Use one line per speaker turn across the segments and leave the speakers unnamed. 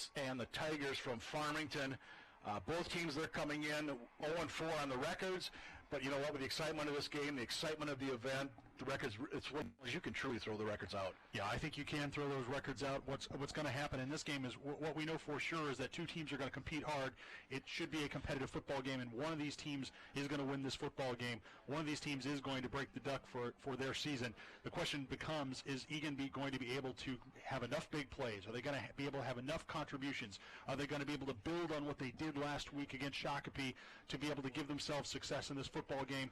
Wildcats and the Tigers from Farmington. Both teams, they're coming in 0-4 on the records, but you know what, with the excitement of this game, the excitement of the event, the records, you can truly throw the records out.
Yeah, I think you can throw those records out. What's going to happen in this game is what we know for sure is that two teams are going to compete hard. It should be a competitive football game, and one of these teams is going to win this football game. One of these teams is going to break the duck for their season. The question becomes, is Eagan going to be able to have enough big plays? Are they going to be able to have enough contributions? Are they going to be able to build on what they did last week against Shakopee to be able to give themselves success in this football game?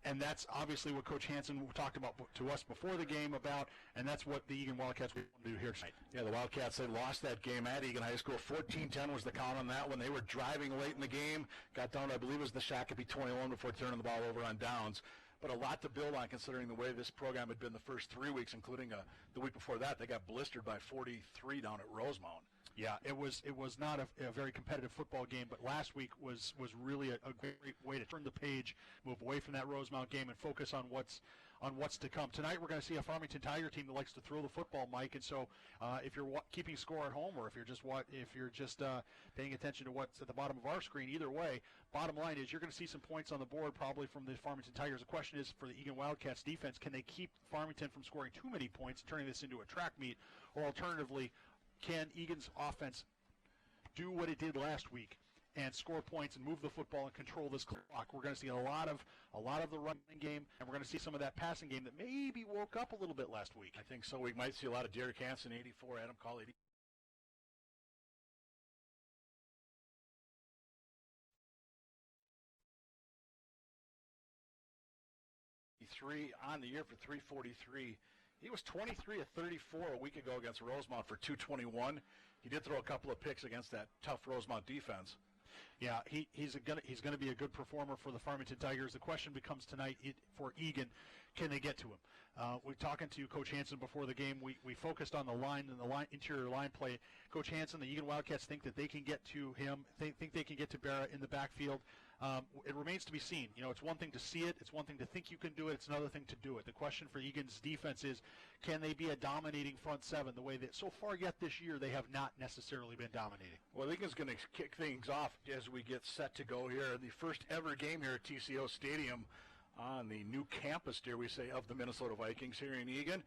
And that's obviously what Coach Hansen talked about to us before the game about, and that's what the Eagan Wildcats want to do here tonight.
Yeah, the Wildcats, they lost that game at Eagan High School. 14-10 was the count on that one. They were driving late in the game, got down to, I believe it was the Shakopee 21 before turning the ball over on downs. But a lot to build on considering the way this program had been the first 3 weeks, including the week before that. They got blistered by 43 down at Rosemount.
Yeah, it was not a very competitive football game, but last week was really a great way to turn the page, move away from that Rosemount game, and focus on what's to come. Tonight we're going to see a Farmington Tiger team that likes to throw the football, Mike. And so if you're keeping score at home, or if you're just paying attention to what's at the bottom of our screen, either way, bottom line is you're going to see some points on the board probably from the Farmington Tigers. The question is for the Eagan Wildcats defense, can they keep Farmington from scoring too many points, turning this into a track meet, or alternatively, can Eagan's offense do what it did last week and score points and move the football and control this clock? We're going to see a lot of the running game, and we're going to see some of that passing game that maybe woke up a little bit last week.
I think so. We might see a lot of Derek Hansen, 84, Adam Call, 83 on the year for 343. He was 23 of 34 a week ago against Rosemount for 221. He did throw a couple of picks against that tough Rosemount defense.
Yeah, he's going to be a good performer for the Farmington Tigers. The question becomes tonight for Eagan, can they get to him? We're talking to Coach Hansen before the game. We focused on the line and the interior line play. Coach Hansen, the Eagan Wildcats think that they can get to him. They think they can get to Barra in the backfield. It remains to be seen. You know, it's one thing to see it. It's one thing to think you can do it. It's another thing to do it. The question for Eagan's defense is, can they be a dominating front seven the way that so far yet this year they have not necessarily been dominating?
Well, Eagan's going to kick things off as we get set to go here. The first ever game here at TCO Stadium on the new campus, dare we say, of the Minnesota Vikings here in Eagan.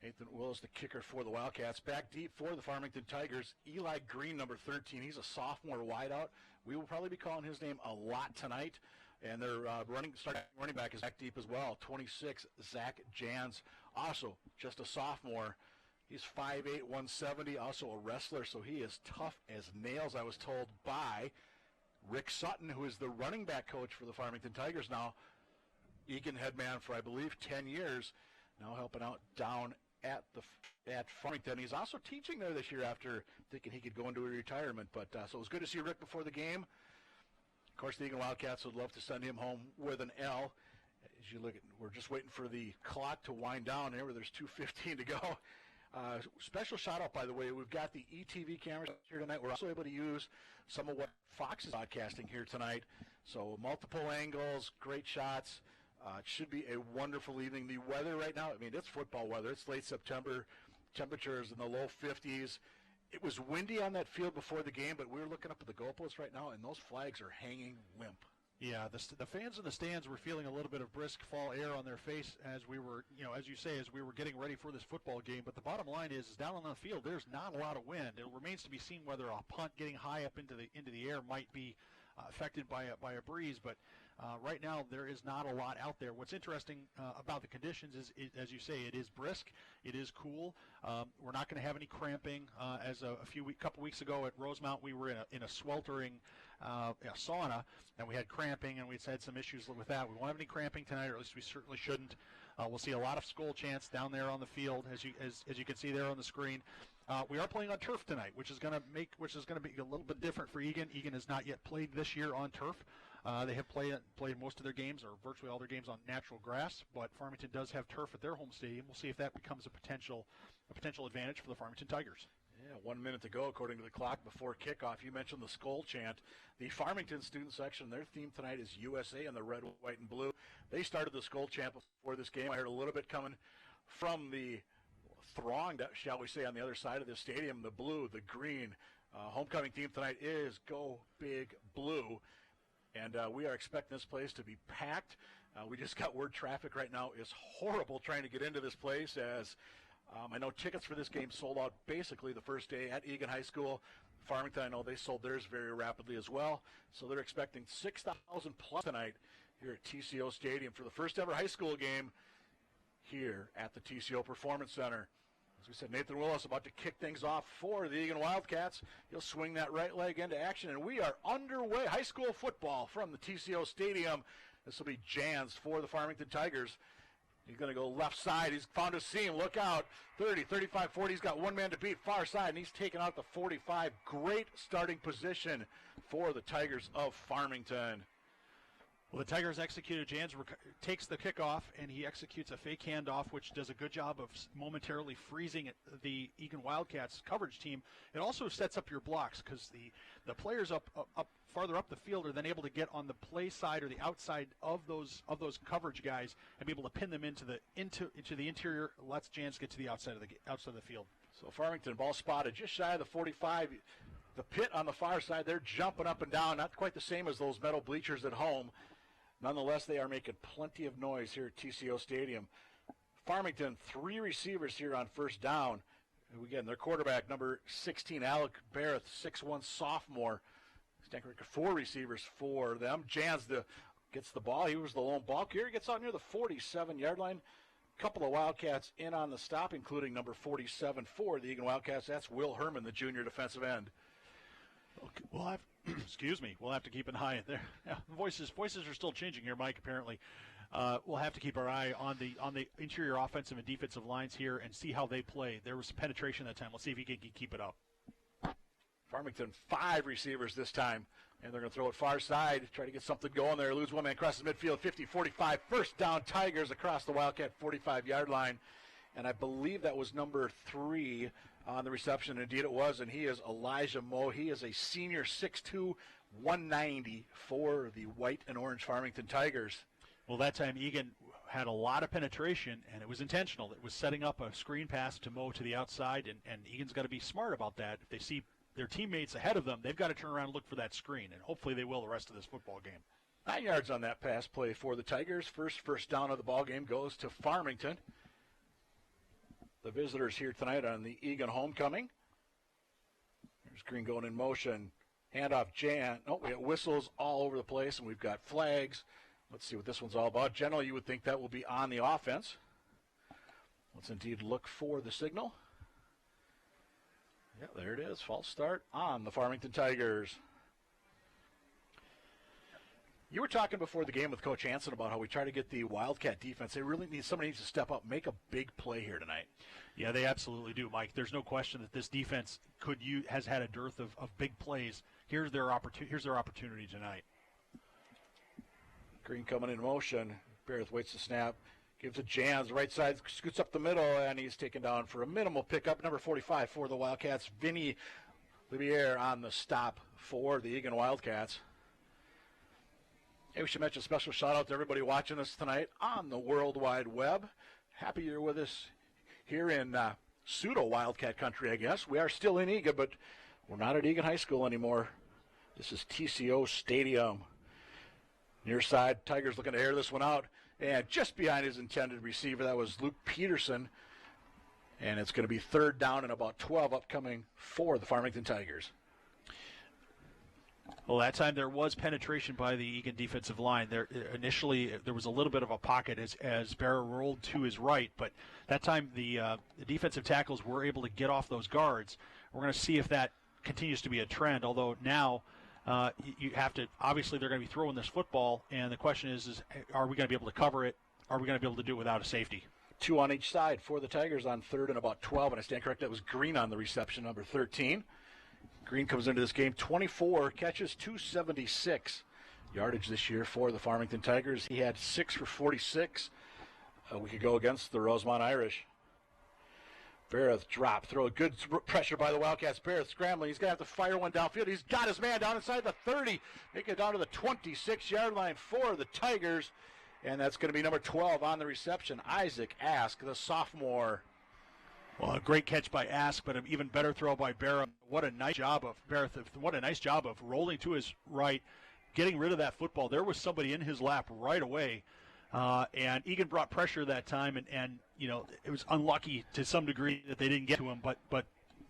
Nathan Willis, the kicker for the Wildcats. Back deep for the Farmington Tigers, Eli Green, number 13. He's a sophomore wideout. We will probably be calling his name a lot tonight. And their starting running back is back deep as well, 26, Zach Jans. Also, just a sophomore. He's 5'8", 170, also a wrestler, so he is tough as nails, I was told by Rick Sutton, who is the running back coach for the Farmington Tigers now. Eagan head man for, I believe, 10 years. Now helping out down at Farmington. He's also teaching there this year after thinking he could go into a retirement. But so it was good to see Rick before the game. Of course, the Eagan Wildcats would love to send him home with an L. As you look at, we're just waiting for the clock to wind down here. There's 2:15 to go. Special shout out, by the way, we've got the ETV cameras here tonight. We're also able to use some of what Fox is broadcasting here tonight. So multiple angles, great shots. It should be a wonderful evening. The weather right now, I mean, it's football weather. It's late September. Temperatures in the low 50s. It was windy on that field before the game, but we're looking up at the goalposts right now, and those flags are hanging limp.
Yeah, the fans in the stands were feeling a little bit of brisk fall air on their face as we were, as you say, as we were getting ready for this football game. But the bottom line is down on the field, there's not a lot of wind. It remains to be seen whether a punt getting high up into the air might be affected by a breeze. But right now, there is not a lot out there. What's interesting about the conditions is, as you say, it is brisk, it is cool. We're not going to have any cramping. As a couple weeks ago at Rosemount, we were in a sweltering sauna, and we had cramping, and we had some issues with that. We won't have any cramping tonight, or at least we certainly shouldn't. We'll see a lot of skull chants down there on the field, as you can see there on the screen. We are playing on turf tonight, which is going to be a little bit different for Eagan. Eagan has not yet played this year on turf. They have played most of their games, or virtually all their games, on natural grass. But Farmington does have turf at their home stadium. We'll see if that becomes a potential advantage for the Farmington Tigers.
Yeah, 1 minute to go according to the clock before kickoff. You mentioned the skull chant. The Farmington student section, their theme tonight is USA in the red, white, and blue. They started the skull chant before this game. I heard a little bit coming from the throng, shall we say, on the other side of the stadium. The blue, the green, Homecoming theme tonight is Go Big Blue, and we are expecting this place to be packed. We just got word traffic right now is horrible trying to get into this place, as I know tickets for this game sold out basically the first day at Eagan High School. Farmington, I know they sold theirs very rapidly as well, so they're expecting 6,000 plus tonight here at TCO Stadium for the first ever high school game here at the TCO Performance Center. As we said, Nathan Willis about to kick things off for the Eagan Wildcats. He'll swing that right leg into action, and we are underway. High school football from the TCO Stadium. This will be Jans for the Farmington Tigers. He's going to go left side. He's found a seam. Look out. 30, 35, 40. He's got one man to beat far side, and he's taken out the 45. Great starting position for the Tigers of Farmington.
Well, the Tigers executed. Jans takes the kickoff, and he executes a fake handoff, which does a good job of momentarily freezing the Eagan Wildcats coverage team. It also sets up your blocks, because the players up farther up the field are then able to get on the play side or the outside of those coverage guys and be able to pin them into the interior. Lets Jans get to the outside of the field.
So Farmington ball spotted just shy of the 45. The pit on the far side, they're jumping up and down. Not quite the same as those metal bleachers at home. Nonetheless, they are making plenty of noise here at TCO Stadium. Farmington, 3 receivers here on first down. Again, their quarterback, number 16, Alec Barrett, 6'1" sophomore. Stank record 4 receivers for them. Jans gets the ball. He was the lone ball carrier. Gets out near the 47-yard line. A couple of Wildcats in on the stop, including number 47 for the Eagan Wildcats. That's Will Herman, the junior defensive end.
We'll have, we'll have to keep an eye there. Yeah, voices are still changing here, Mike, apparently. We'll have to keep our eye on the interior offensive and defensive lines here and see how they play. There was some penetration that time. Let's see if he can keep it up.
Farmington, 5 receivers this time, and they're going to throw it far side, try to get something going there. Lose one man, crosses midfield, 50-45. First down, Tigers across the Wildcat 45-yard line, and I believe that was number 3 on the reception. Indeed it was, and he is Elijah Moe. He is a senior, 6'2", 190 for the white and orange Farmington Tigers.
Well, that time Eagan had a lot of penetration, and it was intentional. It was setting up a screen pass to Moe to the outside, and Eagan's got to be smart about that. If they see their teammates ahead of them, they've got to turn around and look for that screen, and hopefully they will the rest of this football game.
9 yards on that pass play for the Tigers. First down of the ball game goes to Farmington. The visitors here tonight on the Eagan homecoming. There's Green going in motion. Handoff Jan. Oh, we got whistles all over the place, and we've got flags. Let's see what this one's all about. Generally, you would think that will be on the offense. Let's indeed look for the signal. Yeah, there it is. False start on the Farmington Tigers. You were talking before the game with Coach Hansen about how we try to get the Wildcat defense. Somebody needs to step up, make a big play here tonight.
Yeah, they absolutely do, Mike. There's no question that this defense has had a dearth of big plays. Here's their opportunity tonight.
Green coming in motion. Barrett waits the snap. Gives it Jans, right side, scoots up the middle, and he's taken down for a minimal pickup. Number 45 for the Wildcats. Vinny Libier on the stop for the Eagan Wildcats. Hey, we should mention a special shout-out to everybody watching us tonight on the World Wide Web. Happy you're with us here in pseudo-Wildcat country, I guess. We are still in Eagan, but we're not at Eagan High School anymore. This is TCO Stadium. Near side, Tigers looking to air this one out. And just behind his intended receiver, that was Luke Peterson. And it's going to be 3rd down and about 12 upcoming for the Farmington Tigers.
Well, that time there was penetration by the Eagan defensive line. Initially, there was a little bit of a pocket as Barra rolled to his right, but that time the defensive tackles were able to get off those guards. We're going to see if that continues to be a trend, although now you have to, obviously they're going to be throwing this football, and the question is are we going to be able to cover it? Are we going to be able to do it without a safety?
2 on each side for the Tigers on 3rd and about 12, and I stand correct, that was Green on the reception, number 13. Green comes into this game 24 catches, 276 yardage this year for the Farmington Tigers. He had 6 for 46 a week ago against the Rosemont Irish. Barrett drop, throw, good pressure by the Wildcats. Barrett scrambling. He's going to have to fire one downfield. He's got his man down inside the 30. Make it down to the 26-yard line for the Tigers. And that's going to be number 12 on the reception, Isaac Ask, the sophomore.
Well, a great catch by Ask, but an even better throw by Barrett. What a nice job of Barrett. What a nice job of rolling to his right, getting rid of that football. There was somebody in his lap right away, and Eagan brought pressure that time, and it was unlucky to some degree that they didn't get to him, but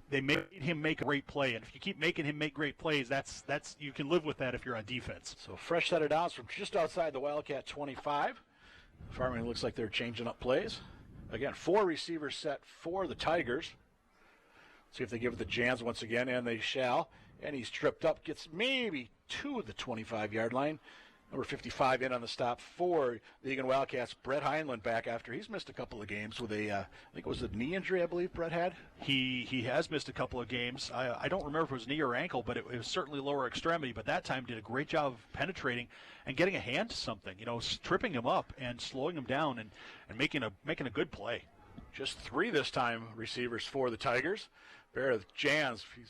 they made him make a great play, and if you keep making him make great plays, that's you can live with that if you're on defense.
So fresh set of downs from just outside the Wildcat 25. Farmington looks like they're changing up plays. Again, 4 receivers set for the Tigers. See if they give it to Jans once again, and they shall. And he's tripped up, gets maybe to the 25-yard line. Number 55 in on the stop for the Eagan Wildcats. Brett Heinlein back after he's missed a couple of games with a, I think it was a knee injury, I believe Brett had.
He has missed a couple of games. I don't remember if it was knee or ankle, but it was certainly lower extremity. But that time did a great job of penetrating and getting a hand to something, tripping him up and slowing him down and making a good play.
Just 3 this time receivers for the Tigers. Barrett Jans, he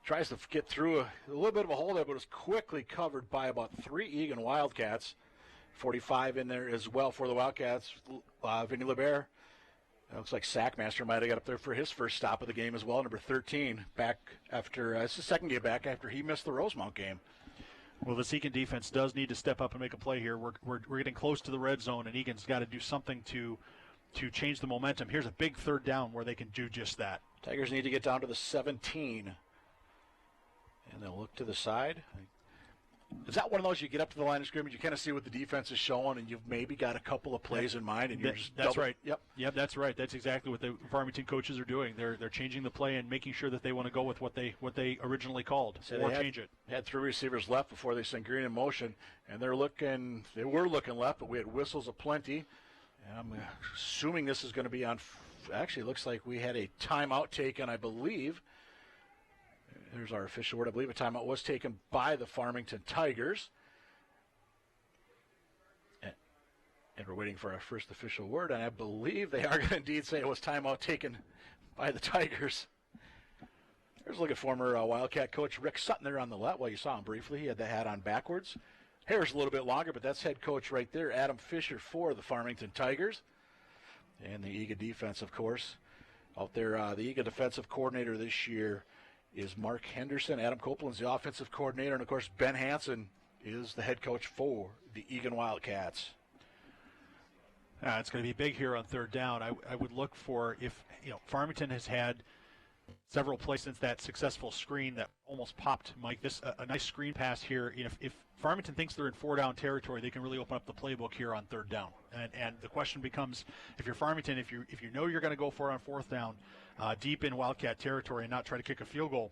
tries to get through a little bit of a hole there, but is quickly covered by about 3 Eagan Wildcats. 45 in there as well for the Wildcats. Vinny LeBaire. It looks like Sackmaster might have got up there for his first stop of the game as well. Number 13 back after it's his second game back after he missed the Rosemount game.
Well, this Eagan defense does need to step up and make a play here. We're getting close to the red zone, and Eagan's got to do something to change the momentum. Here's a big third down where they can do just that.
Tigers need to get down to the 17. And they'll look to the side. Is that one of those you get up to the line of scrimmage, you kind of see what the defense is showing, and you've maybe got a couple of plays in mind, and you're just
that's right.
Yep,
that's right. That's exactly what the Farmington coaches are doing. They're changing the play and making sure that they want to go with what they originally called, or change it.
They had 3 receivers left before they sent green in motion, and they were looking left, but we had whistles aplenty. And I'm assuming this is going to be on. Actually, it looks like we had a timeout taken, I believe. There's our official word. I believe a timeout was taken by the Farmington Tigers. And we're waiting for our first official word, and I believe they are going to indeed say it was timeout taken by the Tigers. There's a look at former Wildcat coach Rick Sutton there on the left. Well, you saw him briefly. He had the hat on backwards. Hair's a little bit longer, but that's head coach right there, Adam Fisher for the Farmington Tigers. And the Eagan defense, of course. Out there, the Eagan defensive coordinator this year is Mark Henderson. Adam Copeland's the offensive coordinator. And, of course, Ben Hansen is the head coach for the Eagan Wildcats.
It's going to be big here on third down. I would look for, if Farmington has had several plays since that successful screen that almost popped Mike. A nice screen pass here. If Farmington thinks they're in 4-down territory, they can really open up the playbook here on third down. And the question becomes, if you're Farmington, if you know you're going to go for it on 4th down, deep in Wildcat territory and not try to kick a field goal,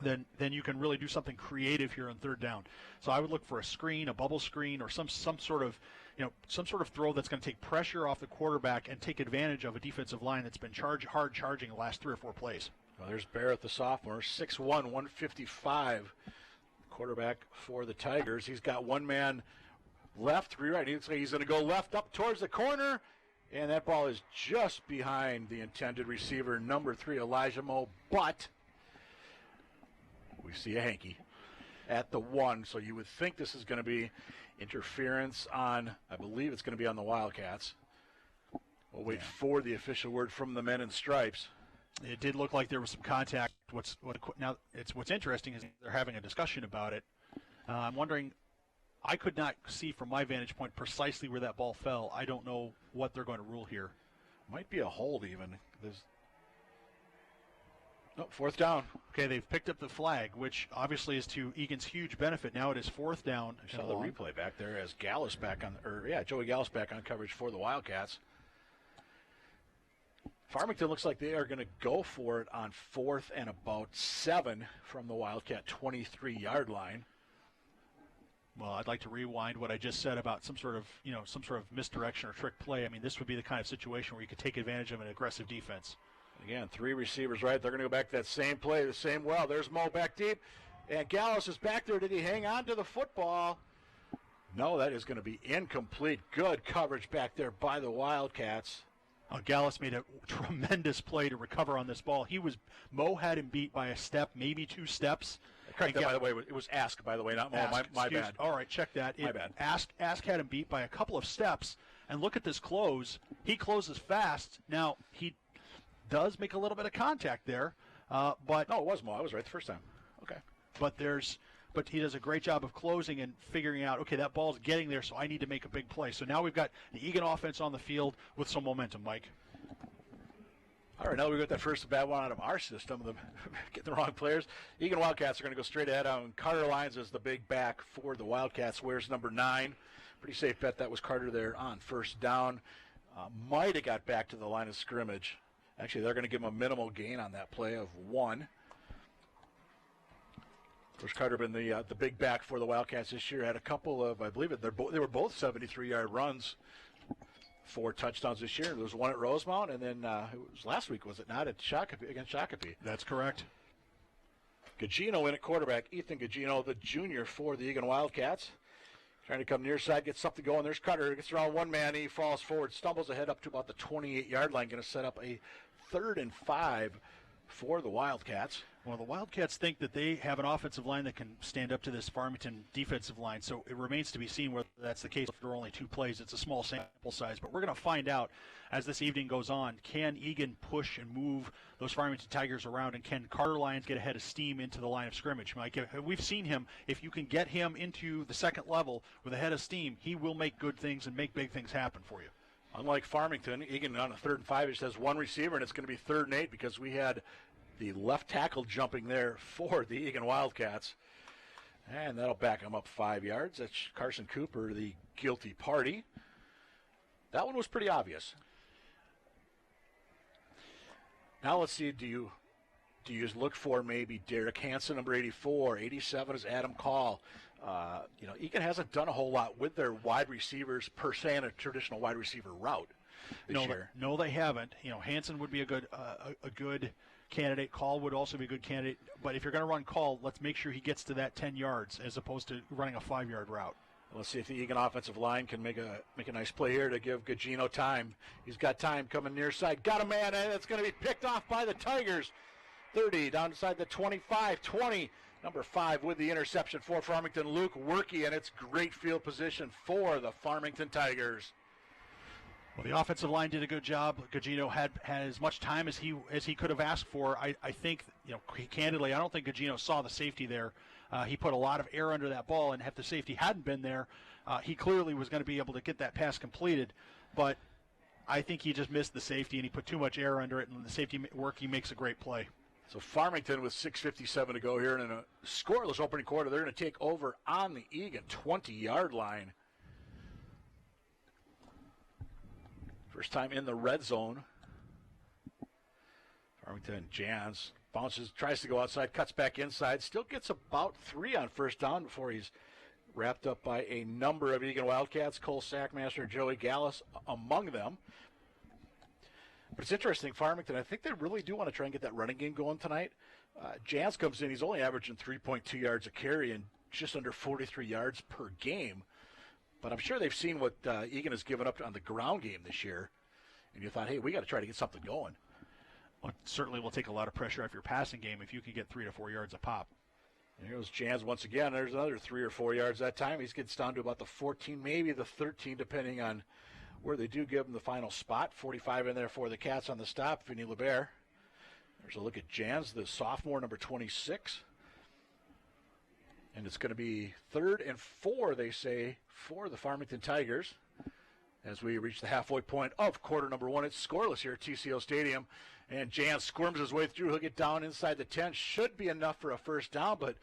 then you can really do something creative here on third down. So I would look for a screen, a bubble screen, or some sort of throw that's going to take pressure off the quarterback and take advantage of a defensive line that's been hard charging the last 3 or 4 plays.
Well, there's Barrett, the sophomore, 6'1", 155, quarterback for the Tigers. He's got 1 man left, 3 right. He looks like he's going to go left up towards the corner, and that ball is just behind the intended receiver, number 3, Elijah Moe, but we see a hanky at the 1, so you would think this is going to be interference on, I believe it's going to be on the Wildcats. We'll wait for the official word from the men in stripes.
It did look like there was some contact. What's interesting is they're having a discussion about it. I'm wondering, I could not see from my vantage point precisely where that ball fell. I don't know what they're going to rule here.
Might be a hold even. No, 4th down.
Okay, they've picked up the flag, which obviously is to Eagan's huge benefit. Now it is 4th down.
I saw the replay back there as Gallus Joey Gallus back on coverage for the Wildcats. Farmington looks like they are going to go for it on 4th and about 7 from the Wildcat 23-yard line.
Well, I'd like to rewind what I just said about some sort of misdirection or trick play. I mean, this would be the kind of situation where you could take advantage of an aggressive defense.
Again, 3 receivers right. They're going to go back to that same play, the same well. There's Moe back deep, and Gallus is back there. Did he hang on to the football? No, that is going to be incomplete. Good coverage back there by the Wildcats.
Gallus made a tremendous play to recover on this ball. Moe had him beat by a step, maybe 2 steps.
Correct that, by the way. It was Ask, by the way, not Moe. My bad.
All right, check that.
My bad.
Ask had him beat by a couple of steps, and look at this close. He closes fast. Now, does make a little bit of contact there. But
No, it was Mo. I was right the first time. Okay.
But he does a great job of closing and figuring out, okay, that ball's getting there, so I need to make a big play. So now we've got the Eagan offense on the field with some momentum, Mike.
All right, now we got that first bad one out of our system. Getting the wrong players. Eagan Wildcats are going to go straight ahead on Carter Lyons as the big back for the Wildcats. Wears number 9. Pretty safe bet that was Carter there on first down. Might have got back to the line of scrimmage. Actually, they're going to give him a minimal gain on that play of 1. Of course, Carter been the big back for the Wildcats this year. Had a couple of, I believe they were both 73-yard runs. 4 touchdowns this year. There was one at Rosemount, and then it was last week, was it not, at Shakopee, against Shakopee?
That's correct.
Gugino in at quarterback. Ethan Gugino, the junior for the Eagan Wildcats. Trying to come near side, get something going. There's Carter. Gets around one man. He falls forward, stumbles ahead up to about the 28-yard line. Going to set up a 3rd and 5 for the Wildcats.
Well, the Wildcats think that they have an offensive line that can stand up to this Farmington defensive line, so it remains to be seen whether that's the case. After only 2 plays, it's a small sample size, but we're going to find out as this evening goes on. Can Eagan push and move those Farmington Tigers around, and can Carter Lyons get ahead of steam into the line of scrimmage? Mike, we've seen him. If you can get him into the second level with a head of steam, he will make good things and make big things happen for you.
Unlike Farmington, Eagan on a 3rd and 5 just has 1 receiver, and it's going to be 3rd and 8 because we had the left tackle jumping there for the Eagan Wildcats. And that'll back him up 5 yards. That's Carson Cooper, the guilty party. That one was pretty obvious. Now let's see, do you look for maybe Derek Hansen, number 84, 87 is Adam Call. Eagan hasn't done a whole lot with their wide receivers per se in a traditional wide receiver route this year.
No, they haven't. Hansen would be a good candidate. Call would also be a good candidate. But if you're going to run Call, let's make sure he gets to that 10 yards as opposed to running a 5-yard route.
Let's see if the Eagan offensive line can make a nice play here to give Gugino time. He's got time coming near side. Got a man, and it's going to be picked off by the Tigers. 30 down inside the 25, 20. Number 5 with the interception for Farmington, Luke Werke, and it's great field position for the Farmington Tigers.
Well, the offensive line did a good job. Gugino had as much time as he could have asked for. I think, candidly, I don't think Gugino saw the safety there. He put a lot of air under that ball, and if the safety hadn't been there, he clearly was going to be able to get that pass completed. But I think he just missed the safety, and he put too much air under it, and the safety work, he makes a great play.
So Farmington with 6:57 to go here in a scoreless opening quarter. They're going to take over on the Eagan 20-yard line. First time in the red zone. Farmington, Jans bounces, tries to go outside, cuts back inside, still gets about 3 on first down before he's wrapped up by a number of Eagan Wildcats, Cole Sackmaster, Joey Gallus among them. But it's interesting, Farmington, I think they really do want to try and get that running game going tonight. Jans comes in, he's only averaging 3.2 yards a carry and just under 43 yards per game. But I'm sure they've seen what Eagan has given up on the ground game this year. And you thought, hey, we got to try to get something going.
Well, it certainly will take a lot of pressure off your passing game if you can get 3 to 4 yards a pop.
And here goes Jans once again. There's another 3 or 4 yards that time. He gets down to about the 14, maybe the 13, depending on where they do give him the final spot. 45 in there for the Cats on the stop, Vinny LeBert. There's a look at Jans, the sophomore, number 26. And it's going to be 3rd and 4, they say, for the Farmington Tigers. As we reach the halfway point of quarter number 1, it's scoreless here at TCO Stadium. And Jans squirms his way through. He'll get down inside the 10. Should be enough for a first down, but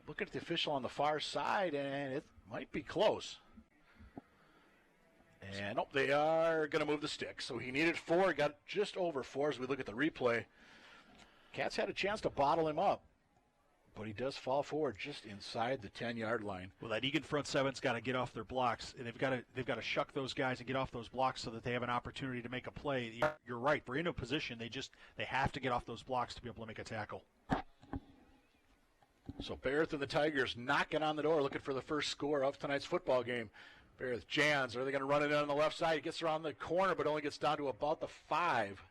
looking at the official on the far side, and it might be close. And they are going to move the stick. So he needed 4, got just over 4 as we look at the replay. Cats had a chance to bottle him up, but he does fall forward just inside the 10-yard line.
Well, that Eagan front seven's got to get off their blocks, and they've got to shuck those guys and get off those blocks so that they have an opportunity to make a play. You're right. They're in a position. They have to get off those blocks to be able to make a tackle.
So Bearth and the Tigers knocking on the door, looking for the first score of tonight's football game. Bearth, Jans, are they going to run it in on the left side? He gets around the corner, but only gets down to about the 5.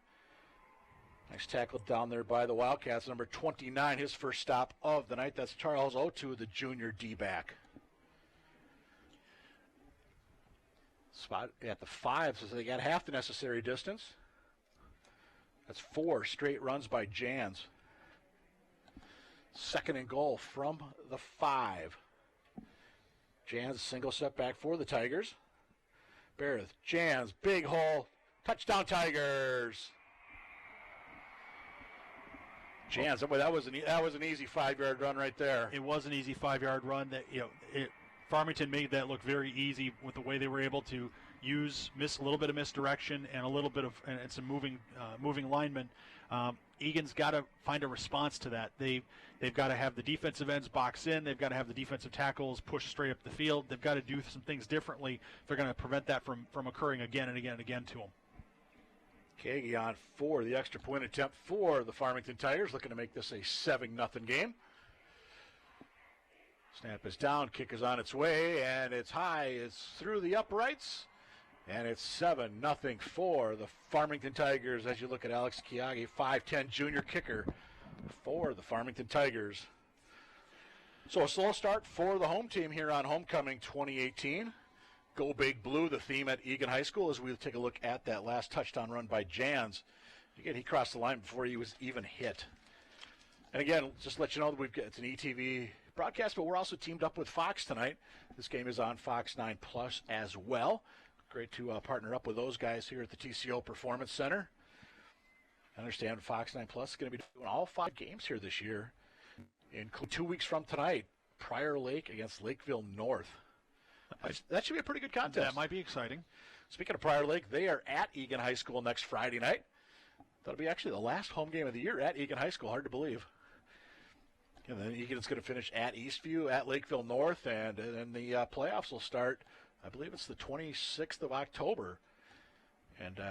Nice tackle down there by the Wildcats. Number 29, his first stop of the night. That's Charles Otu, the junior D-back. Spot at the 5, so they got half the necessary distance. That's 4 straight runs by Jans. 2nd and goal from the 5. Jans single setback for the Tigers. Barrett, Jans, big hole, touchdown Tigers. Jans, that was an easy 5-yard run right there.
It was an easy 5-yard run. That Farmington made that look very easy with the way they were able to miss a little bit of misdirection and a little bit of and some moving linemen. Eagan's got to find a response to that. They've got to have the defensive ends box in. They've got to have the defensive tackles push straight up the field. They've got to do some things differently if they're going to prevent that from occurring again and again and again to them.
Kagi on for the extra point attempt for the Farmington Tigers, looking to make this a 7-0 game. Snap is down, kick is on its way, and it's high. It's through the uprights, and it's 7-0 for the Farmington Tigers as you look at Alex Kiagi, 5'10 junior kicker for the Farmington Tigers. So a slow start for the home team here on Homecoming 2018. Go Big Blue, the theme at Eagan High School, as we take a look at that last touchdown run by Jans. Again, he crossed the line before he was even hit. And again, just to let you know that it's an ETV broadcast, but we're also teamed up with Fox tonight. This game is on Fox 9 Plus as well. Great to partner up with those guys here at the TCO Performance Center. I understand Fox 9 Plus is going to be doing all 5 games here this year, including 2 weeks from tonight, Prior Lake against Lakeville North. That should be a pretty good contest.
That might be exciting.
Speaking of Prior Lake, they are at Eagan High School next Friday night. That'll be actually the last home game of the year at Eagan High School. Hard to believe. And then Eagan's going to finish at Eastview, at Lakeville North, and then the playoffs will start. I believe it's the 26th of October. And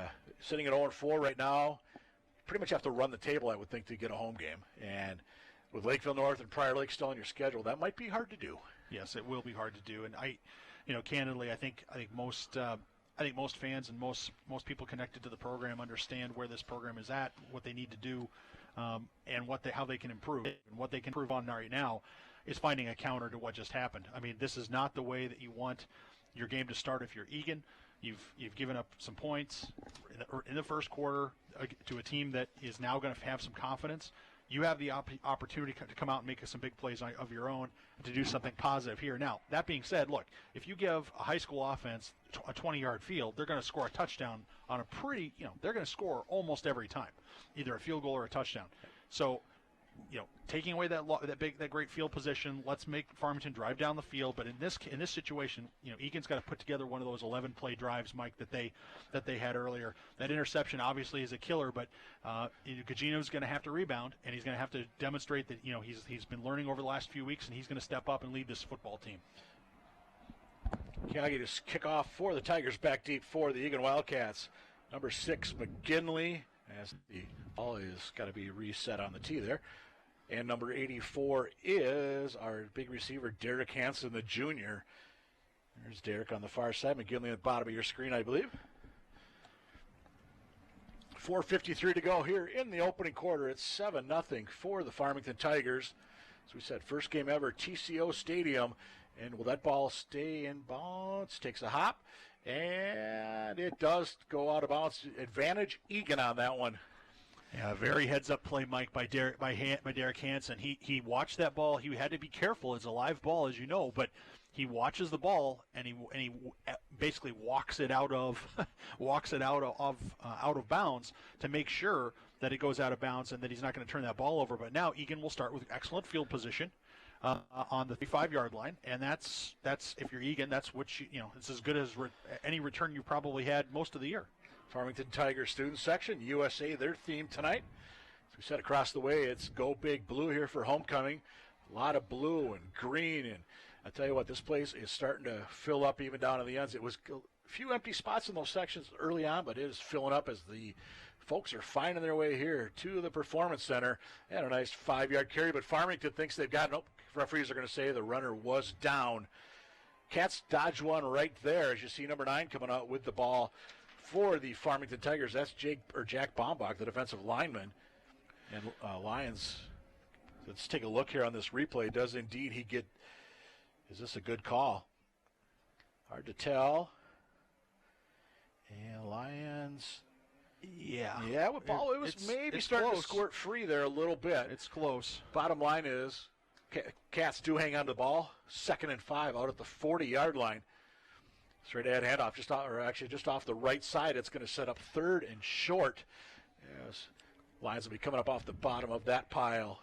sitting at 0-4 right now, pretty much have to run the table, I would think, to get a home game. And with Lakeville North and Prior Lake still on your schedule, that might be hard to do.
Yes, it will be hard to do. And candidly, I think most fans and most people connected to the program understand where this program is at, what they need to do, and how they can improve. And what they can improve on right now is finding a counter to what just happened. I mean, this is not the way that you want your game to start if you're Eagan. You've given up some points in the first quarter to a team that is now going to have some confidence. You have the opportunity to come out and make some big plays of your own and to do something positive here. Now, that being said, look, if you give a high school offense a 20-yard field, they're going to score a touchdown on they're going to score almost every time, either a field goal or a touchdown. So, taking away that great field position, let's make Farmington drive down the field. But in this situation, Eagan's got to put together one of those 11-play drives, Mike, that they had earlier. That interception obviously is a killer, but Gugino's going to have to rebound, and he's going to have to demonstrate that he's been learning over the last few weeks, and he's going to step up and lead this football team.
Kagi to kick off for the Tigers, back deep for the Eagan Wildcats. Number 6, McGinley, as the ball is got to be reset on the tee there. And number 84 is our big receiver, Derek Hansen, the junior. There's Derek on the far side. McGinley at the bottom of your screen, I believe. 4:53 to go here in the opening quarter. It's 7-0 for the Farmington Tigers. As we said, first game ever, TCO Stadium. And will that ball stay in bounds? Takes a hop. And it does go out of bounds. Advantage Eagan on that one.
Yeah, very heads-up play, Mike, by Derek Hansen. He watched that ball. He had to be careful. It's a live ball, as you know, but he watches the ball and he basically walks it out of bounds to make sure that it goes out of bounds and that he's not going to turn that ball over. But now Eagan will start with excellent field position on the 35-yard line, and that's if you're Eagan, that's what it's as good as any return you probably had most of the year.
Farmington Tigers student section, USA, their theme tonight. As we said, across the way, it's Go Big Blue here for homecoming. A lot of blue and green, and I tell you what, this place is starting to fill up even down in the ends. It was a few empty spots in those sections early on, but it is filling up as the folks are finding their way here to the Performance Center. And a nice 5-yard carry, but Farmington thinks they've got, nope, referees are going to say the runner was down. Cats dodge one right there, as you see number 9 coming out with the ball for the Farmington Tigers. That's Jack Bombach, the defensive lineman. And Lions, let's take a look here on this replay. Does indeed he get, is this a good call? Hard to tell. And Lions
Yeah.
Yeah, with ball, it was maybe starting to squirt free there a little bit.
It's close.
Bottom line is, Cats do hang on to the ball. 2nd and 5 out at the 40-yard line. Straight ahead handoff, just off the right side. It's going to set up 3rd and short. Yes, Lions will be coming up off the bottom of that pile.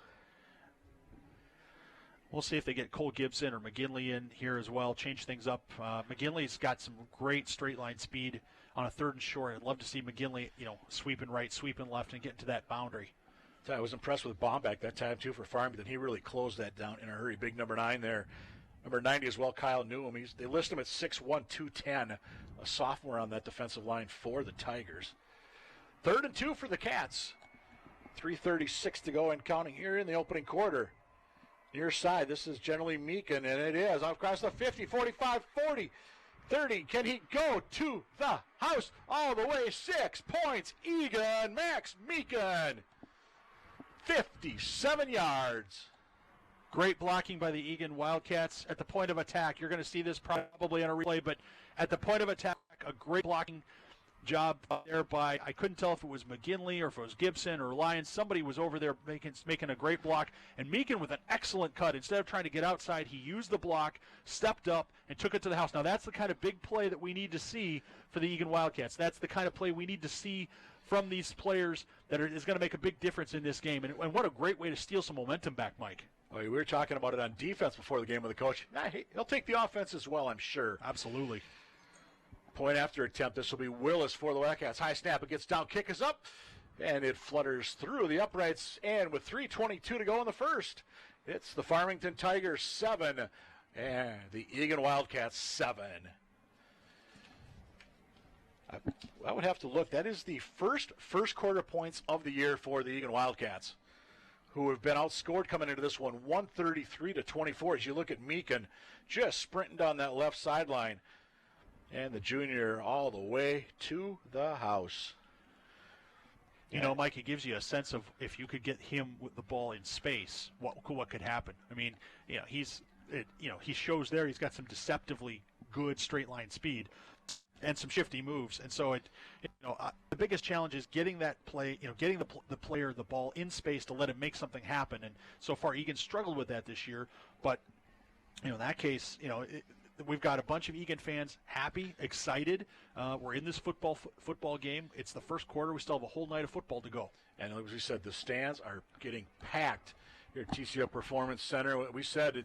We'll see if they get Cole Gibson or McGinley in here as well, change things up. McGinley's got some great straight line speed on a 3rd and short. I'd love to see McGinley, sweeping right, sweeping left, and getting to that boundary.
I was impressed with Bombeck that time, too, for Farmington. He really closed that down in a hurry. Big number 9 there. Number 90 as well, Kyle Newham. They list him at 6'1", 210, a sophomore on that defensive line for the Tigers. 3rd and 2 for the Cats. 3:36 to go and counting here in the opening quarter. Near side, this is generally Meekin, and it is. Across the 50, 45, 40, 30. Can he go to the house all the way? 6 points. Eagan Max Meekin. 57 yards.
Great blocking by the Eagan Wildcats at the point of attack. You're going to see this probably on a replay, but at the point of attack, a great blocking job there by, I couldn't tell if it was McGinley or if it was Gibson or Lyons. Somebody was over there making a great block. And Meekin with an excellent cut. Instead of trying to get outside, he used the block, stepped up, and took it to the house. Now, that's the kind of big play that we need to see for the Eagan Wildcats. That's the kind of play we need to see from these players that is going to make a big difference in this game. And what a great way to steal some momentum back, Mike.
Well, we were talking about it on defense before the game with the coach. He'll take the offense as well, I'm sure.
Absolutely.
Point after attempt. This will be Willis for the Wildcats. High snap. It gets down. Kick is up. And it flutters through the uprights. And with 3:22 to go in the first, it's the Farmington Tigers 7 and the Eagan Wildcats 7. I would have to look. That is the first quarter points of the year for the Eagan Wildcats, who have been outscored coming into this one 133-24. As you look at Meekin just sprinting down that left sideline. And the junior all the way to the house.
You know, Mike, it gives you a sense of if you could get him with the ball in space, what could happen. I mean, he shows there he's got some deceptively good straight line speed and some shifty moves. And so the biggest challenge is getting that play, getting the player the ball in space to let him make something happen. And so far, Eagan struggled with that this year. But in that case, we've got a bunch of Eagan fans happy, excited. We're in this football game. It's the first quarter. We still have a whole night of football to go.
And as we said, the stands are getting packed here at TCO Performance Center. We said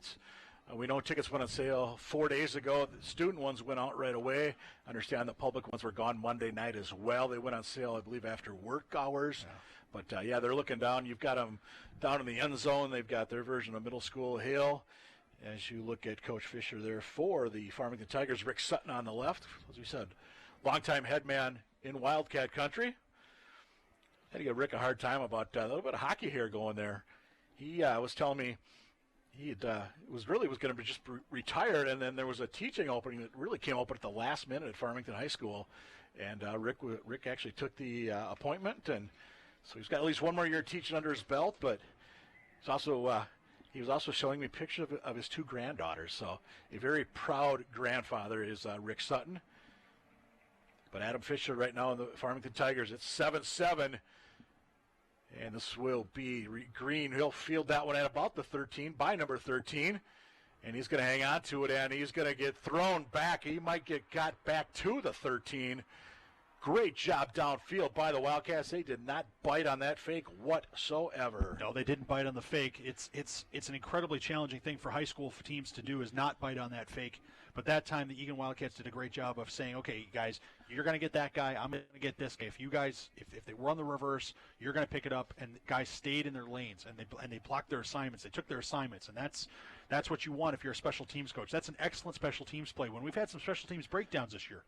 we know tickets went on sale 4 days ago. The student ones went out right away. I understand the public ones were gone Monday night as well. They went on sale, I believe, after work hours. Yeah. But, they're looking down. You've got them down in the end zone. They've got their version of Middle School Hill. As you look at Coach Fisher there for the Farmington Tigers, Rick Sutton on the left, as we said, longtime head man in Wildcat country. Had to give Rick a hard time about a little bit of hockey here going there. He was telling me he was going to just retire, and then there was a teaching opening that really came open at the last minute at Farmington High School, and Rick actually took the appointment, and so he's got at least one more year teaching under his belt, but he's also he was also showing me pictures of his 2 granddaughters. So a very proud grandfather is Rick Sutton. But Adam Fisher right now in the Farmington Tigers, it's 7-7. And this will be Green. He'll field that one at about the 13, by number 13. And he's going to hang on to it, and he's going to get thrown back. He might get got back to the 13. Great job downfield by the Wildcats. They did not bite on that fake whatsoever.
No, they didn't bite on the fake. It's an incredibly challenging thing for high school teams to do, is not bite on that fake. But that time, the Eagan Wildcats did a great job of saying, okay, guys, you're going to get that guy. I'm going to get this guy. If you guys, if they run the reverse, you're going to pick it up. And the guys stayed in their lanes, and they blocked their assignments. They took their assignments, and that's what you want if you're a special teams coach. That's an excellent special teams play. When we've had some special teams breakdowns this year.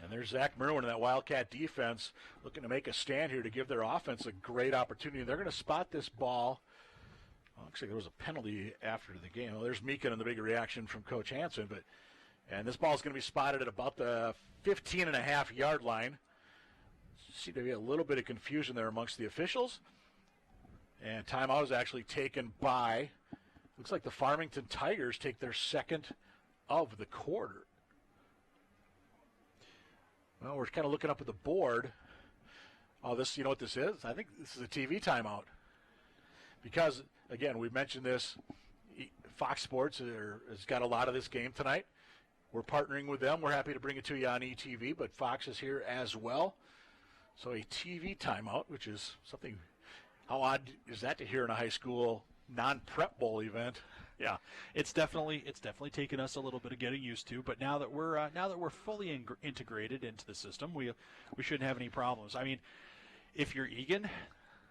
And there's Zach Merwin in that Wildcat defense looking to make a stand here to give their offense a great opportunity. They're going to spot this ball. Looks like there was a penalty after the game. Well, there's Meekin and the big reaction from Coach Hansen. And this ball is going to be spotted at about the 15.5-yard line. Seems to be a little bit of confusion there amongst the officials. And timeout is actually taken by, looks like the Farmington Tigers take their second of the quarter. Well, we're kind of looking up at the board. Oh, this, you know what this is? I think this is a TV timeout. Because, again, we mentioned this, Fox Sports has got a lot of this game tonight. We're partnering with them. We're happy to bring it to you on ETV, but Fox is here as well. So a TV timeout, which is something, how odd is that to hear in a high school non-prep bowl event?
Yeah, it's definitely taken us a little bit of getting used to, but now that we're fully integrated into the system, we shouldn't have any problems. I mean, if you're Eagan,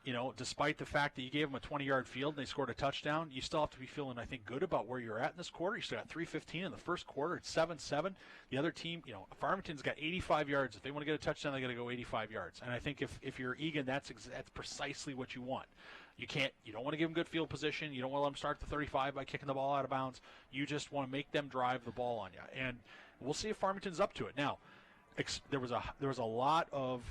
you know, despite the fact that you gave them a 20-yard field and they scored a touchdown, you still have to be feeling, I think, good about where you're at in this quarter. You still got 3:15 in the first quarter. It's 7-7. The other team, you know, Farmington's got 85 yards. If they want to get a touchdown, they got to go 85 yards. And I think if you're Eagan, that's precisely what you want. You don't want to give them good field position. You don't want to let them start the 35 by kicking the ball out of bounds. You just want to make them drive the ball on you. And we'll see if Farmington's up to it. Now, there was a lot of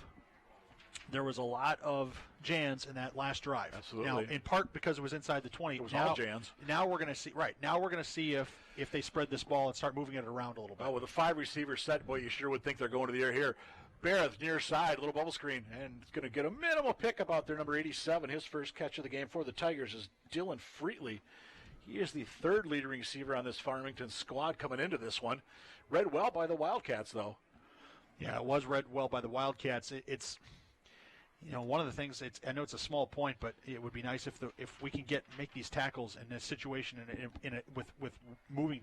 Jans in that last drive.
Absolutely.
Now, in part because it was inside the 20.
It was all Jans.
Now we're going to see if they spread this ball and start moving it around a little bit.
Oh, with a 5-receiver set, boy, you sure would think they're going to the air here. Barrett near side, little bubble screen, and it's going to get a minimal pickup out there. Number 87, his first catch of the game for the Tigers is Dylan Freetley. He is the third leading receiver on this Farmington squad coming into this one. Read well by the Wildcats, though.
Yeah, it was read well by the Wildcats. It's, you know, one of the things. I know it's a small point, but it would be nice if we can make these tackles in this situation with moving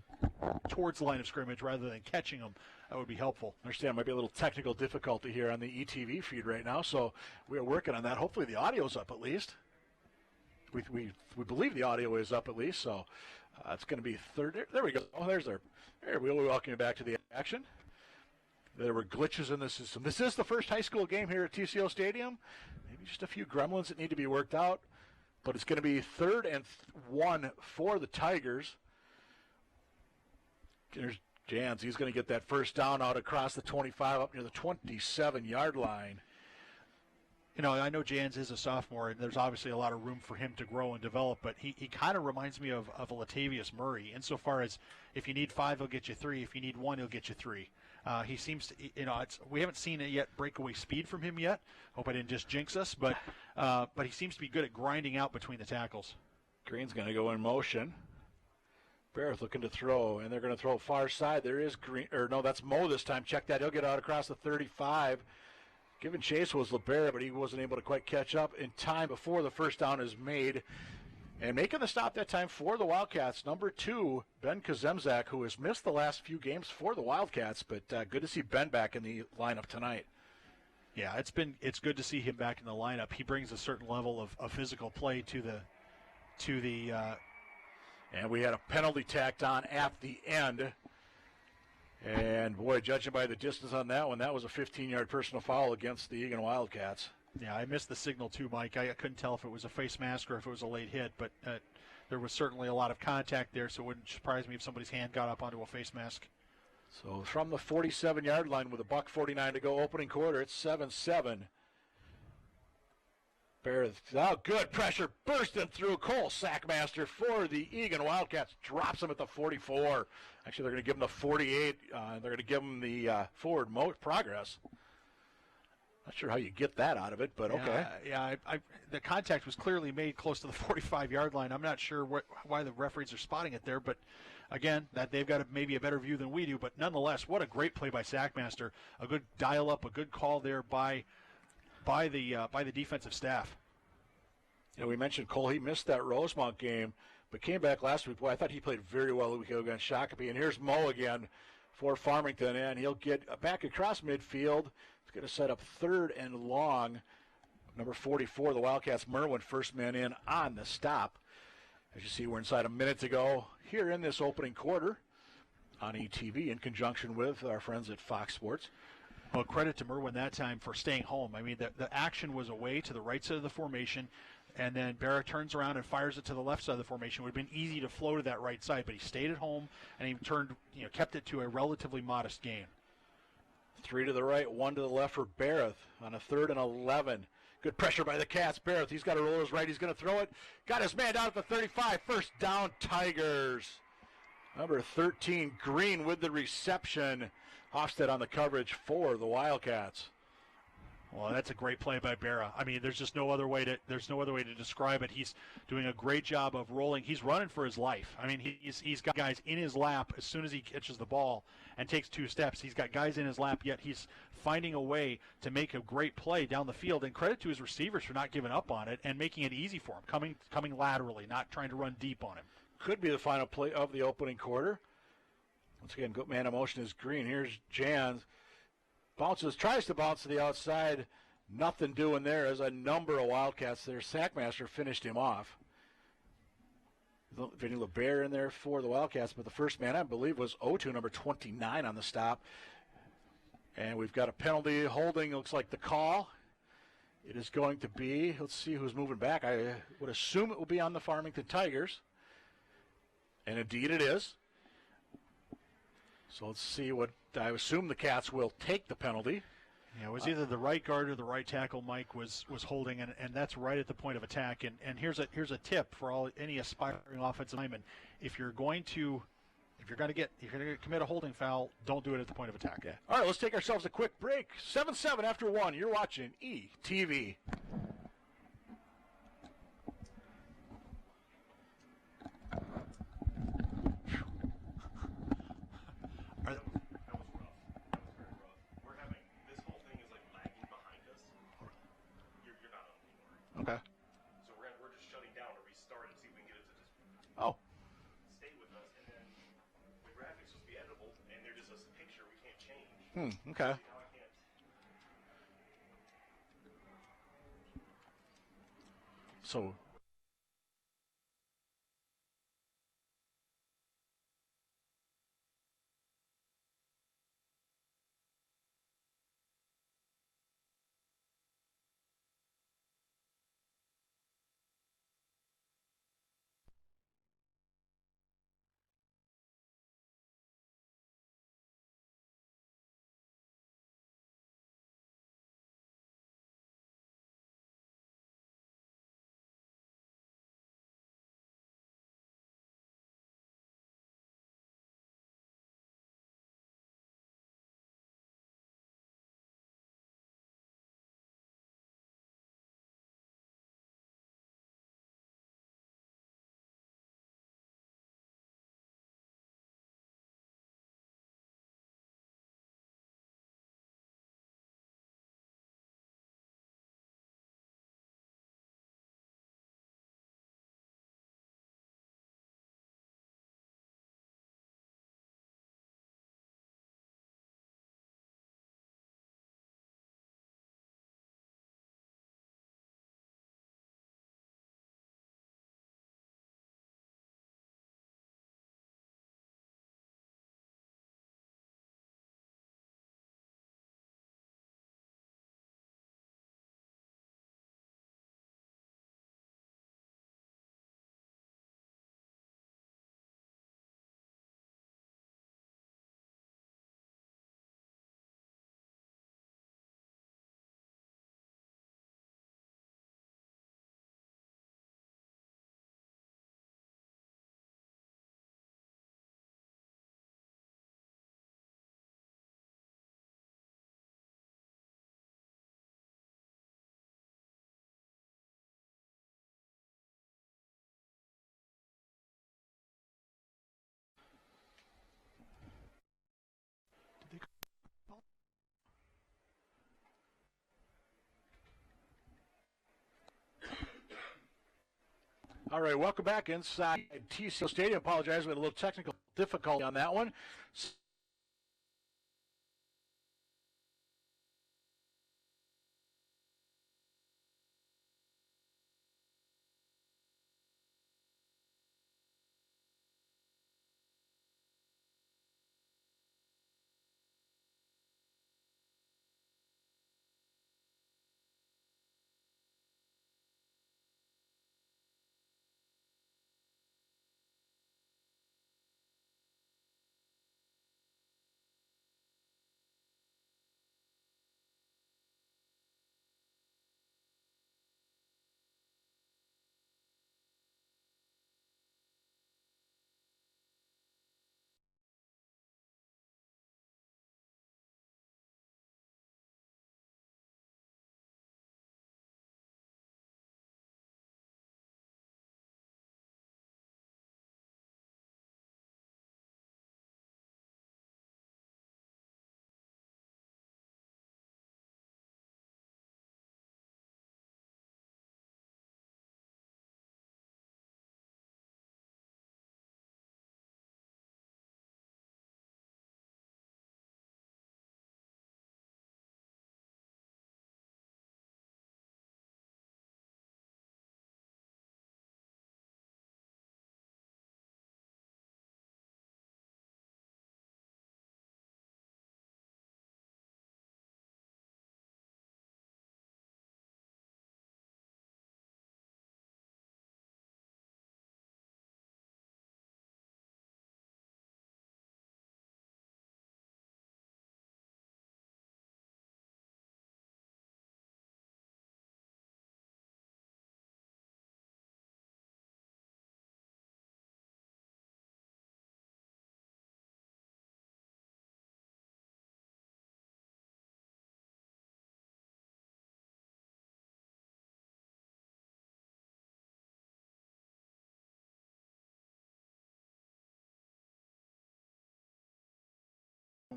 towards the line of scrimmage rather than catching them. That would be helpful.
I understand there might be a little technical difficulty here on the ETV feed right now, so we are working on that. Hopefully the audio's up at least. We believe the audio is up at least, so it's going to be third. There we go. Oh, there we'll welcome you back to the action. There were glitches in the system. This is the first high school game here at TCO Stadium. Maybe just a few gremlins that need to be worked out, but it's going to be 3rd and 1 for the Tigers. There's Jans. He's going to get that first down out across the 25 up near the 27-yard line.
You know, I know Jans is a sophomore, and there's obviously a lot of room for him to grow and develop, but he kind of reminds me of a Latavius Murray insofar as if you need 5, he'll get you 3. If you need 1, he'll get you 3. He seems to, you know, we haven't seen it yet, breakaway speed from him yet. Hope I didn't just jinx us, but he seems to be good at grinding out between the tackles.
Green's going to go in motion. Barrett looking to throw, and they're going to throw far side. There is Green, or no, that's Moe this time. Check that. He'll get out across the 35. Giving chase was LeBaron, but he wasn't able to quite catch up in time before the first down is made. And making the stop that time for the Wildcats, number 2, Ben Kazemzak, who has missed the last few games for the Wildcats, but good to see Ben back in the lineup tonight.
Yeah, it's good to see him back in the lineup. He brings a certain level of physical play to the.
And we had a penalty tacked on at the end. And, boy, judging by the distance on that one, that was a 15-yard personal foul against the Eagan Wildcats.
Yeah, I missed the signal too, Mike. I couldn't tell if it was a face mask or if it was a late hit, but there was certainly a lot of contact there, so it wouldn't surprise me if somebody's hand got up onto a face mask.
So from the 47-yard line with $1:49 to go, opening quarter, it's 7-7. Good pressure bursting through. Cole Sackmaster for the Eagan Wildcats. Drops him at the 44. Actually, they're going to give him the 48. They're going to give him the forward progress. Not sure how you get that out of it, but okay.
Yeah, the contact was clearly made close to the 45-yard line. I'm not sure why the referees are spotting it there, but again, that they've got maybe a better view than we do. But nonetheless, what a great play by Sackmaster. A good dial-up, a good call there by the defensive staff.
You know, we mentioned Cole. He missed that Rosemount game, but came back last week. Boy, I thought he played very well the week ago against Shakopee. And here's Moe again for Farmington, and he'll get back across midfield. He's going to set up 3rd and long. Number 44, the Wildcats, Merwin, first man in on the stop. As you see, we're inside a minute to go here in this opening quarter on ETV in conjunction with our friends at Fox Sports.
Well, credit to Merwin that time for staying home. I mean, the action was away to the right side of the formation, and then Barrett turns around and fires it to the left side of the formation. It would have been easy to flow to that right side, but he stayed at home, and he kept it to a relatively modest gain.
3 to the right, 1 to the left for Barrett on a 3rd and 11. Good pressure by the Cats. Barrett, he's got to roll his right. He's going to throw it. Got his man down at the 35. First down, Tigers. Number 13, Green with the reception. Hofstad on the coverage for the Wildcats.
Well, that's a great play by Berra. I mean, there's no other way to describe it. He's doing a great job of rolling. He's running for his life. I mean, he's got guys in his lap as soon as he catches the ball and takes 2 steps. He's got guys in his lap, yet he's finding a way to make a great play down the field. And credit to his receivers for not giving up on it and making it easy for him, coming laterally, not trying to run deep on him.
Could be the final play of the opening quarter. Once again, man in motion is Green. Here's Jans. Tries to bounce to the outside. Nothing doing there as a number of Wildcats there. Sackmaster finished him off. Vinny LeBear in there for the Wildcats, but the first man, I believe, was Otu, number 29 on the stop. And we've got a penalty holding, looks like the call. It is going to be, let's see who's moving back. I would assume it will be on the Farmington Tigers. And indeed it is. So let's see what, I assume the Cats will take the penalty.
Yeah, it was either the right guard or the right tackle Mike was holding, and that's right at the point of attack. And here's a tip for any aspiring offensive lineman: if you're going to commit a holding foul, don't do it at the point of attack.
Yeah. All right, let's take ourselves a quick break. 7-7 after 1. You're watching ETV. Okay.
So we're just shutting down to restart and see if we can get it to just stay with us. And then the graphics will be editable, and they're just a picture we can't change.
Okay.
Now I can't.
So all right, welcome back inside TCO Stadium. Apologize, we had a little technical difficulty on that one.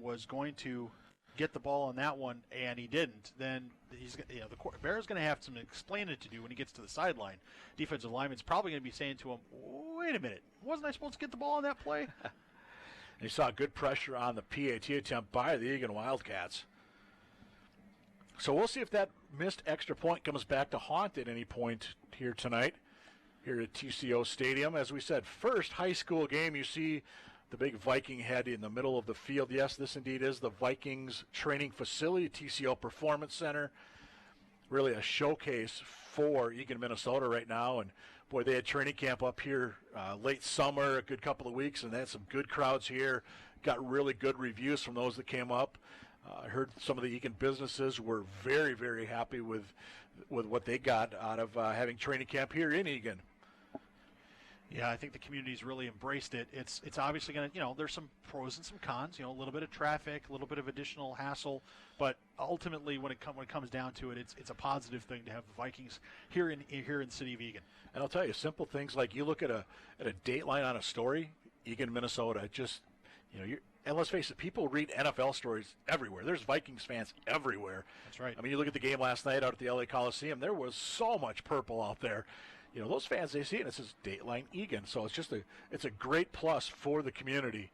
was going to get the ball on that one, and he didn't, then the Bear's going to have some explaining to do when he gets to the sideline. Defensive lineman's probably going to be saying to him, wait a minute, wasn't I supposed to get the ball on that play?
You saw good pressure on the PAT attempt by the Eagan Wildcats. So we'll see if that missed extra point comes back to haunt at any point here tonight, here at TCO Stadium. As we said, first high school game, you see the big Viking head in the middle of the field. Yes, this indeed is the Vikings training facility, TCO Performance Center. Really a showcase for Eagan, Minnesota right now. And, boy, they had training camp up here late summer, a good couple of weeks, and they had some good crowds here. Got really good reviews from those that came up. I heard some of the Eagan businesses were very, very happy with what they got out of having training camp here in Eagan.
Yeah, I think the community's really embraced it. It's obviously going to, there's some pros and some cons. A little bit of traffic, a little bit of additional hassle, but ultimately, when it comes down to it, it's a positive thing to have the Vikings here in the city of Eagan.
And I'll tell you, simple things like you look at a date line on a story, Eagan, Minnesota. Just and let's face it, people read NFL stories everywhere. There's Vikings fans everywhere.
That's right.
I mean, you look at the game last night out at the LA Coliseum. There was so much purple out there. Those fans, they see it, and it says Dateline Eagan. So it's a great plus for the community.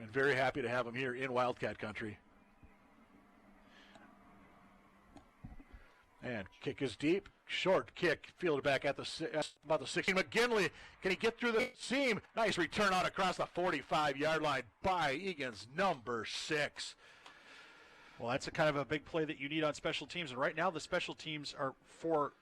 And very happy to have them here in Wildcat country. And kick is deep. Short kick, fielded back at about the 16. McGinley, can he get through the seam? Nice return out across the 45-yard line by Eagan's number 6.
Well, that's a kind of a big play that you need on special teams. And right now the special teams are for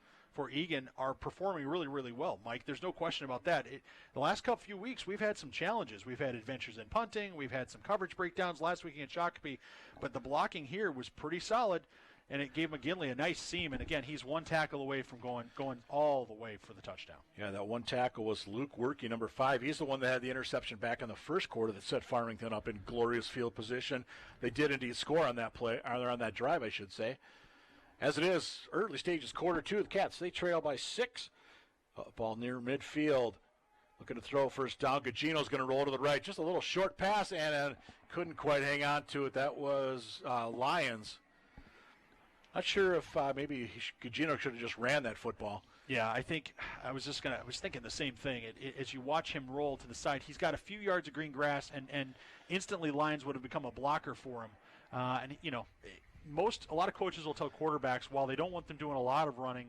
Eagan are performing really, really well, Mike. There's no question about that. The last few weeks, we've had some challenges. We've had adventures in punting. We've had some coverage breakdowns last week against Shakopee. But the blocking here was pretty solid, and it gave McGinley a nice seam. And, again, he's one tackle away from going all the way for the touchdown. Yeah,
that one tackle was Luke Werke, number 5. He's the one that had the interception back in the first quarter that set Farmington up in glorious field position. They did indeed score on that play, or on that drive, I should say. As it is, early stages, quarter 2, the Cats, they trail by 6. Ball near midfield. Looking to throw first down. Gugino's going to roll to the right. Just a little short pass, and couldn't quite hang on to it. That was Lyons. Not sure if maybe Gugino should have just ran that football.
Yeah, I was thinking the same thing. As you watch him roll to the side, he's got a few yards of green grass, and instantly Lyons would have become a blocker for him. A lot of coaches will tell quarterbacks, while they don't want them doing a lot of running,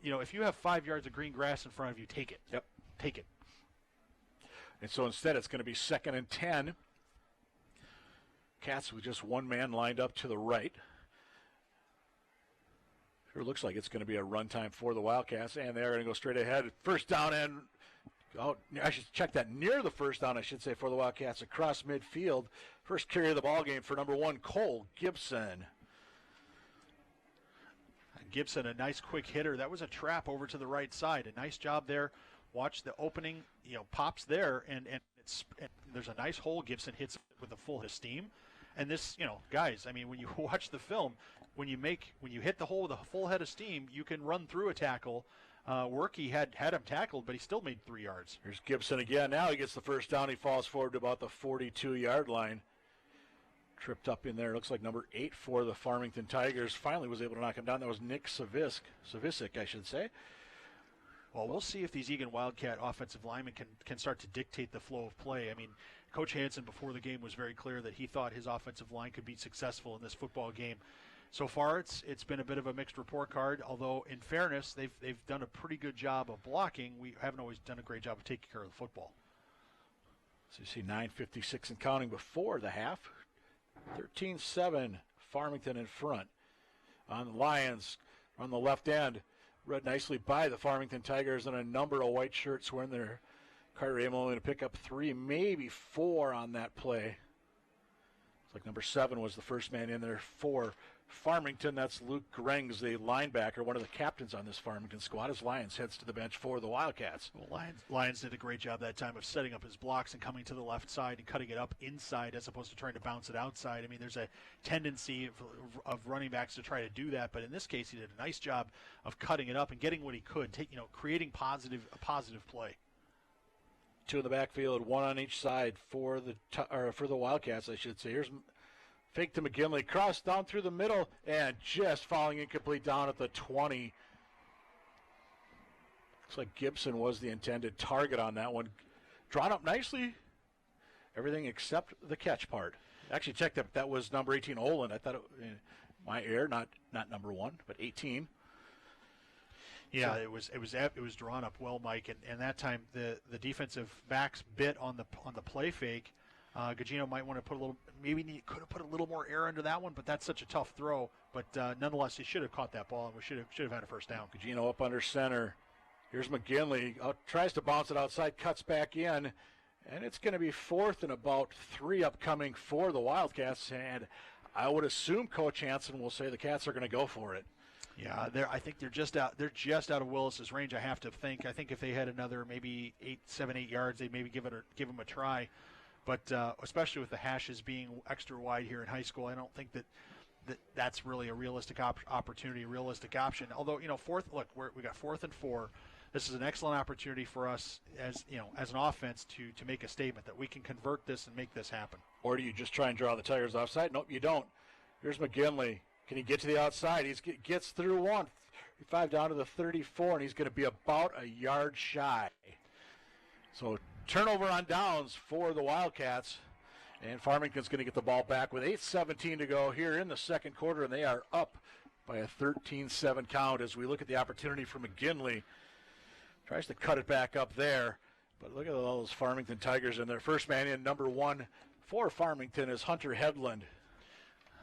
if you have 5 yards of green grass in front of you, take it.
Yep.
Take it.
And so instead it's going to be 2nd and 10. Cats with just one man lined up to the right. Sure looks like it's going to be a run time for the Wildcats, and they're going to go straight ahead. First down, and I should check that, near the first down, I should say, for the Wildcats across midfield. First carry of the ball game for number 1, Cole Gibson.
Gibson, a nice quick hitter. That was a trap over to the right side. A nice job there. Watch the opening, pops there, and there's a nice hole. Gibson hits with a full head of steam. And this, guys, I mean, when you watch the film, when you hit the hole with a full head of steam, you can run through a tackle. Werke had him tackled, but he still made 3 yards.
Here's Gibson again. Now he gets the first down. He falls forward to about the 42-yard line. Tripped up in there. Looks like number 8 for the Farmington Tigers. Finally was able to knock him down. That was Nick Savisic, I should say.
Well, we'll see if these Eagan Wildcat offensive linemen can start to dictate the flow of play. I mean, Coach Hansen before the game was very clear that he thought his offensive line could be successful in this football game. So far, it's been a bit of a mixed report card, although in fairness, they've done a pretty good job of blocking. We haven't always done a great job of taking care of the football.
So you see 9:56 and counting before the half. 13-7, Farmington in front. On the Lions, on the left end, read nicely by the Farmington Tigers, and a number of white shirts wearing their Carter Amo going to pick up 3, maybe 4 on that play. It's like number 7 was the first man in there for Farmington. That's Luke Grengs, the linebacker, one of the captains on this Farmington squad, as Lyons heads to the bench for the Wildcats.
Well, Lyons did a great job that time of setting up his blocks and coming to the left side and cutting it up inside as opposed to trying to bounce it outside. I mean, there's a tendency of running backs to try to do that, but in this case, he did a nice job of cutting it up and getting what he could, creating a positive play.
Two in the backfield, one on each side for the Wildcats, I should say. Here's fake to McGinley, cross down through the middle, and just falling incomplete down at the 20. Looks like Gibson was the intended target on that one. Drawn up nicely. Everything except the catch part. Actually checked that was number 18, Olin. I thought my error, not number 1, but 18.
Yeah, it was drawn up well, Mike, and that time the defensive backs bit on the play fake. Gugino might want to could have put a little more air under that one, but that's such a tough throw. But nonetheless, he should have caught that ball, and we should have had a first down.
Gugino up under center. Here's McGinley. Tries to bounce it outside, cuts back in, and it's going to be 4th and about 3 upcoming for the Wildcats. And I would assume Coach Hansen will say the Cats are going to go for it.
Yeah, I think they're just out of Willis's range. I have to think. I think if they had another maybe 7, 8 yards, they'd maybe give them a try. But especially with the hashes being extra wide here in high school, I don't think that's really a realistic opportunity, a realistic option. Although, we got 4th and 4. This is an excellent opportunity for us as an offense to make a statement that we can convert this and make this happen.
Or do you just try and draw the Tigers offside? Nope, you don't. Here's McGinley. Can he get to the outside? He gets through 1. 5 down to the 34, and he's going to be about a yard shy. So turnover on downs for the Wildcats. And Farmington's going to get the ball back with 8:17 to go here in the second quarter, and they are up by a 13-7 count as we look at the opportunity for McGinley. Tries to cut it back up there, but look at all those Farmington Tigers in there. First man in, number 1 for Farmington is Hunter Headland.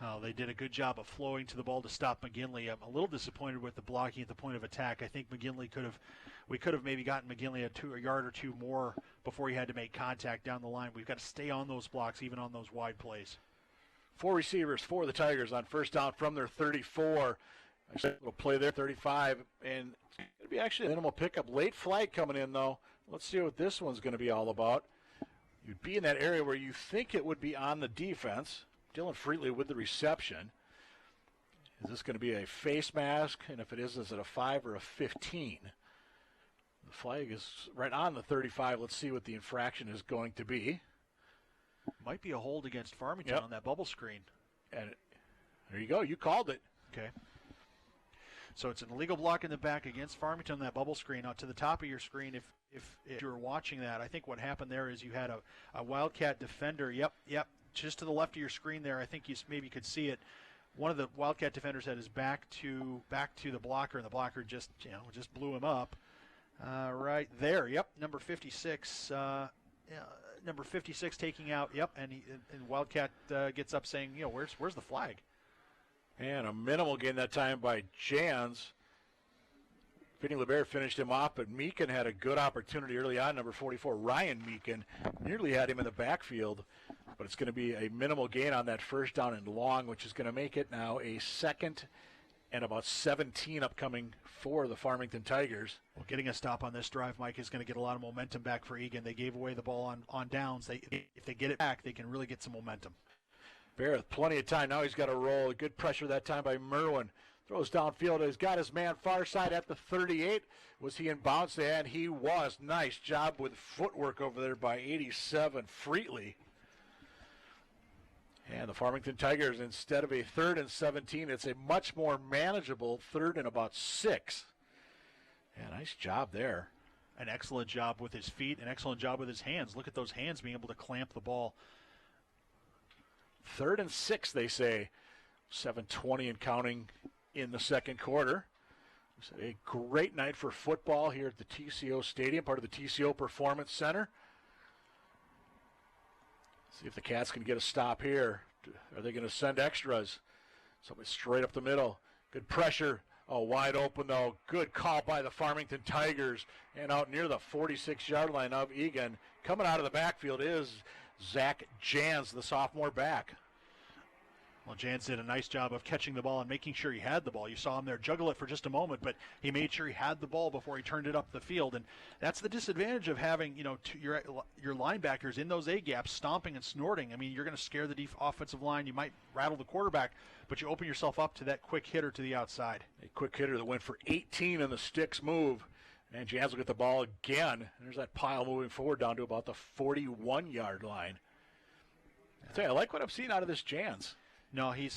Oh, they did a good job of flowing to the ball to stop McGinley. I'm a little disappointed with the blocking at the point of attack. I think we could have maybe gotten McGinley a yard or two more before he had to make contact down the line. We've got to stay on those blocks, even on those wide plays.
4 receivers for the Tigers on first down from their 34. A little play there, 35, and it's going to be actually a minimal pickup. Late flag coming in, though. Let's see what this one's going to be all about. You'd be in that area where you think it would be on the defense. Dylan Freetley with the reception. Is this going to be a face mask? And if it is it a 5 or a 15? The flag is right on the 35. Let's see what the infraction is going to be.
Might be a hold against Farmington on that bubble screen.
And there you go. You called it.
Okay. So it's an illegal block in the back against Farmington on that bubble screen. Now to the top of your screen, if you're watching that, I think what happened there is you had a Wildcat defender. Yep. Just to the left of your screen there, I think you maybe could see it. One of the Wildcat defenders had his back to the blocker, and the blocker just blew him up. Right there. Yep. Number 56. Number 56 taking out. Yep. And Wildcat gets up saying, where's the flag?
And a minimal gain that time by Jans. Vinny LeBaire finished him off, but Meekin had a good opportunity early on. Number 44, Ryan Meekin, nearly had him in the backfield. But it's going to be a minimal gain on that first down and long, which is going to make it now a 2nd and about 17 upcoming for the Farmington Tigers.
Well, getting a stop on this drive, Mike, is going to get a lot of momentum back for Eagan. They gave away the ball on downs. If they get it back, they can really get some momentum.
Bear with plenty of time. Now he's got to roll. Good pressure that time by Merwin. Throws downfield. He's got his man far side at the 38. Was he in bounds? And he was. Nice job with footwork over there by 87, Freetley. And the Farmington Tigers, instead of a 3rd and 17, it's a much more manageable 3rd and about 6. Yeah, nice job there.
An excellent job with his feet, an excellent job with his hands. Look at those hands being able to clamp the ball.
3rd and 6, they say. 7:20 and counting in the second quarter. It's a great night for football here at the TCO Stadium, part of the TCO Performance Center. See if the Cats can get a stop here. Are they going to send extras? Somebody straight up the middle. Good pressure. Oh, wide open, though. Good call by the Farmington Tigers. And out near the 46-yard line of Eagan. Coming out of the backfield is Zach Jans, the sophomore back.
Well, Jans did a nice job of catching the ball and making sure he had the ball. You saw him there juggle it for just a moment, but he made sure he had the ball before he turned it up the field. And that's the disadvantage of having, your linebackers in those A-gaps stomping and snorting. I mean, you're going to scare the offensive line. You might rattle the quarterback, but you open yourself up to that quick hitter to the outside.
A quick hitter that went for 18 in the sticks move. And Jans will get the ball again. And there's that pile moving forward down to about the 41-yard line. I tell you, I like what I'm seeing out of this Jans.
No, he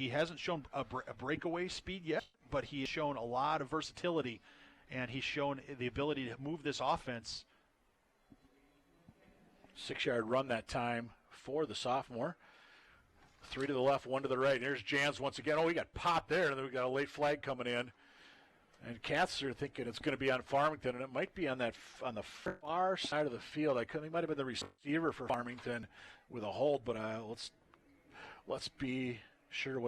hasn't shown a breakaway speed yet, but he has shown a lot of versatility, and he's shown the ability to move this offense.
6-yard run that time for the sophomore. 3 to the left, 1 to the right. There's Jans once again. Oh, we got popped there, and then we got a late flag coming in. And Cats are thinking it's going to be on Farmington, and it might be on the far side of the field. He might have been the receiver for Farmington with a hold, but let's be sure.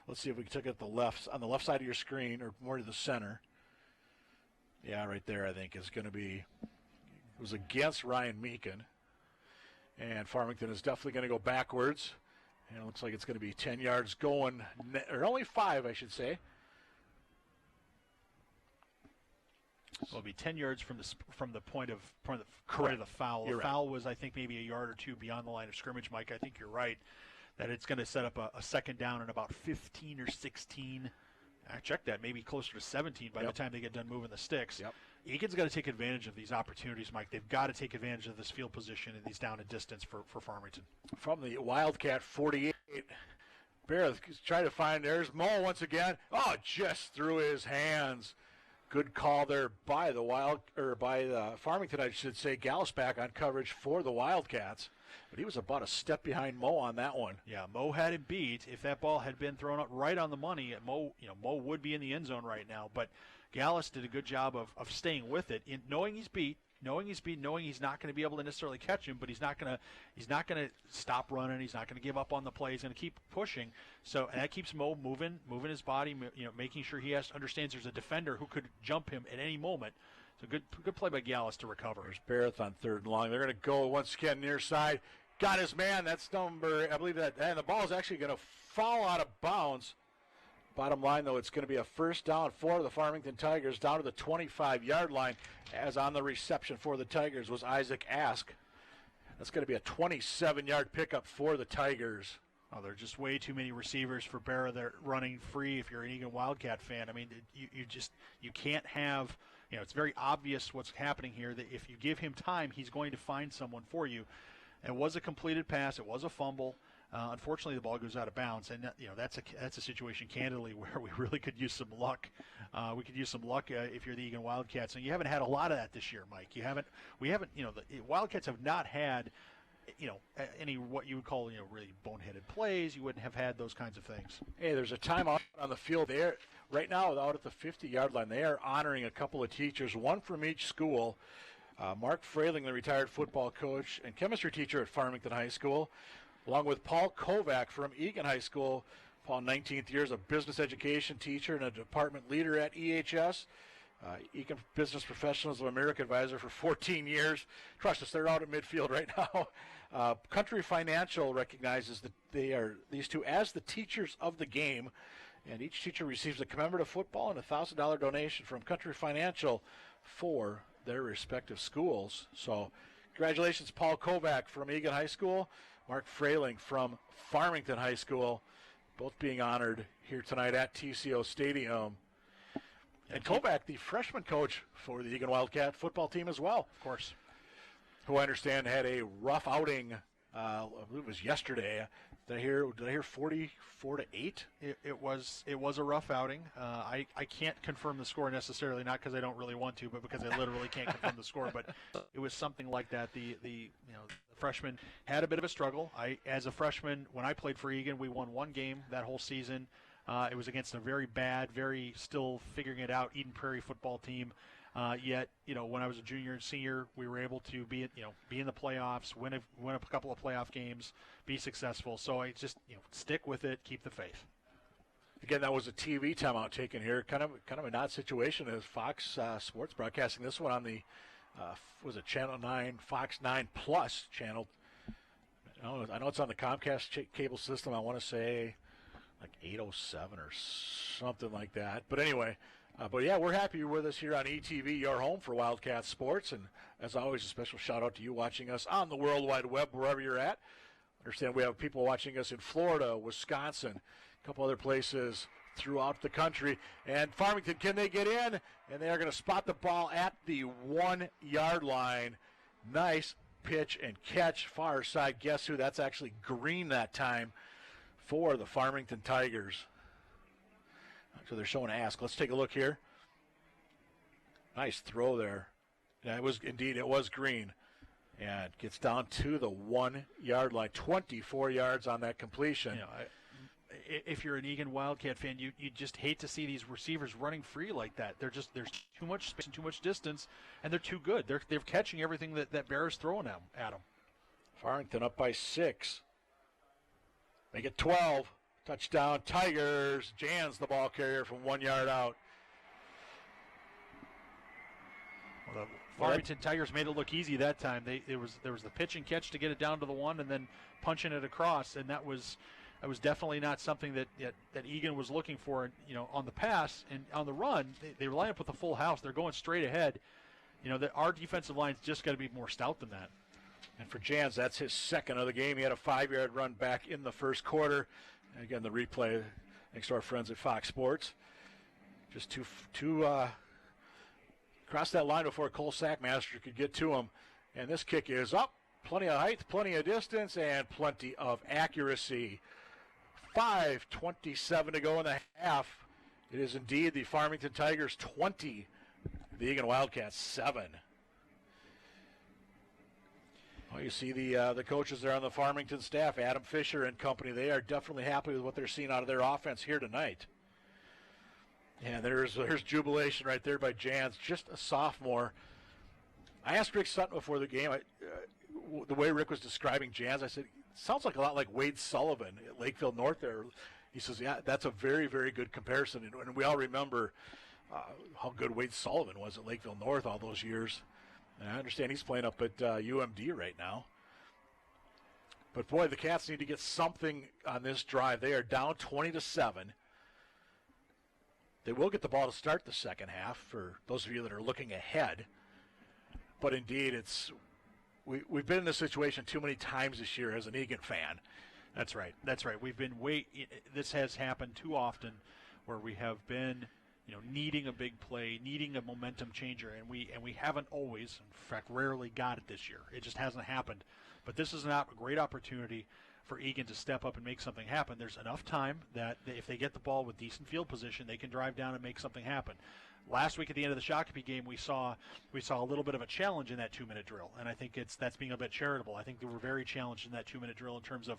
Let's see if we can take it on the left side of your screen, or more to the center. Yeah, right there. I think is going to be. It was against Ryan Meekin, and Farmington is definitely going to go backwards. And it looks like it's going to be 10 yards going, or only 5, I should say.
Well, it'll be 10 yards from the point of the foul. The foul was, I think, maybe a yard or 2 beyond the line of scrimmage, Mike. I think you're right that it's going to set up a second down in about 15 or 16. I checked that, maybe closer to 17 by the time they get done moving the sticks.
Yep.
Egan's got to take advantage of these opportunities, Mike. They've got to take advantage of this field position and these down and distance for Farmington.
From the Wildcat 48, Bear trying to find, there's Mo once again. Oh, just through his hands. Good call there by the Farmington, I should say. Gallus back on coverage for the Wildcats. But he was about a step behind Mo on that one.
Yeah, Mo had him beat. If that ball had been thrown up right on the money, Mo would be in the end zone right now. But Gallus did a good job of staying with it, knowing he's beat, knowing he's not going to be able to necessarily catch him, but he's not going to stop running. He's not going to give up on the play. He's going to keep pushing. So and that keeps Mo moving his body, making sure he understands there's a defender who could jump him at any moment. So good play by Gallus to recover.
There's Barrett on 3rd and long. They're going to go once again near side. Got his man. That's number, I believe that, and the ball is actually going to fall out of bounds. Bottom line, though, it's going to be a first down for the Farmington Tigers down to the 25-yard line, as on the reception for the Tigers was Isaac Ask. That's going to be a 27-yard pickup for the Tigers.
Oh, there are just way too many receivers for Barra. They're running free if you're an Eagan Wildcat fan. I mean, you can't have, it's very obvious what's happening here, that if you give him time, he's going to find someone for you. It was a completed pass. It was a fumble. Unfortunately, the ball goes out of bounds, and that's a situation, candidly, where we really could use some luck. We could use some luck if you're the Eagan Wildcats, and you haven't had a lot of that this year, Mike. We haven't. The Wildcats have not had, any what you would call really boneheaded plays. You wouldn't have had those kinds of things.
Hey, there's a timeout on the field there right now, out at the 50-yard line. They are honoring a couple of teachers, one from each school. Mark Frayling, the retired football coach and chemistry teacher at Farmington High School, along with Paul Kovac from Eagan High School. Paul, 19th year, is a business education teacher and a department leader at EHS. Eagan Business Professionals of America advisor for 14 years. Trust us, they're out at midfield right now. Country Financial recognizes that these two as the teachers of the game, and each teacher receives a commemorative football and a $1,000 donation from Country Financial for their respective schools. So congratulations, Paul Kovac from Eagan High School, Mark Frayling from Farmington High School, both being honored here tonight at TCO Stadium. And Kovac, the freshman coach for the Eagan Wildcat football team as well.
Of course.
Who I understand had a rough outing, I believe it was yesterday. Did I hear 44-8?
It was a rough outing. I can't confirm the score necessarily, not because I don't really want to, but because I literally can't confirm the score. But it was something like that. The freshman had a bit of a struggle. As a freshman, when I played for Eagan, we won one game that whole season. It was against a very bad, very still figuring it out Eden Prairie football team. Yet, when I was a junior and senior, we were able to be in the playoffs, win a couple of playoff games, be successful. So I just, stick with it, keep the faith.
Again, that was a TV timeout taken here. Kind of an odd situation as Fox Sports broadcasting this one on the, was it Channel 9, Fox 9 Plus channel. I know it's on the Comcast cable system. I want to say like 807 or something like that. But anyway. But yeah, we're happy you're with us here on ETV, your home for Wildcat Sports. And as always, a special shout out to you watching us on the World Wide Web, wherever you're at. Understand we have people watching us in Florida, Wisconsin, a couple other places throughout the country. And Farmington, can they get in? And they are going to spot the ball at the 1-yard line. Nice pitch and catch, far side. Guess who? That's actually Green that time for the Farmington Tigers. So they're showing Ask. Let's take a look here. Nice throw there. Yeah, it was Green. And gets down to the 1-yard line. 24 yards on that completion.
You know, if you're an Eagan Wildcat fan, you just hate to see these receivers running free like that. There's too much space and too much distance, and they're too good. They're catching everything that Bear's throwing at them.
Farmington up by 6. Make it 12. Touchdown Tigers. Jan's the ball carrier from 1 yard out.
Well, the Farmington Tigers made it look easy that time. There was the pitch and catch to get it down to the 1, and then punching it across, and that was definitely not something that Eagan was looking for. On the pass and on the run, they line up with a full house. They're going straight ahead. Our defensive line's just got to be more stout than that.
And for Jans, that's his second of the game. He had a 5-yard run back in the first quarter. And again, the replay, thanks to our friends at Fox Sports. Just two cross that line before Cole Sackmaster could get to him. And this kick is up. Plenty of height, plenty of distance, and plenty of accuracy. 5:27 to go in the half. It is indeed the Farmington Tigers 20, the Eagan Wildcats 7. Well, you see the coaches there on the Farmington staff, Adam Fisher and company. They are definitely happy with what they're seeing out of their offense here tonight. And there's jubilation right there by Jans, just a sophomore. I asked Rick Sutton before the game, the way Rick was describing Jans, I said, sounds like a lot like Wade Sullivan at Lakeville North there. He says, yeah, that's a very, very good comparison. And we all remember how good Wade Sullivan was at Lakeville North all those years. And I understand he's playing up at UMD right now. But, boy, the Cats need to get something on this drive. They are down 20-7. They will get the ball to start the second half for those of you that are looking ahead. But, indeed, we've been in this situation too many times this year as an Eagan fan.
That's right. This has happened too often where we have been needing a big play, needing a momentum changer, and we haven't always, in fact, rarely got it this year. It just hasn't happened. But this is a great opportunity for Eagan to step up and make something happen. There's enough time that if they get the ball with decent field position, they can drive down and make something happen. Last week at the end of the Shakopee game, we saw a little bit of a challenge in that 2-minute drill, and I think that's being a bit charitable. I think they were very challenged in that 2-minute drill in terms of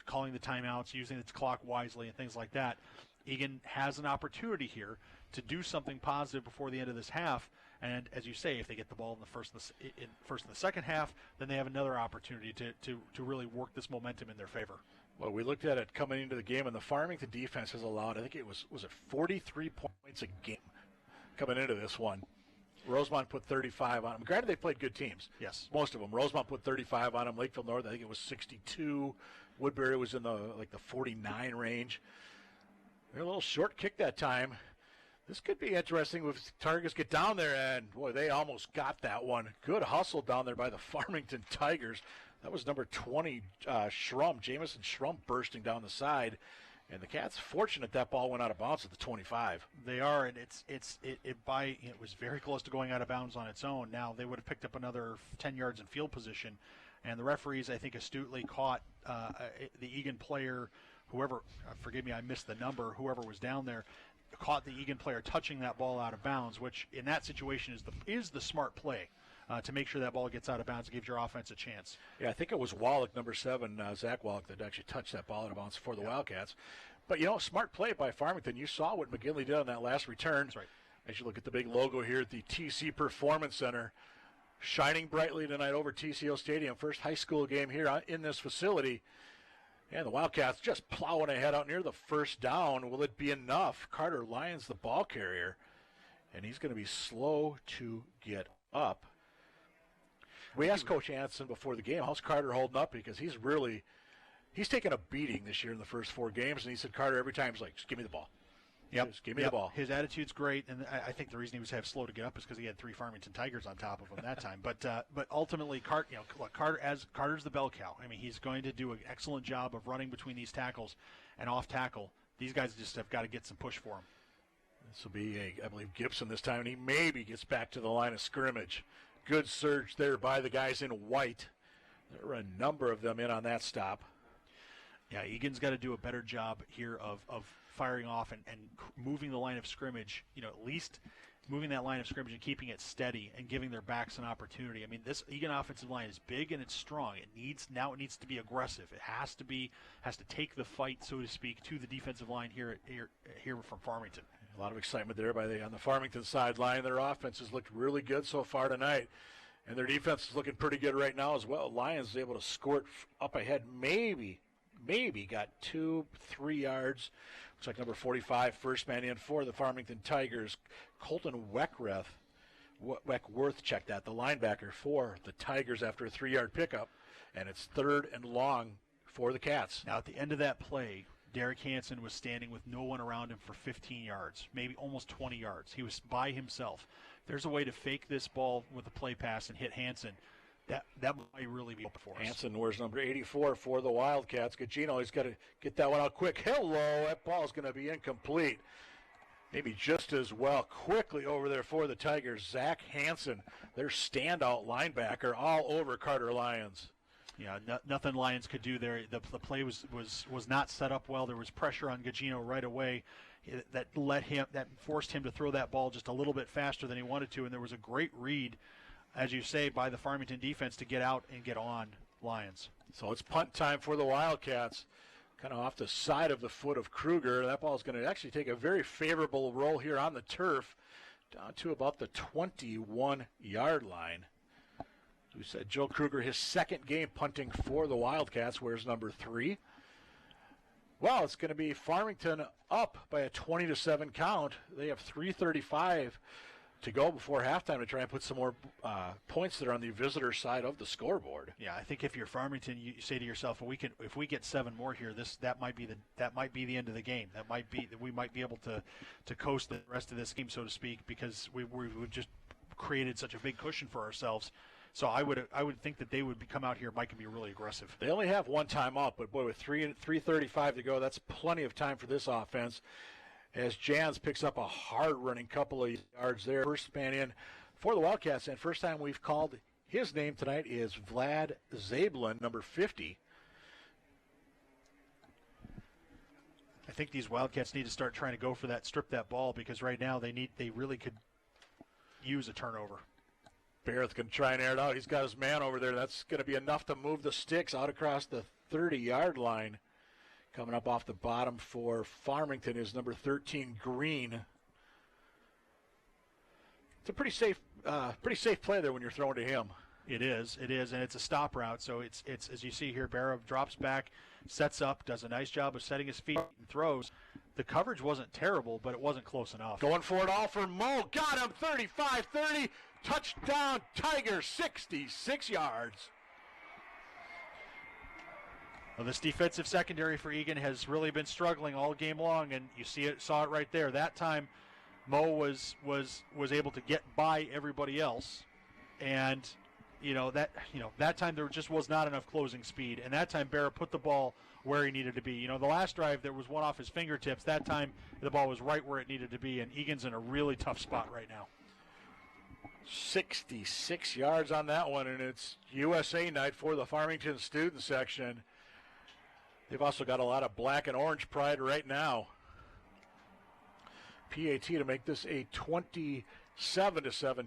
calling the timeouts, using the clock wisely, and things like that. Eagan has an opportunity here to do something positive before the end of this half, and as you say, if they get the ball in the first and the second half, then they have another opportunity to really work this momentum in their favor.
Well, we looked at it coming into the game, and the Farmington defense has allowed, I think it was 43 points a game coming into this one. Rosemont put 35 on them. Granted, they played good teams.
Yes.
Most of them. Rosemont put 35 on them. Lakeville North, I think it was 62. Woodbury was in the 49 range. They're a little short kick that time. This could be interesting if Tigers get down there, and, boy, they almost got that one. Good hustle down there by the Farmington Tigers. That was number 20, Jamison Schrum bursting down the side. And the Cats fortunate that ball went out of bounds at the 25.
They are, and it was very close to going out of bounds on its own. Now they would have picked up another 10 yards in field position, and the referees, I think, astutely caught the Eagan player, whoever, forgive me, I missed the number, whoever was down there, caught the Eagan player touching that ball out of bounds, which in that situation is the smart play. To make sure that ball gets out of bounds and gives your offense a chance.
Yeah, I think it was Wallach, number 7, Zach Wallach, that actually touched that ball out of bounds for the Wildcats. But, smart play by Farmington. You saw what McGinley did on that last return.
That's right.
As you look at the big logo here at the TC Performance Center, shining brightly tonight over TCO Stadium. First high school game here in this facility. And the Wildcats just plowing ahead out near the first down. Will it be enough? Carter Lyons, the ball carrier, and he's going to be slow to get up. We asked Coach Hansen before the game, how's Carter holding up? Because he's taken a beating this year in the first 4 games, and he said, Carter, every time he's like, just give me the ball.
Yep.
Just give me the ball.
His attitude's great, and I think the reason he was slow to get up is because he had 3 Farmington Tigers on top of him that time. But ultimately, Carter's the bell cow. I mean, he's going to do an excellent job of running between these tackles and off tackle these guys just have got to get some push for them.
This will be, I believe, Gibson this time, and he maybe gets back to the line of scrimmage. Good surge there by the guys in white. There were a number of them in on that stop.
Yeah, Egan's got to do a better job here of firing off and moving the line of scrimmage, at least moving that line of scrimmage and keeping it steady and giving their backs an opportunity. I mean, this Eagan offensive line is big and it's strong. It needs to be aggressive. It has to take the fight, so to speak, to the defensive line here from Farmington.
A lot of excitement there on the Farmington sideline. Their offense has looked really good so far tonight, and their defense is looking pretty good right now as well. Lions is able to squirt up ahead, maybe got 2-3 yards. Looks like number 45, first man in for the Farmington Tigers, Colton Weckworth checked that, the linebacker for the Tigers after a 3-yard pickup, and it's 3rd and long for the Cats.
Now at the end of that play, Derek Hansen was standing with no one around him for 15 yards, maybe almost 20 yards. He was by himself. There's a way to fake this ball with a play pass and hit Hansen. That might really be open for us.
Hansen wears number 84 for the Wildcats. Gugino, he's got to get that one out quick. Hello, that ball's going to be incomplete. Maybe just as well. Quickly over there for the Tigers, Zach Hansen, their standout linebacker, all over Carter Lyons.
Yeah, nothing Lions could do there. The play was not set up well. There was pressure on Gugino right away that forced him to throw that ball just a little bit faster than he wanted to, and there was a great read, as you say, by the Farmington defense to get out and get on Lions.
So it's punt time for the Wildcats, kind of off the side of the foot of Kruger. That ball is going to actually take a very favorable roll here on the turf down to about the 21-yard line. We said Joe Kruger, his second game punting for the Wildcats, wears number 3. Well, it's going to be Farmington up by a 20-7 count. They have 3:35 to go before halftime to try and put some more points there on the visitor side of the scoreboard.
Yeah, I think if you're Farmington, you say to yourself, well, if we get 7 more here, that might be the end of the game. We might be able to coast the rest of this game, so to speak, because we've just created such a big cushion for ourselves. So I would think that they would come out here, Mike, and be really aggressive.
They only have one timeout, but boy, with 3:35 to go, that's plenty of time for this offense. As Jans picks up a hard-running couple of yards there. First man in for the Wildcats, and first time we've called his name tonight is Vlad Zablin, number 50.
I think these Wildcats need to start trying to go for that, strip that ball, because right now they really could use a turnover.
Barrett's going to try and air it out. He's got his man over there. That's going to be enough to move the sticks out across the 30-yard line. Coming up off the bottom for Farmington is number 13, Green. It's a pretty safe play there when you're throwing to him.
It is, and it's a stop route. So it's as you see here, Barra drops back, sets up, does a nice job of setting his feet and throws. The coverage wasn't terrible, but it wasn't close enough.
Going for it all for Mo. Got him, 35-30. Touchdown, Tigers, 66 yards.
Well, this defensive secondary for Eagan has really been struggling all game long, and you saw it right there. That time, Mo was able to get by everybody else, and that time there just was not enough closing speed, and that time Barra put the ball where he needed to be. The last drive there was one off his fingertips. That time the ball was right where it needed to be, and Eagan's in a really tough spot right now.
66 yards on that one, and it's USA night for the Farmington student section. They've also got a lot of black and orange pride right now. PAT to make this a 27-7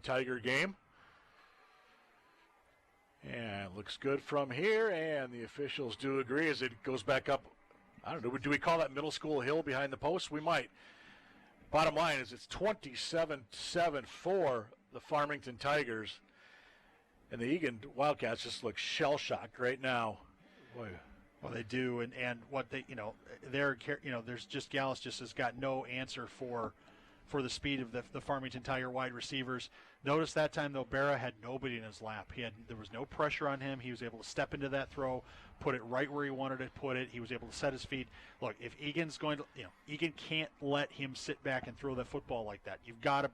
Tiger game. And looks good from here, and the officials do agree as it goes back up. I don't know, do we call that middle school hill behind the post? We might. Bottom line is it's 27-7 for the Farmington Tigers. And the Eagan Wildcats just look shell-shocked right now. Boy.
Well, they do, and what they, there's just Gallus just has got no answer for the speed of the Farmington Tiger wide receivers. Notice that time, though, Barra had nobody in his lap. There was no pressure on him. He was able to step into that throw, put it right where he wanted to put it. He was able to set his feet. Look, if Eagan's going to, Eagan can't let him sit back and throw that football like that. You've got to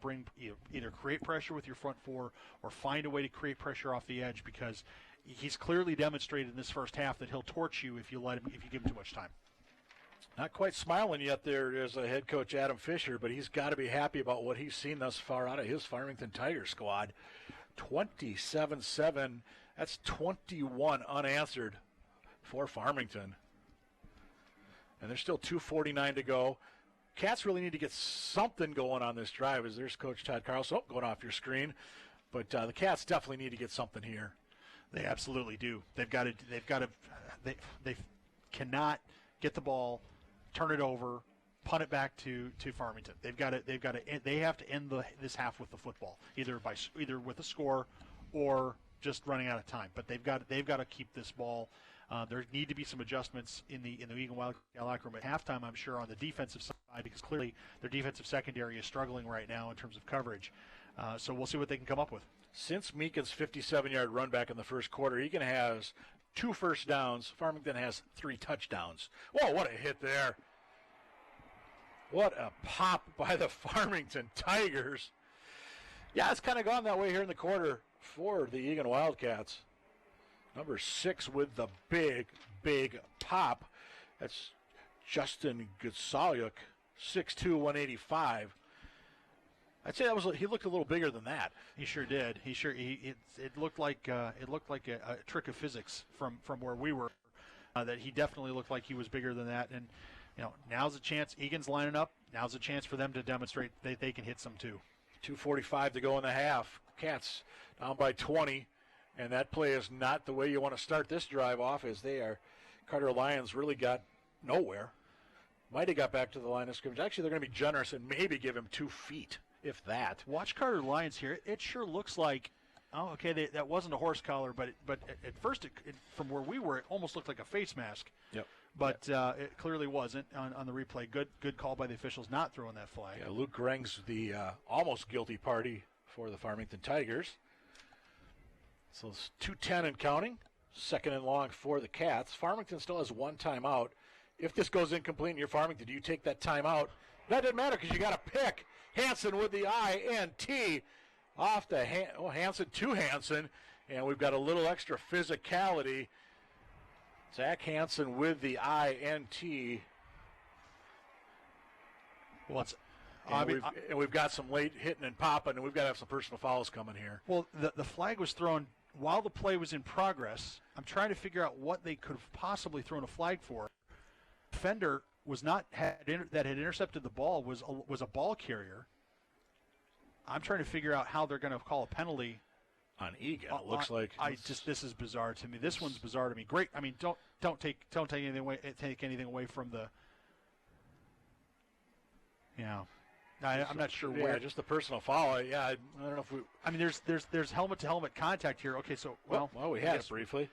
either create pressure with your front four or find a way to create pressure off the edge, because he's clearly demonstrated in this first half that he'll torch you if you give him too much time.
Not quite smiling yet there is head coach Adam Fisher, but he's got to be happy about what he's seen thus far out of his Farmington Tiger squad. 27-7. That's 21 unanswered for Farmington. And there's still 2:49 to go. Cats really need to get something going on this drive. As there's Coach Todd Carlson going off your screen. But the Cats definitely need to get something here.
They absolutely do. They cannot get the ball, turn it over, punt it back to Farmington. They have to end this half with the football, either with a score or just running out of time. But they've got to keep this ball. There need to be some adjustments in the Eagan Wildcat locker room at halftime, I'm sure, on the defensive side, because clearly their defensive secondary is struggling right now in terms of coverage. So we'll see what they can come up with.
Since Meekin's 57-yard run back in the first quarter, Eagan has 2 first downs. Farmington has 3 touchdowns. Whoa, what a hit there. What a pop by the Farmington Tigers. Yeah, it's kind of gone that way here in the quarter for the Eagan Wildcats. Number 6 with the big, big pop. That's Justin Gutsalyuk, 6'2", 185. I'd say he looked a little bigger than that.
He sure did. It looked like a trick of physics from where we were. That he definitely looked like he was bigger than that. And now's a chance. Eagan's lining up. Now's a chance for them to demonstrate that they can hit some too.
2:45 to go in the half. Cats down by 20, and that play is not the way you want to start this drive off, as they are. Carter Lyons really got nowhere. Might have got back to the line of scrimmage. Actually, they're going to be generous and maybe give him 2 feet. If that.
Watch Carter Lyons here. It sure looks like, that wasn't a horse collar, but at first, from where we were, it almost looked like a face mask.
Yep.
But it clearly wasn't on the replay. Good call by the officials not throwing that flag.
Yeah, Luke Greng's the almost guilty party for the Farmington Tigers. So it's 2:10 and counting. 2nd and long for the Cats. Farmington still has 1 timeout. If this goes incomplete and you're Farmington, do you take that timeout? That doesn't matter because you got to pick. Hansen with the INT off the Hansen to Hansen, and we've got a little extra physicality. Zach Hansen with the INT.
Well,
we've got some late hitting and popping, and we've got to have some personal fouls coming here.
Well, the flag was thrown while the play was in progress. I'm trying to figure out what they could have possibly thrown a flag for. Defender that had intercepted the ball was a ball carrier. I'm trying to figure out how they're going to call a penalty
on Eagan. It looks like
this is bizarre to me. This one's bizarre to me. Great. I mean, don't take anything away from the. Yeah, I'm not sure where.
Just the personal foul. Yeah, I don't know if we.
I mean, there's helmet to helmet contact here. Okay, so
well we had it briefly.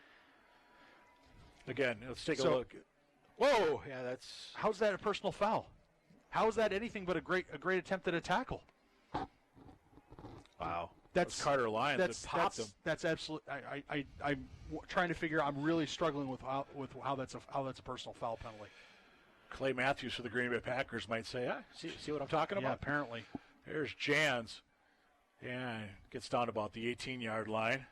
Again, let's take a look. Whoa! Yeah, that's.
How's that a personal foul? How is that anything but a great attempt at a tackle?
Wow. That's Carter Lyons that popped him.
That's absolute. I'm trying to figure. I'm really struggling with how that's a personal foul penalty.
Clay Matthews for the Green Bay Packers might say, see what I'm talking about?
Yeah, apparently.
There's Jans. Yeah, gets down to about the 18-yard line.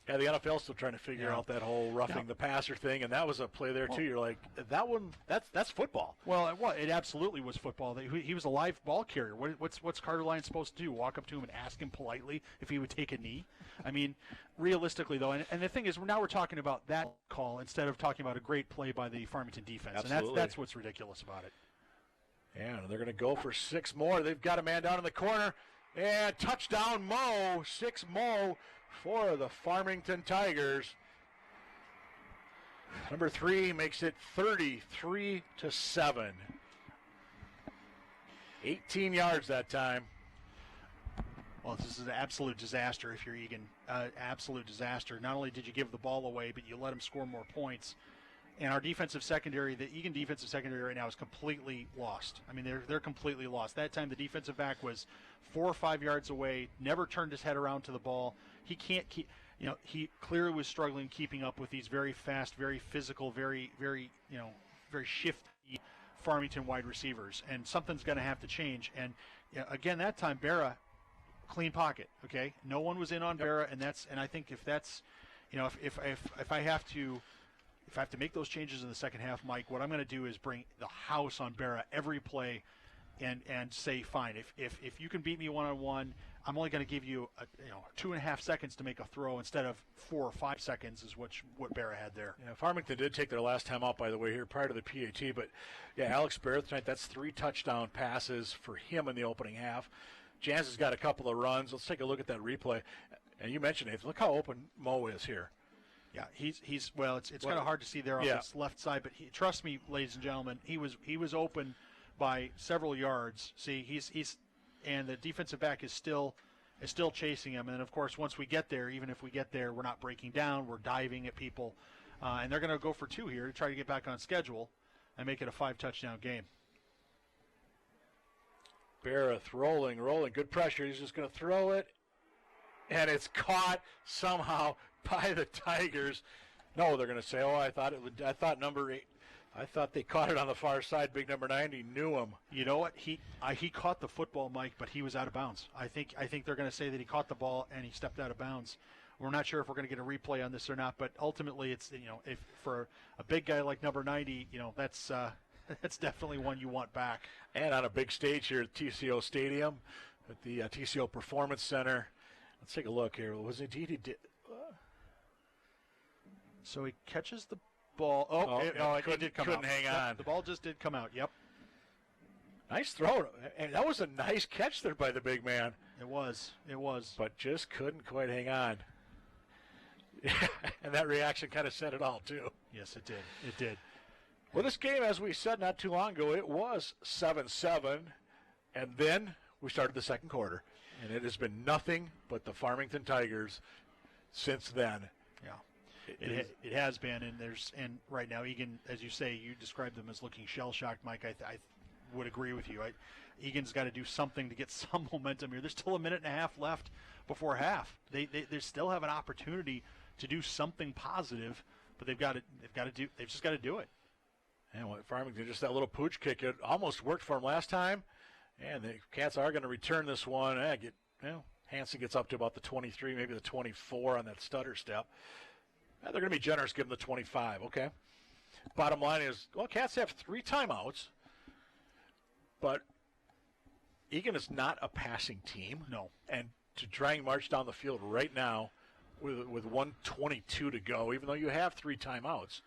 Yeah, the NFL's still trying to figure out that whole roughing the passer thing, and that was a play there too. You're like, that one, that's football.
Well, it absolutely was football. He was a live ball carrier. What's Carter Lyons supposed to do? Walk up to him and ask him politely if he would take a knee? I mean, realistically though, and the thing is, now we're talking about that call instead of talking about a great play by the Farmington defense,
absolutely.
And that's what's ridiculous about it.
Yeah, they're going to go for 6 more. They've got a man down in the corner, and touchdown Mo, 6 Mo. For the Farmington Tigers. Number 3 makes it 33-7. 18 yards that time.
Well, this is an absolute disaster if you're Eagan. Absolute disaster. Not only did you give the ball away, but you let them score more points. And our defensive secondary, the Eagan defensive secondary right now is completely lost. I mean, they're completely lost. That time the defensive back was 4 or 5 yards away, never turned his head around to the ball. He can't keep, he clearly was struggling keeping up with these very fast, very physical, very, very, very shifty Farmington wide receivers. And something's going to have to change. And again, that time, Barra, clean pocket, okay? No one was in on Barra, and I think if that's, if I have to if I have to make those changes in the second half, Mike, what I'm going to do is bring the house on Berra every play and say, fine, if you can beat me one-on-one, I'm only going to give you 2.5 seconds to make a throw instead of 4 or 5 seconds is what Berra had there.
Yeah, Farmington did take their last time out, by the way, here prior to the PAT. But, yeah, Alex Barrett tonight, that's 3 touchdown passes for him in the opening half. Jans has got a couple of runs. Let's take a look at that replay. And you mentioned it. Look how open Mo is here.
Yeah, he's well. It's kind of hard to see there on this left side, but trust me, ladies and gentlemen, he was open by several yards. See, he's and the defensive back is still chasing him. And of course, once we get there, even if we get there, we're not breaking down. We're diving at people, and they're going to go for 2 here to try to get back on schedule and make it a 5-touchdown game.
Barrett rolling, good pressure. He's just going to throw it, and it's caught somehow by the Tigers. No, they're going to say, I thought number 8. I thought they caught it on the far side. Big number 90 knew him.
You know what? He caught the football, Mike, but he was out of bounds. I think they're going to say that he caught the ball and he stepped out of bounds. We're not sure if we're going to get a replay on this or not, but ultimately, it's if for a big guy like number 90, that's definitely one you want back.
And on a big stage here at TCO Stadium, at the TCO Performance Center. Let's take a look here. Was it he did?
So he catches the ball. It did come out.
Couldn't hang on.
The ball just did come out. Yep.
Nice throw. And that was a nice catch there by the big man.
It was.
But just couldn't quite hang on. And that reaction kind of said it all, too.
Yes, it did.
Well, this game, as we said not too long ago, it was 7-7. And then we started the second quarter. And it has been nothing but the Farmington Tigers since then.
Yeah. It has been, and right now, Eagan, as you say, you described them as looking shell-shocked, Mike. I would agree with you. Eagan's got to do something to get some momentum here. There's still a minute and a half left before half. They still have an opportunity to do something positive, but they've just got to do it.
And Farmington, just that little pooch kick, it almost worked for them last time. And the Cats are going to return this one. Hansen gets up to about the 23, maybe the 24 on that stutter step. They're going to be generous, give them the 25. Okay. Bottom line is, Cats have 3 timeouts, but Eagan is not a passing team.
No.
And to try and march down the field right now with 1:22 to go, even though you have 3 timeouts,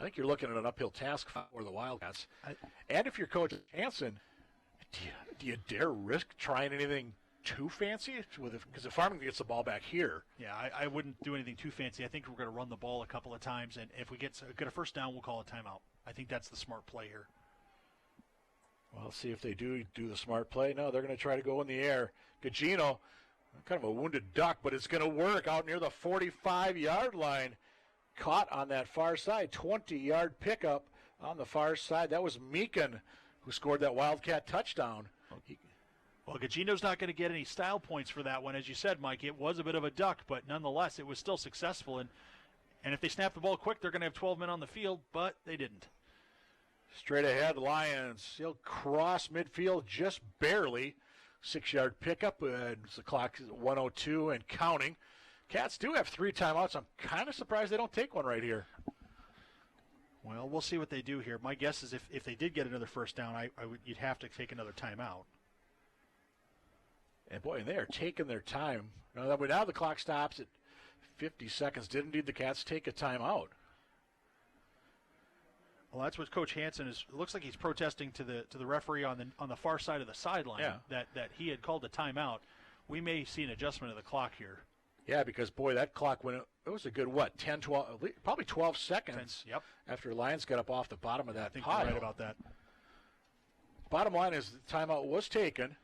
I think you're looking at an uphill task for the Wildcats. And if you're Coach Hansen, do you dare risk trying anything too fancy? Because if Farmington gets the ball back here.
Yeah, I wouldn't do anything too fancy. I think we're going to run the ball a couple of times, and if we get a first down, we'll call a timeout. I think that's the smart play here.
Well, let's see if they do the smart play. No, they're going to try to go in the air. Gugino, kind of a wounded duck, but it's going to work out near the 45-yard line. Caught on that far side, 20-yard pickup on the far side. That was Meekin who scored that Wildcat touchdown.
Well, Gugino's not going to get any style points for that one. As you said, Mike, it was a bit of a duck, but nonetheless, it was still successful. And if they snap the ball quick, they're going to have 12 men on the field, but they didn't.
Straight ahead, Lions. He'll cross midfield just barely. 6-yard pickup. The clock is 1:02 and counting. Cats do have 3 timeouts. I'm kind of surprised they don't take one right here.
Well, we'll see what they do here. My guess is if they did get another first down, you'd have to take another timeout.
And, boy, they are taking their time. Now the clock stops at 50 seconds. Did indeed the Cats take a timeout?
Well, that's what Coach Hansen is. It looks like he's protesting to the referee on the far side of the sideline that he had called a timeout. We may see an adjustment of the clock here.
Yeah, because, boy, that clock went. It was a good, 10, 12, probably 12 seconds.
Yep.
After Lions got up off the bottom of that
I think
pile.
you're right about that.
Bottom line is the timeout was taken.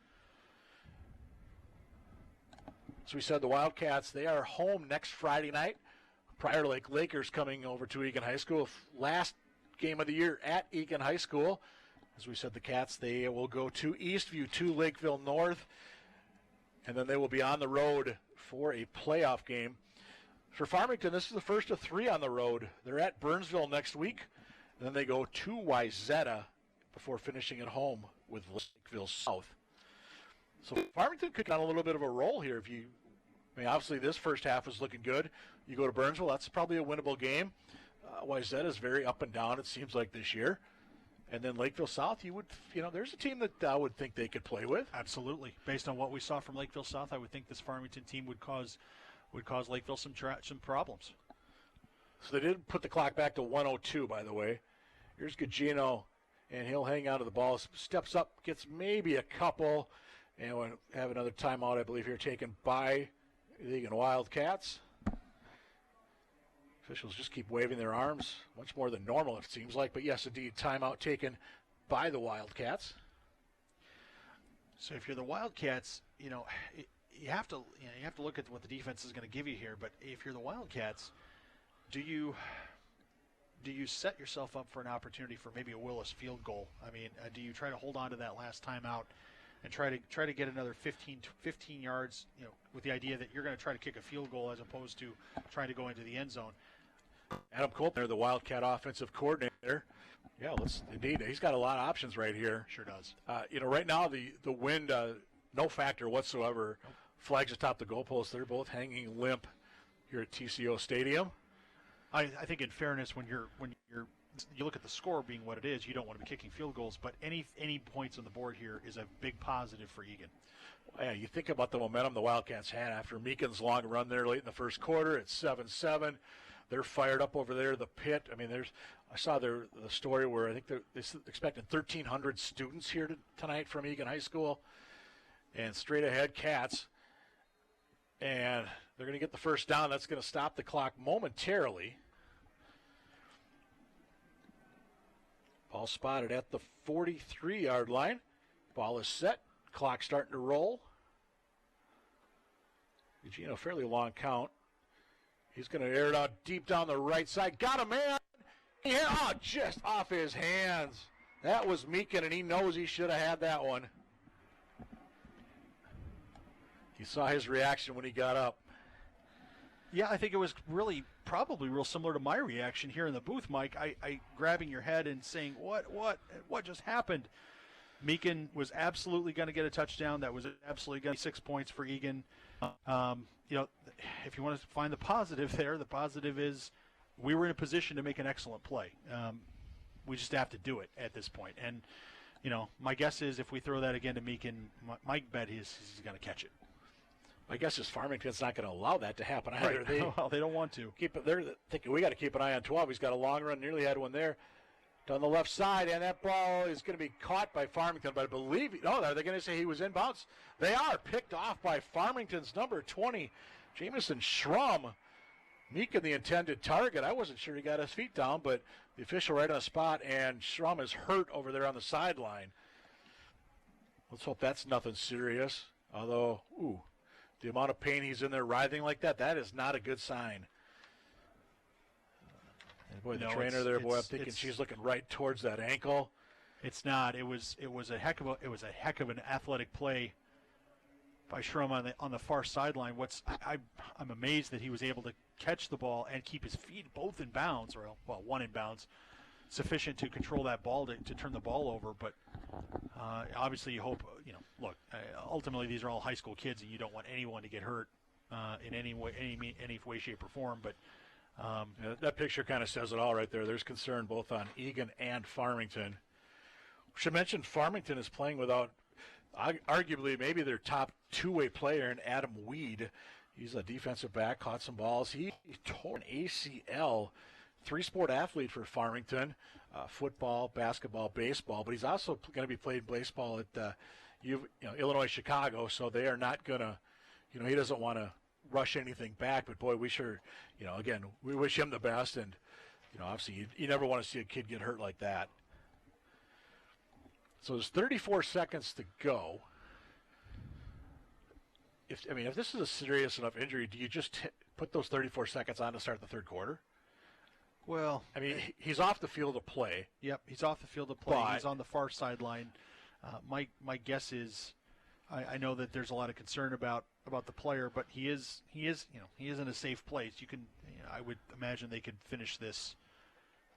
As we said, the Wildcats, they are home next Friday night. Prior Lake Lakers coming over to Eagan High School. Last game of the year at Eagan High School. As we said, the Cats, they will go to Eastview, to Lakeville North. And then they will be on the road for a playoff game. For Farmington, this is the first of 3 on the road. They're at Burnsville next week. And then they go to Wayzata before finishing at home with Lakeville South. So Farmington could get on a little bit of a roll here. Obviously this first half was looking good. You go to Burnsville, that's probably a winnable game. Wayzata is very up and down, it seems like, this year. And then Lakeville South, there's a team that I would think they could play with.
Absolutely. Based on what we saw from Lakeville South, I would think this Farmington team would cause Lakeville some problems.
So they did put the clock back to 1:02, by the way. Here's Gugino, and he'll hang on to the ball. Steps up, gets maybe a couple, and we'll have another timeout, I believe, here taken by the Eagan Wildcats. Officials just keep waving their arms, much more than normal, it seems like. But yes, indeed, timeout taken by the Wildcats.
So if you're the Wildcats, you have to look at what the defense is going to give you here. But if you're the Wildcats, do you set yourself up for an opportunity for maybe a Willis field goal? I mean, do you try to hold on to that last timeout and try to get another 15 yards, with the idea that you're going to try to kick a field goal as opposed to trying to go into the end zone?
Adam Colton, the Wildcat offensive coordinator. Yeah, indeed. He's got a lot of options right here.
Sure does.
Right now the wind, no factor whatsoever. Nope. Flags atop the goalposts. They're both hanging limp here at TCO Stadium.
I think in fairness, when you look at the score being what it is, you don't want to be kicking field goals. But any points on the board here is a big positive for Eagan.
Yeah, you think about the momentum the Wildcats had after Meekin's long run there late in the first quarter. It's 7-7. They're fired up over there. The pit. I mean, I saw the story where I think they're expecting 1,300 students here tonight from Eagan High School, and straight ahead Cats. And they're going to get the first down. That's going to stop the clock momentarily. Ball spotted at the 43-yard line. Ball is set. Clock starting to roll. Eugene, a fairly long count. He's going to air it out deep down the right side. Got a man. Yeah, just off his hands. That was Meekin, and he knows he should have had that one. You saw his reaction when he got up.
Yeah, I think it was probably real similar to my reaction here in the booth, Mike. I grabbing your head and saying, what just happened? Meekin was absolutely going to get a touchdown. That was absolutely going to be 6 points for Eagan. If you want to find the positive there, the positive is we were in a position to make an excellent play. We just have to do it at this point. And, my guess is if we throw that again to Meekin, my bet is he's going to catch it.
My guess is Farmington's not going to allow that to happen either.
Right. They don't want to.
They're thinking we got to keep an eye on 12. He's got a long run, nearly had one there. Down the left side, and that ball is going to be caught by Farmington. But I believe, are they going to say he was inbounds? They are, picked off by Farmington's number 20, Jamison Schrum. Meekin, the intended target. I wasn't sure he got his feet down, but the official right on the spot, and Schrum is hurt over there on the sideline. Let's hope that's nothing serious. Although, the amount of pain he's in there writhing like that is not a good sign. And boy, the trainer there, I'm thinking she's looking right towards that ankle.
It's not. It was a heck of an athletic play by Schrum on the far sideline. I'm amazed that he was able to catch the ball and keep his feet both in bounds, one in bounds, sufficient to control that ball to turn the ball over. But obviously, you hope. Ultimately, these are all high school kids, and you don't want anyone to get hurt in any way, shape, or form. But
that picture kind of says it all right there. There's concern both on Eagan and Farmington. We should mention Farmington is playing without arguably maybe their top two-way player in Adam Weed. He's a defensive back, caught some balls. He tore an ACL, three-sport athlete for Farmington, football, basketball, baseball, but he's also going to be playing baseball at Illinois, Chicago, so they are not going to, he doesn't want to rush anything back, but boy, we sure, again, we wish him the best, and, obviously you never want to see a kid get hurt like that. So there's 34 seconds to go. If this is a serious enough injury, do you just put those 34 seconds on to start the third quarter?
Well,
he's off the field of play.
Yep, he's off the field of play. He's on the far sideline. My guess is, I know that there's a lot of concern about the player, but he is in a safe place. I would imagine they could finish this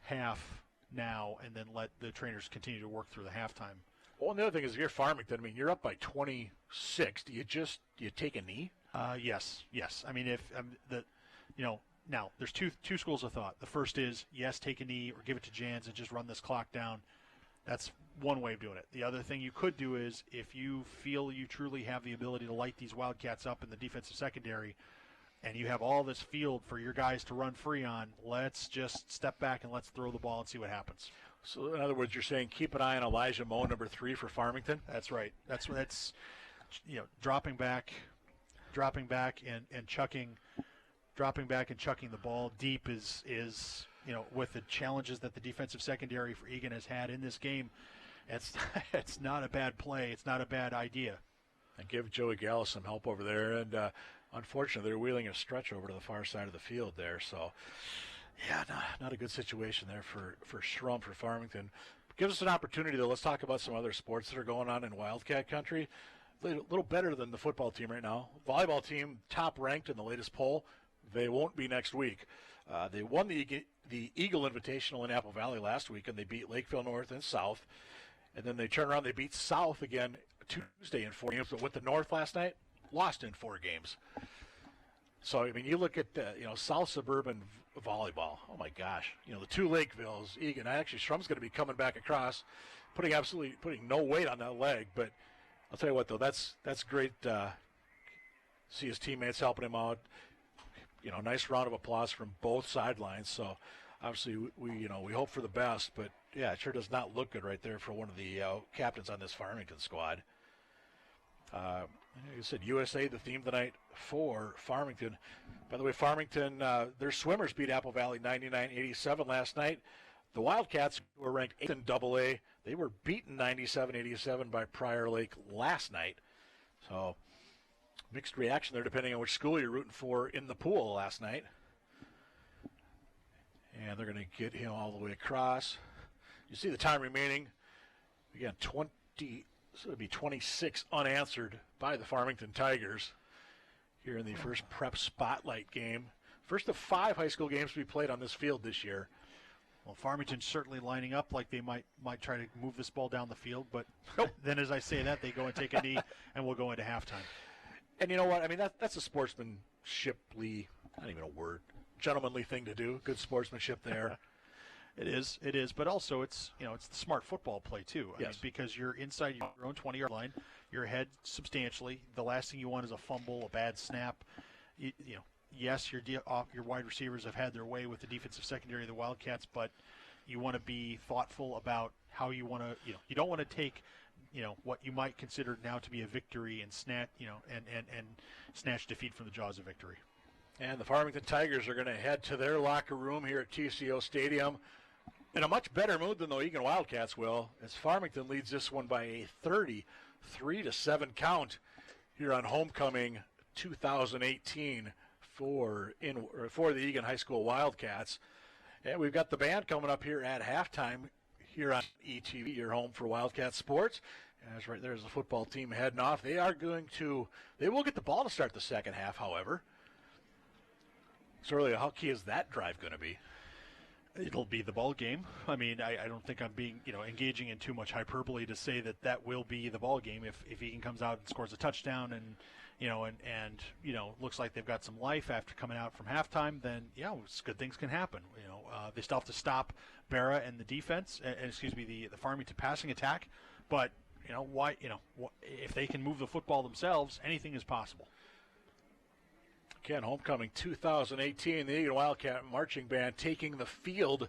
half now and then let the trainers continue to work through the halftime.
Well, and the other thing is, if you're Farmington, you're up by 26. Do you take a knee?
Yes. I mean, if Now, there's two schools of thought. The first is, yes, take a knee or give it to Jans and just run this clock down. That's one way of doing it. The other thing you could do is, if you feel you truly have the ability to light these Wildcats up in the defensive secondary and you have all this field for your guys to run free on, let's just step back and let's throw the ball and see what happens.
So, in other words, you're saying keep an eye on Elijah Moe, number 3 for Farmington?
That's right. That's dropping back and chucking the ball deep is with the challenges that the defensive secondary for Eagan has had in this game, it's not a bad play. It's not a bad idea.
And give Joey Gallus some help over there. And unfortunately, they're wheeling a stretch over to the far side of the field there. So, yeah, not a good situation there for Schrum, for Farmington. Gives us an opportunity, though. Let's talk about some other sports that are going on in Wildcat country. A little better than the football team right now. Volleyball team top ranked in the latest poll. They won't be next week. They won the Eagle Invitational in Apple Valley last week, and they beat Lakeville North and South. And then they turn around, they beat South again Tuesday in 4 games, but went to North last night, lost in 4 games. So, I mean, you look at South Suburban volleyball. Oh, my gosh. The 2 Lakevilles, Eagan. Actually, Shrum's going to be coming back across, putting no weight on that leg. But I'll tell you what, though, that's great see his teammates helping him out. Nice round of applause from both sidelines. So, obviously, we hope for the best. But, yeah, it sure does not look good right there for one of the captains on this Farmington squad. Like I said, USA, the theme tonight for Farmington. By the way, Farmington, their swimmers beat Apple Valley 99-87 last night. The Wildcats, who were ranked 8th in AA, they were beaten 97-87 by Prior Lake last night. So, mixed reaction there depending on which school you're rooting for in the pool last night. And they're going to get him all the way across. You see the time remaining. Again, 26 unanswered by the Farmington Tigers here in the first prep spotlight game. First of 5 high school games to be played on this field this year.
Well, Farmington's certainly lining up like they might try to move this ball down the field, but then as I say that, they go and take a knee, and we'll go into halftime.
And you know what? I mean, that's a sportsmanshiply, not even a word, gentlemanly thing to do. Good sportsmanship there.
It is, but also it's the smart football play too. I
yes.
mean, because you're inside your own 20-yard line, you're ahead substantially. The last thing you want is a fumble, a bad snap. Yes, your wide receivers have had their way with the defensive secondary of the Wildcats, but you want to be thoughtful about how you want to. You don't want to take what you might consider now to be a victory and snatch defeat from the jaws of victory.
And the Farmington Tigers are going to head to their locker room here at TCO Stadium in a much better mood than the Eagan Wildcats will, as Farmington leads this one by a 33-7 count here on homecoming 2018 for the Eagan High School Wildcats. And we've got the band coming up here at halftime here on ETV, your home for Wildcat Sports. As right there's the football team heading off. They will get the ball to start the second half, however. So earlier, how key is that drive going to be?
It'll be the ball game. I mean, I don't think I'm being, engaging in too much hyperbole to say that will be the ball game. If Eagan comes out and scores a touchdown and looks like they've got some life after coming out from halftime, then good things can happen. They still have to stop Barra and the defense, the Farmington passing attack. But if they can move the football themselves, anything is possible.
Again, homecoming 2018, the Eagan Wildcat Marching Band taking the field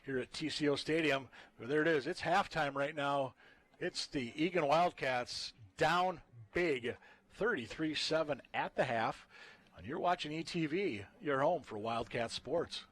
here at TCO Stadium. There it is. It's halftime right now. It's the Eagan Wildcats down big, 33-7 at the half. And you're watching ETV, your home for Wildcat Sports.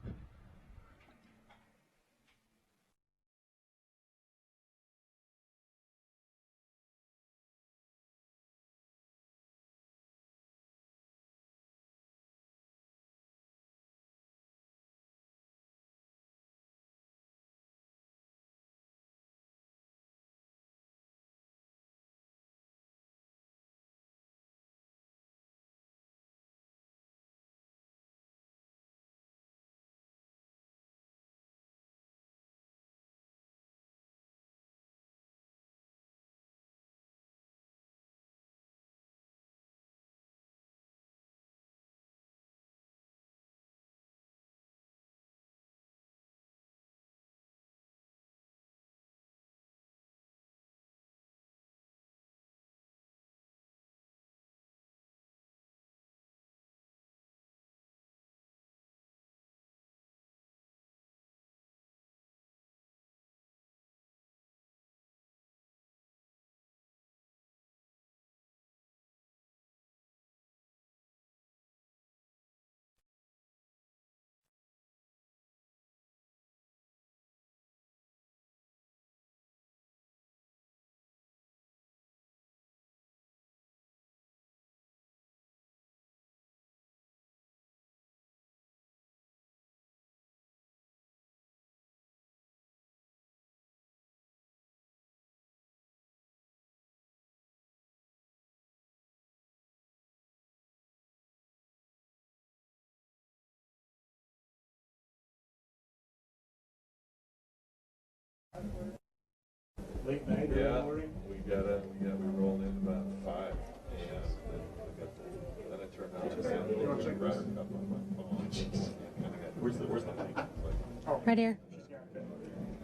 Late night, early morning?
We rolled in about 5 a.m. Then I turned on the Ryder Cup on my phone. Where's the mic?
Right here.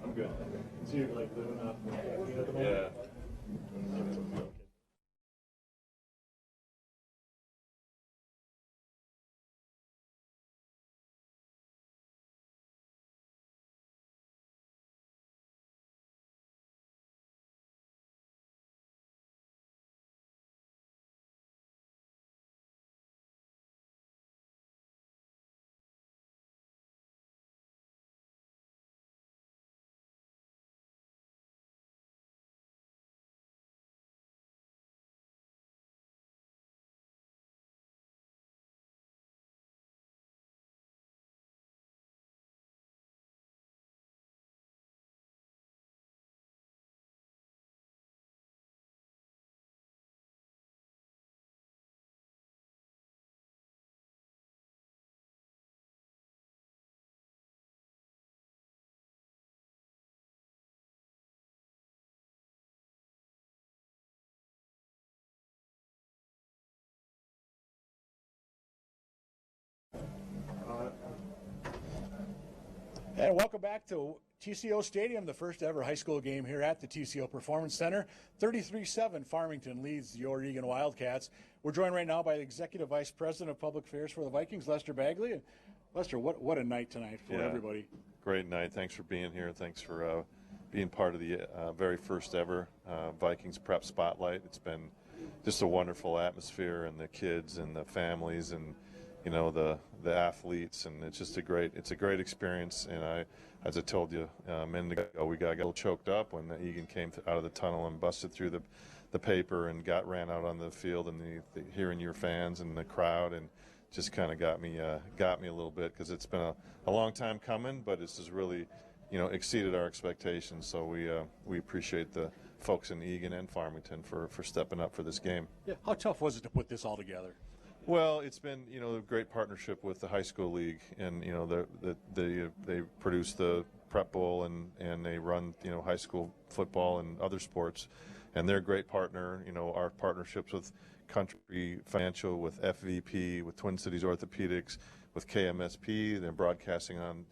I'm good. So you're like living off caffeine at the moment?
Yeah.
And welcome back to TCO Stadium, the first ever high school game here at the TCO Performance Center. 33-7, Farmington leads your Eagan Wildcats. We're joined right now by the Executive Vice President of Public Affairs for the Vikings, Lester Bagley. And Lester, what a night tonight for everybody.
Great night. Thanks for being here. Thanks for being part of the very first ever Vikings Prep Spotlight. It's been just a wonderful atmosphere, and the kids and the families and the athletes, and it's just a great experience. And as I told you a minute ago, we got a little choked up when Eagan came out of the tunnel and busted through the paper and ran out on the field, and the hearing your fans and the crowd, and just kind of got me a little bit, because it's been a long time coming, but this has really exceeded our expectations. So we appreciate the folks in Eagan and Farmington for stepping up for this game.
Yeah. How tough was it to put this all together?
Well, it's been a great partnership with the high school league, and they produce the prep bowl, and they run high school football and other sports, and they're a great partner. Our partnerships with Country Financial, with FVP, with Twin Cities Orthopedics, with KMSP, they're broadcasting on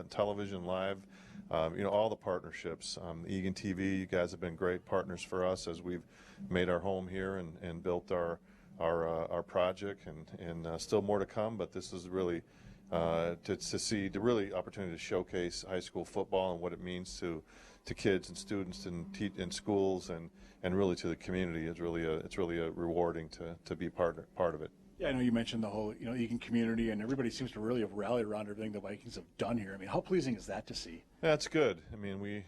television live. All the partnerships. Eagan TV, you guys have been great partners for us as we've made our home here and built our project, and still more to come. But this is really to really opportunity to showcase high school football and what it means to kids and students and in schools and really to the community. It's really a rewarding to be part of it.
Yeah, I know you mentioned the whole Eagan community, and everybody seems to really have rallied around everything the Vikings have done here. I mean, how pleasing is that to see?
That's good. I mean, we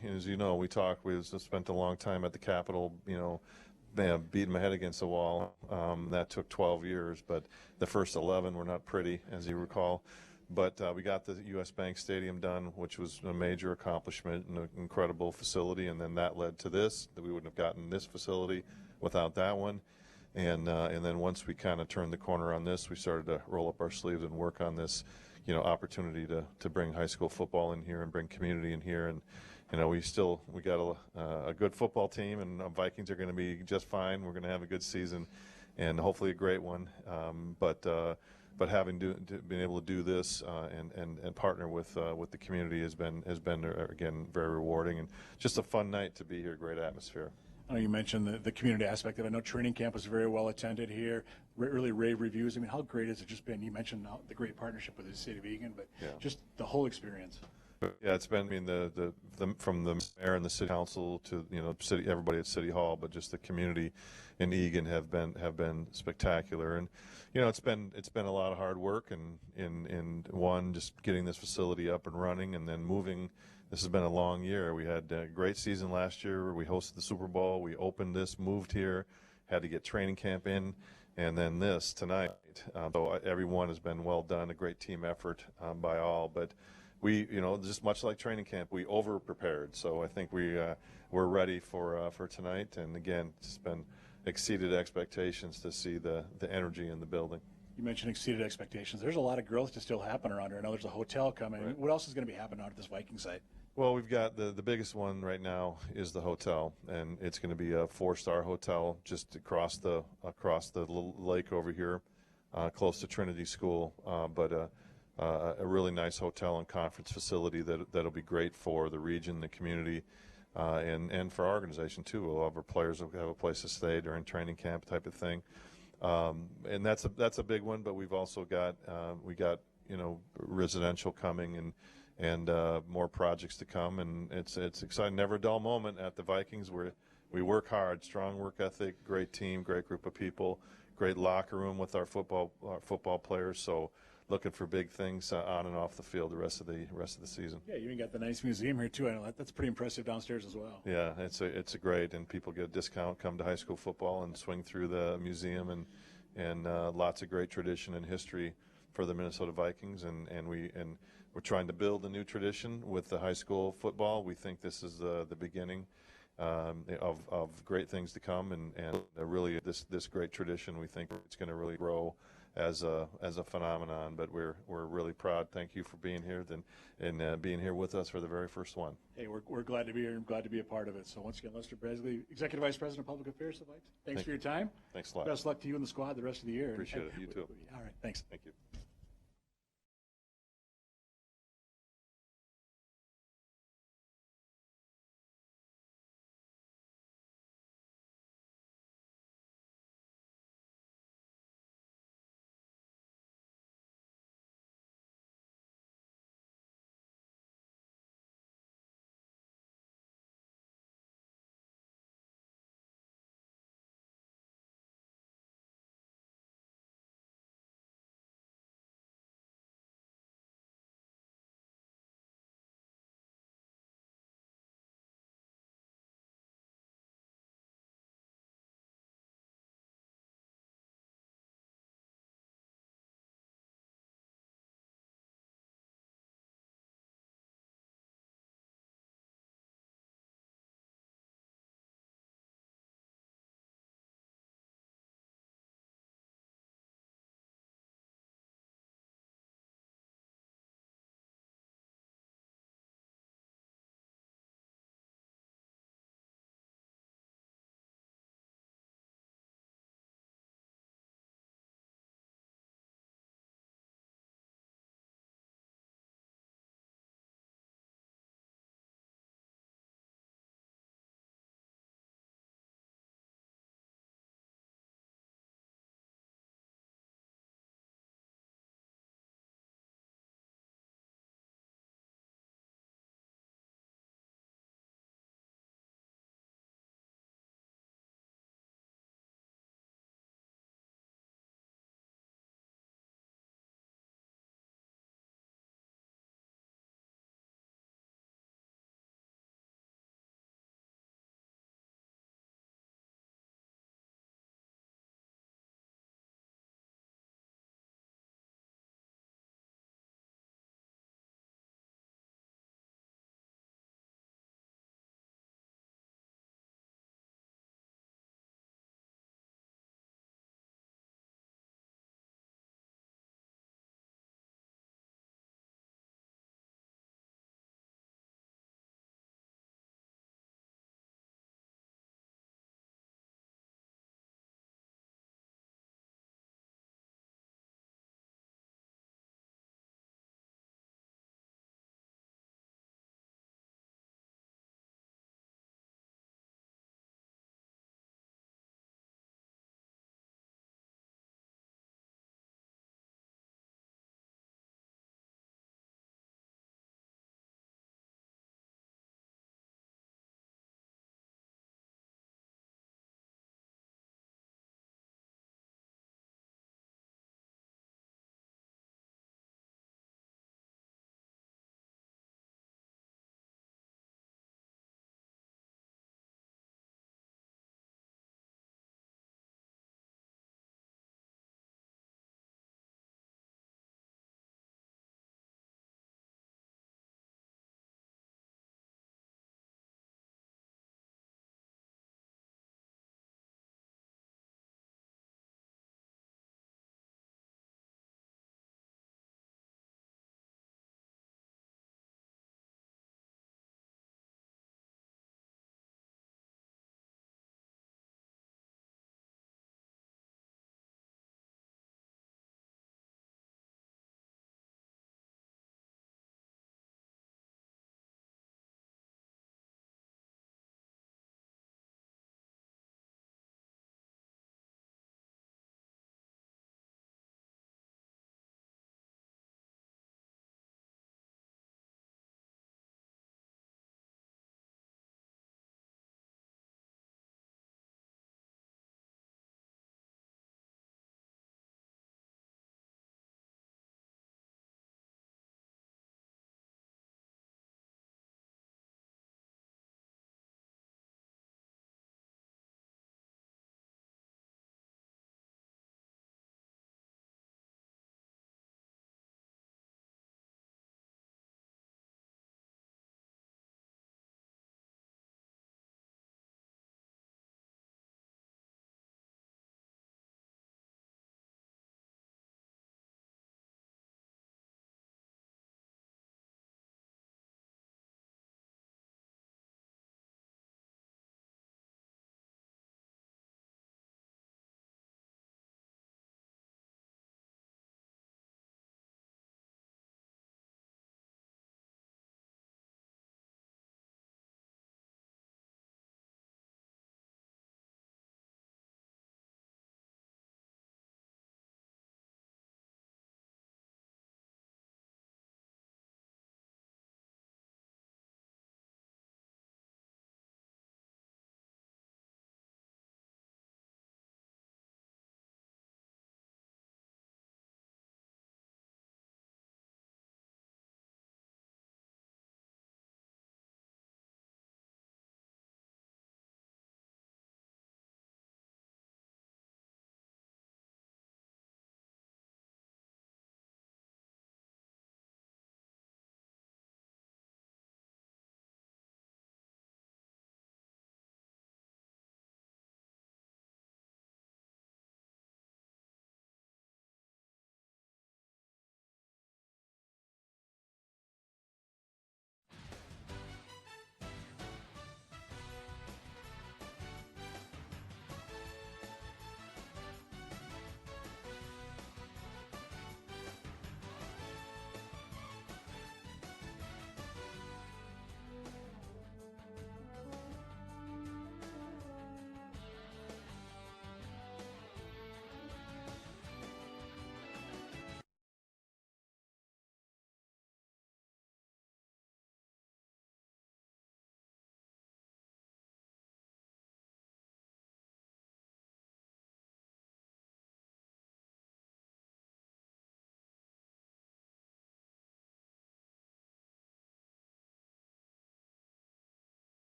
spent a long time at the Capitol, beating my head against the wall. That took 12 years, but the first 11 were not pretty, as you recall. But we got the U.S. Bank Stadium done, which was a major accomplishment and an incredible facility, and then that led to this, that we wouldn't have gotten this facility without that one. And then once we kind of turned the corner on this, we started to roll up our sleeves and work on this, opportunity to bring high school football in here and bring community in here. And we got a good football team, and Vikings are going to be just fine. We're going to have a good season, and hopefully a great one. But having been able to do this and partner with the community has been again very rewarding, and just a fun night to be here. Great atmosphere.
I know you mentioned the community aspect of it. I know training camp was very well attended here, really rave reviews. I mean, how great has it just been? You mentioned the great partnership with the city of Eagan, but just the whole experience.
Yeah, it's been, from the mayor and the city council to everybody at City Hall, but just the community in Eagan have been spectacular. And it's been a lot of hard work, and in just getting this facility up and running, and then moving. This has been a long year. We had a great season last year. We hosted the Super Bowl. We opened this, moved here, had to get training camp in, and then this tonight. So everyone has been well done, a great team effort by all. But we, just much like training camp, we over-prepared. So I think we're ready for tonight. And again, it's been exceeded expectations to see the energy in the building.
You mentioned exceeded expectations. There's a lot of growth to still happen around here. I know there's a hotel coming.
Right.
What else is going to be happening out at this Viking site?
Well, we've got the biggest one right now is the hotel, and it's going to be a 4-star hotel just across the little lake over here, close to Trinity School. But a really nice hotel and conference facility that'll be great for the region, the community, and for our organization too. We'll have our players will have a place to stay during training camp type of thing, and that's a big one. But we've also got residential coming and more projects to come, and it's exciting. Never a dull moment at the Vikings. We work hard, strong work ethic, great team, great group of people, great locker room with our football players. So looking for big things on and off the field the rest of the season.
Yeah, you even got the nice museum here too. I know that's pretty impressive downstairs as well.
Yeah, it's a great, and people get a discount, come to high school football and swing through the museum, and lots of great tradition and history for the Minnesota Vikings, and we're trying to build a new tradition with the high school football. We think this is the beginning of great things to come, and really this great tradition. We think it's going to really grow as a phenomenon. But we're really proud. Thank you for being here and being here with us for the very first one.
Hey, we're glad to be here and glad to be a part of it. So once again, Lester Bagley, Executive Vice President of Public Affairs of the Vikings. Thanks for your time.
Thanks a lot.
Best luck to you and the squad the rest of the year.
Appreciate it. You too.
All right. Thanks.
Thank you.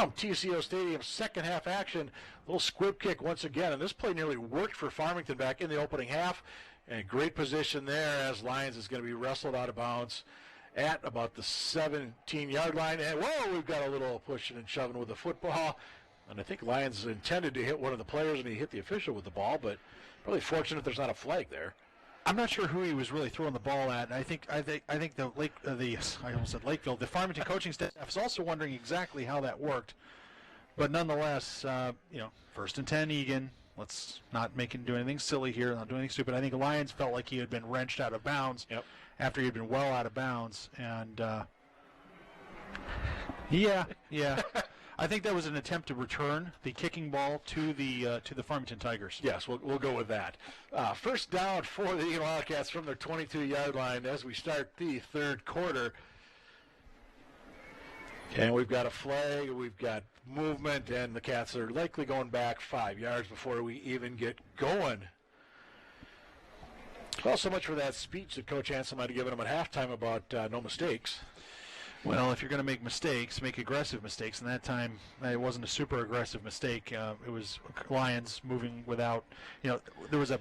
TCO Stadium, second half action. Little squib kick once again, and this play nearly worked for Farmington back in the opening half. And great position there as Lyons is going to be wrestled out of bounds at about the 17-yard line. And, whoa, we've got a little pushing and shoving with the football. And I think Lyons intended to hit one of the players, and he hit the official with the ball, but probably fortunate there's not a flag there.
I'm not sure who he was really throwing the ball at. And I think I almost said Lakeville. The Farmington coaching staff is also wondering exactly how that worked. But nonetheless, first and 10, Eagan. Let's not do anything silly here, not do anything stupid. I think Lyons felt like he had been wrenched out of bounds after he had been well out of bounds. And, yeah. I think that was an attempt to return the kicking ball to the Farmington Tigers.
Yes, we'll go with that. First down for the Eagan Wildcats from their 22-yard line as we start the third quarter. And we've got a flag, we've got movement, and the Cats are likely going back 5 yards before we even get going. Well, so much for that speech that Coach Hansen might have given them at halftime about no mistakes.
Well, if you're going to make mistakes, make aggressive mistakes. And that time, it wasn't a super aggressive mistake. It was Lyons moving without, there was a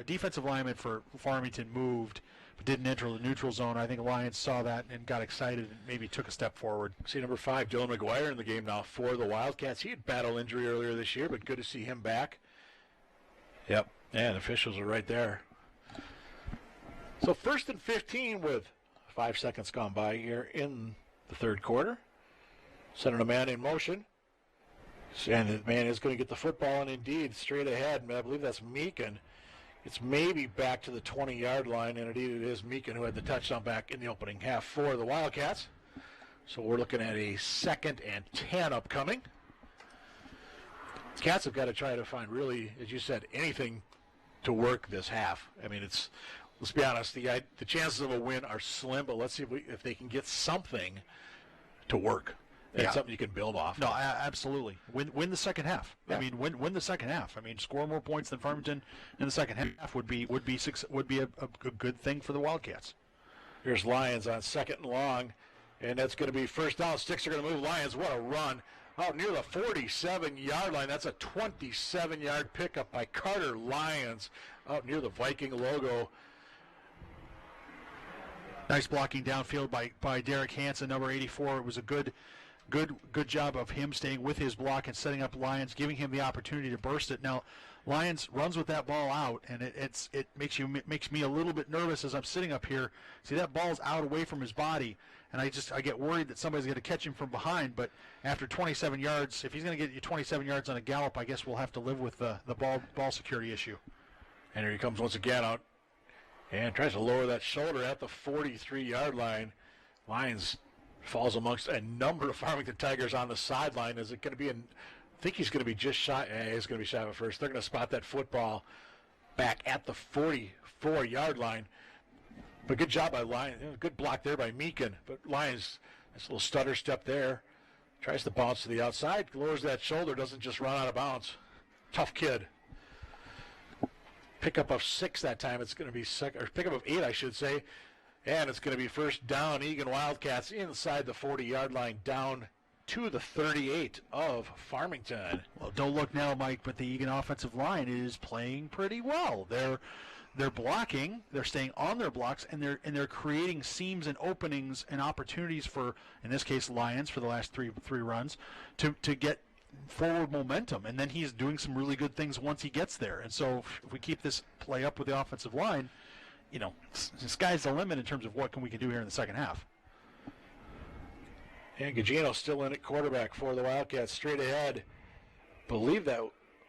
defensive lineman for Farmington moved, but didn't enter the neutral zone. I think Lyons saw that and got excited and maybe took a step forward.
See number 5, Dylan McGuire in the game now for the Wildcats. He had battle injury earlier this year, but good to see him back. Yep, and officials are right there. So first and 15 with 5 seconds gone by here in the third quarter. Sending a man in motion. And the man is going to get the football, and indeed, straight ahead. I believe that's Meekin. It's maybe back to the 20-yard line, and indeed it is Meekin who had the touchdown back in the opening half for the Wildcats. So we're looking at a 2nd and 10 upcoming. Cats have got to try to find really, as you said, anything to work this half. I mean, let's be honest, the chances of a win are slim, but let's see if they can get something to work. And something you can build off.
No, absolutely. Win the second half.
Yeah.
I mean, win the second half. I mean, score more points than Farmington in the second half would be a good thing for the Wildcats.
Here's Lyons on 2nd and long, and that's going to be first down. Sticks are going to move. Lyons, what a run. Out near the 47-yard line. That's a 27-yard pickup by Carter Lyons out near the Viking logo.
Nice blocking downfield by Derek Hansen, number 84. It was a good job of him staying with his block and setting up Lyons, giving him the opportunity to burst it. Now, Lyons runs with that ball out, and it makes me a little bit nervous as I'm sitting up here. See, that ball's out away from his body, and I get worried that somebody's going to catch him from behind. But after 27 yards, if he's going to get you 27 yards on a gallop, I guess we'll have to live with the ball security issue.
And here he comes once again out and tries to lower that shoulder at the 43-yard line. Lyons falls amongst a number of Farmington Tigers on the sideline. Is it going to be I think he's going to be just shy. He's going to be shy at first. They're going to spot that football back at the 44-yard line. But good job by Lyons. Good block there by Meekin. But Lyons, nice little stutter step there. Tries to bounce to the outside. Lowers that shoulder. Doesn't just run out of bounds. Tough kid. Pickup of 6 that time. It's going to be pickup of 8, I should say. And it's going to be first down. Eagan Wildcats inside the 40-yard line, down to the 38 of Farmington.
Well, don't look now, Mike, but the Eagan offensive line is playing pretty well. They're blocking, they're staying on their blocks, and they're creating seams and openings and opportunities for, in this case, Lyons for the last three runs to get forward momentum. And then he's doing some really good things once he gets there. And so if we keep this play up with the offensive line, the sky's the limit in terms of what we can do here in the second half.
And Gugino still in at quarterback for the Wildcats. Straight ahead, believe that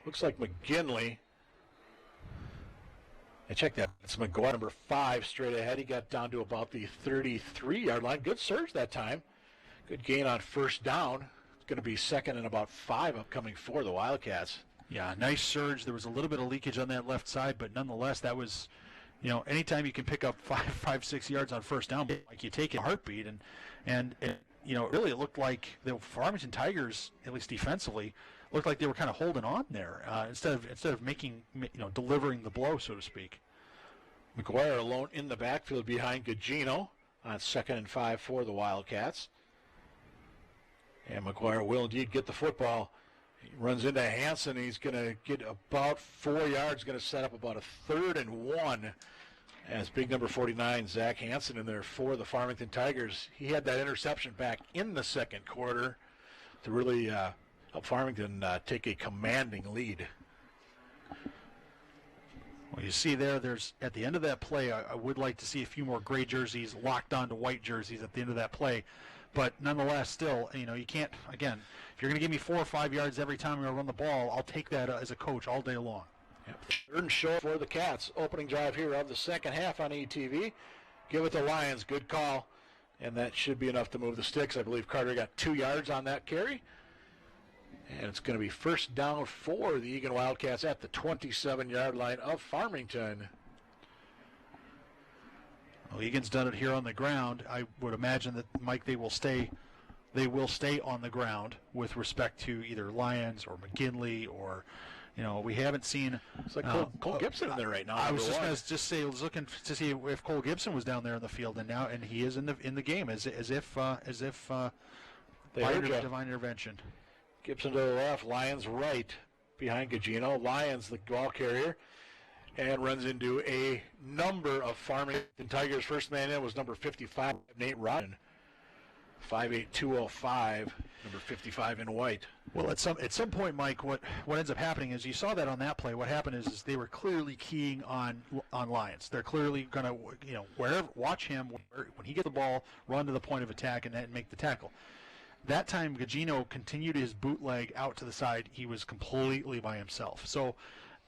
looks like McGinley. I checked that. It's McGuire, number 5, straight ahead. He got down to about the 33-yard line. Good surge that time. Good gain on first down. It's going to be 2nd and about 5 upcoming for the Wildcats.
Yeah, nice surge. There was a little bit of leakage on that left side, but nonetheless, that was, anytime you can pick up 5-6 yards on first down, like you take it in a heartbeat, and really it looked like the Farmington Tigers, at least defensively, looked like they were kind of holding on there instead of making, delivering the blow, so to speak.
McGuire alone in the backfield behind Gugino on 2nd and 5 for the Wildcats. And McGuire will indeed get the football. He runs into Hansen. He's going to get about 4 yards, going to set up about a 3rd and 1. As big number 49, Zach Hansen, in there for the Farmington Tigers. He had that interception back in the second quarter to really help Farmington take a commanding lead.
Well, you see there's at the end of that play, I would like to see a few more gray jerseys locked onto white jerseys at the end of that play. But nonetheless, still, you can't, again, if you're going to give me 4 or 5 yards every time we run the ball, I'll take that as a coach all day long.
Yep. 3rd and short for the Cats. Opening drive here of the second half on ETV. Give it to Lions. Good call. And that should be enough to move the sticks. I believe Carter got 2 yards on that carry. And it's going to be first down for the Eagan Wildcats at the 27-yard line of Farmington.
Well, Eagan's done it here on the ground. I would imagine that, Mike, they will stay on the ground with respect to either Lions or McKinley or, we haven't seen.
It's like Cole Gibson in there right now.
I was just going to say, I was looking to see if Cole Gibson was down there in the field, and he is in the game as if divine intervention.
Gibson to the left, Lions right behind Gugino. Lions the ball carrier, and runs into a number of Farmington Tigers. First man in was number 55, Nate Rodden. 5'8", 205, number 55 in white.
Well, at some point, Mike, what ends up happening is you saw that on that play. What happened is they were clearly keying on Lions. They're clearly going to, watch him when he gets the ball, run to the point of attack and make the tackle. That time, Gugino continued his bootleg out to the side. He was completely by himself. So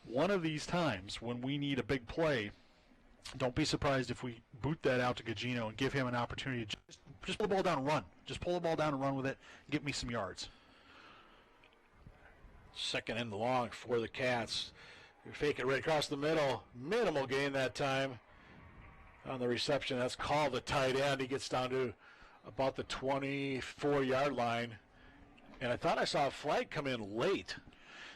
one of these times when we need a big play, don't be surprised if we boot that out to Gugino and give him an opportunity to just pull the ball down and run. Just pull the ball down and run with it and get me some yards.
Second and long for the Cats. You fake it right across the middle. Minimal gain that time on the reception. That's called the tight end. He gets down to about the 24-yard line. And I thought I saw a flag come in late.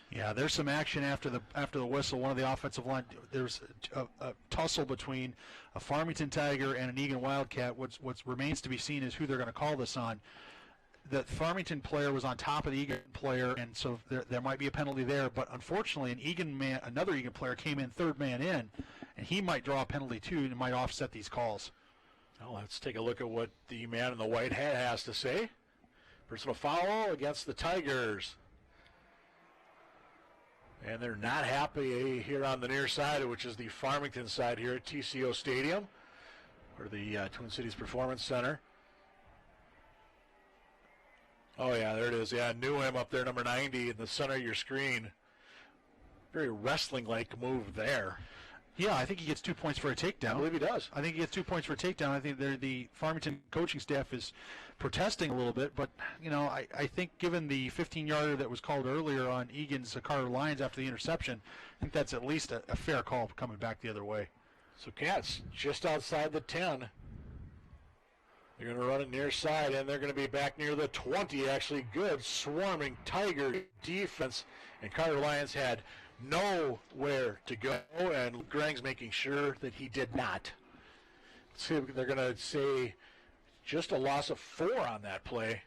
Yeah, there's some action after the whistle. One of the offensive line, there's a tussle between a Farmington Tiger and an Eagan Wildcat. What remains to be seen is who they're going to call this on. The Farmington player was on top of the Eagan player, and so there might be a penalty there. But unfortunately, another Eagan player came in third man in, and he might draw a penalty too, and might offset these calls.
Well, let's take a look at what the man in the white hat has to say. Personal foul against the Tigers. And they're not happy here on the near side, which is the Farmington side here at TCO Stadium, or the Twin Cities Performance Center. Oh, yeah, there it is. Yeah, I knew him up there, number 90, in the center of your screen. Very wrestling-like move there.
Yeah, I think he gets 2 points for a takedown.
I believe he does.
I think he gets 2 points for a takedown. I think the Farmington coaching staff is protesting a little bit, but I think given the 15-yarder that was called earlier on Eagan's Carter Lions after the interception, I think that's at least a fair call coming back the other way.
So Cats just outside the 10. They're going to run it near side, and they're going to be back near the 20. Actually, good swarming Tiger defense, and Carter Lions had nowhere to go, and Grang's making sure that he did not. See, they're going to say just a loss of 4 on that play.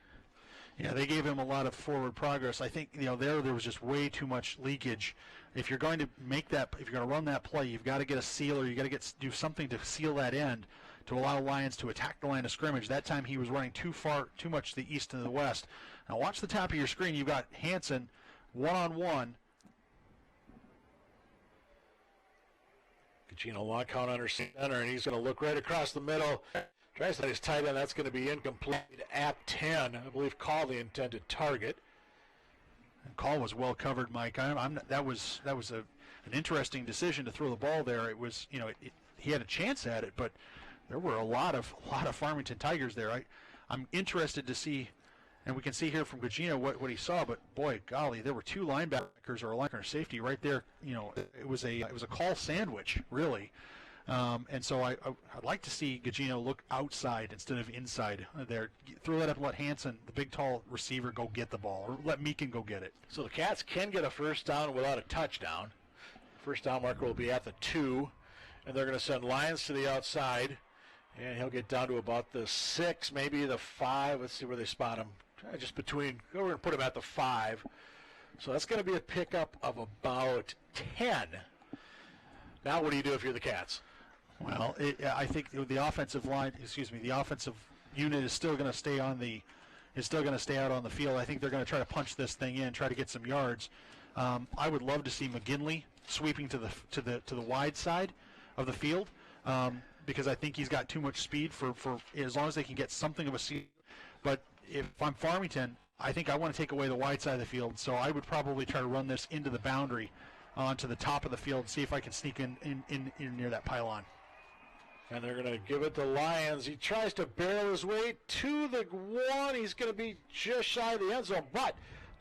Yeah, they gave him a lot of forward progress. I think there was just way too much leakage. If you're going to run that play, you've got to get a sealer. You got to do something to seal that end to allow Lions to attack the line of scrimmage. That time he was running too much to the east and the west. Now watch the top of your screen. You've got Hansen one-on-one.
Gugino long count under center, and he's going to look right across the middle. Tries to his tight end. That's going to be incomplete at 10. I believe Call the intended target.
And Call was well covered, Mike. That was an interesting decision to throw the ball there. It was, he had a chance at it, but there were a lot of Farmington Tigers there. I'm interested to see, and we can see here from Gugino what he saw. But boy, golly, there were 2 linebackers or a linebacker safety right there. It was a call sandwich, really. And so I'd like to see Gugino look outside instead of inside there. Throw that up and let Hansen, the big, tall receiver, go get the ball, or let Meakin go get it.
So the Cats can get a first down without a touchdown. First down marker will be at the 2, and they're going to send Lions to the outside, and he'll get down to about the 6, maybe the 5. Let's see where they spot him. just between, we're going to put him at the 5. So that's going to be a pickup of about 10. Now what do you do if you're the Cats?
Well, I think the offensive line, the offensive unit is still going to stay out on the field. I think they're going to try to punch this thing in, try to get some yards. I would love to see McGinley sweeping to the wide side of the field because I think he's got too much speed for as long as they can get something of a seam. But if I'm Farmington, I think I want to take away the wide side of the field, so I would probably try to run this into the boundary onto the top of the field and see if I can sneak in near that pylon.
And they're going to give it to Lyons. He tries to barrel his way to the 1. He's going to be just shy of the end zone, but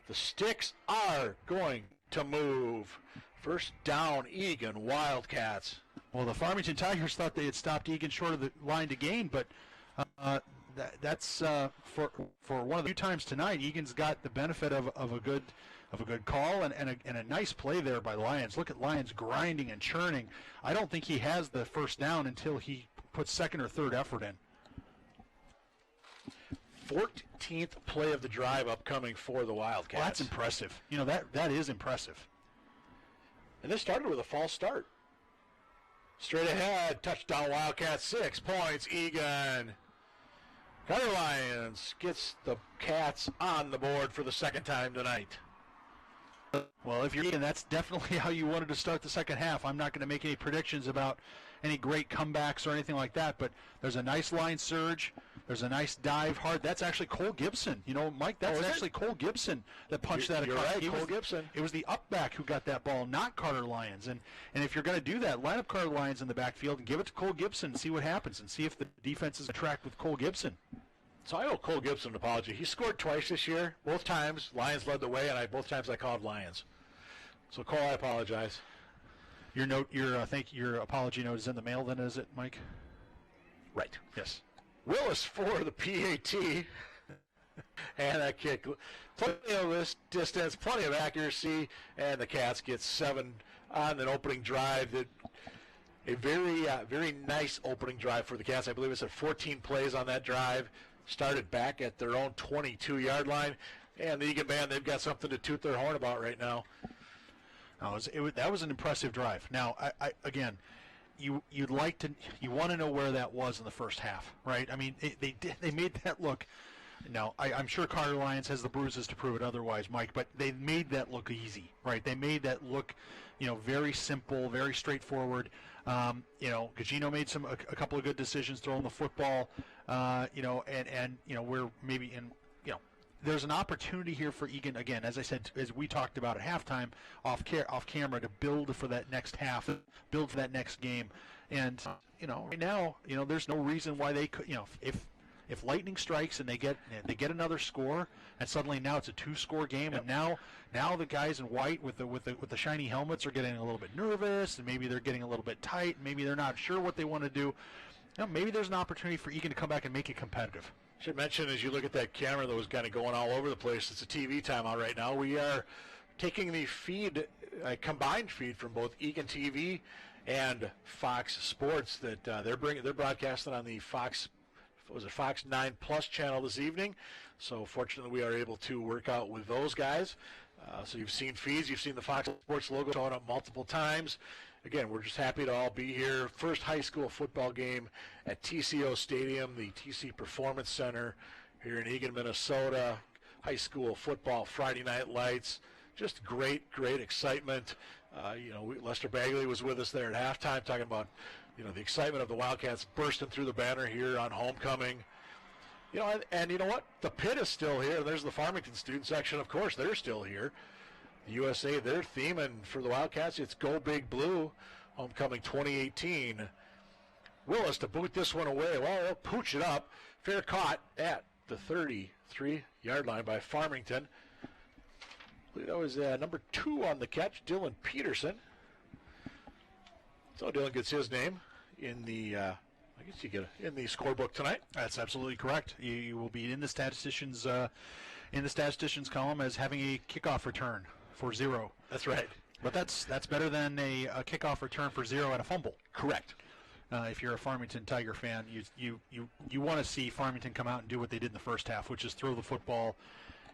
the sticks are going to move. First down, Eagan, Wildcats.
Well, the Farmington Tigers thought they had stopped Eagan short of the line to gain, but that's for one of the few times tonight, Eagan's got the benefit of a good call and a nice play there by Lyons. Look at Lyons grinding and churning. I don't think he has the first down until he puts second or third effort in.
14th play of the drive upcoming for the Wildcats.
Well, that's impressive. That is impressive.
And this started with a false start. Straight ahead, touchdown Wildcats, 6 points, Eagan. Carter Lyons gets the Cats on the board for the second time tonight.
Well, if you're Eagan, that's definitely how you wanted to start the second half. I'm not going to make any predictions about any great comebacks or anything like that, but there's a nice line surge. There's a nice dive hard. That's actually Cole Gibson. Mike, that's actually Cole Gibson that punched that across.
You're right, Cole Gibson.
It was the up back who got that ball, not Carter Lyons. And if you're going to do that, line up Carter Lyons in the backfield and give it to Cole Gibson and see what happens and see if the defense is attracted with Cole Gibson.
So I owe Cole Gibson an apology. He scored twice this year. Both times, Lions led the way, and both times I called Lions. So, Cole, I apologize.
Your apology note is in the mail then, is it, Mike?
Right.
Yes.
Willis for the PAT. And that kick. Plenty of this distance, plenty of accuracy, and the Cats get 7 on an opening drive. A very nice opening drive for the Cats. I believe it's at 14 plays on that drive. Started back at their own 22-yard line. And the Eagan band, they've got something to toot their horn about right now.
That was an impressive drive. Now, again, you want to know where that was in the first half, right? I mean, they made that look. Now, I'm sure Carter Lyons has the bruises to prove it otherwise, Mike, but they made that look easy, right? They made that look, very simple, very straightforward. Gugino made a couple of good decisions throwing the football, we're maybe in, there's an opportunity here for Eagan, again, as I said, as we talked about at halftime, off camera, to build for that next half, build for that next game. And, right now, there's no reason why they could, if lightning strikes and they get another score, and suddenly now it's a 2-score game, and now the guys in white with the shiny helmets are getting a little bit nervous, and maybe they're getting a little bit tight, maybe they're not sure what they want to do. Maybe there's an opportunity for Eagan to come back and make it competitive.
Should mention, as you look at that camera that was kind of going all over the place, it's a TV timeout right now. We are taking the feed, a combined feed from both Eagan TV and Fox Sports that they're broadcasting on the Fox 9 Plus channel this evening. So fortunately, we are able to work out with those guys. So you've seen feeds, you've seen the Fox Sports logo showing up multiple times. Again, we're just happy to all be here. First high school football game at TCO Stadium, the TC Performance Center here in Eagan, Minnesota. High school football, Friday night lights. Just great excitement. Lester Bagley was with us there at halftime talking about, the excitement of the Wildcats bursting through the banner here on homecoming. And you know what? The pit is still here. There's the Farmington student section, of course. They're still here. The USA, their theme, and for the Wildcats, it's Go Big Blue, homecoming 2018. Willis to boot this one away. Well, they'll pooch it up. Fair caught at the 33-yard line by Farmington. I believe that was number 2 on the catch, Dylan Peterson. So Dylan gets his name in the, in the scorebook tonight.
That's absolutely correct. You will be in the statisticians column as having a kickoff return for 0.
That's right.
But that's better than a kickoff return for 0 and a fumble.
Correct.
if you're a Farmington Tiger fan, you want to see Farmington come out and do what they did in the first half, which is throw the football.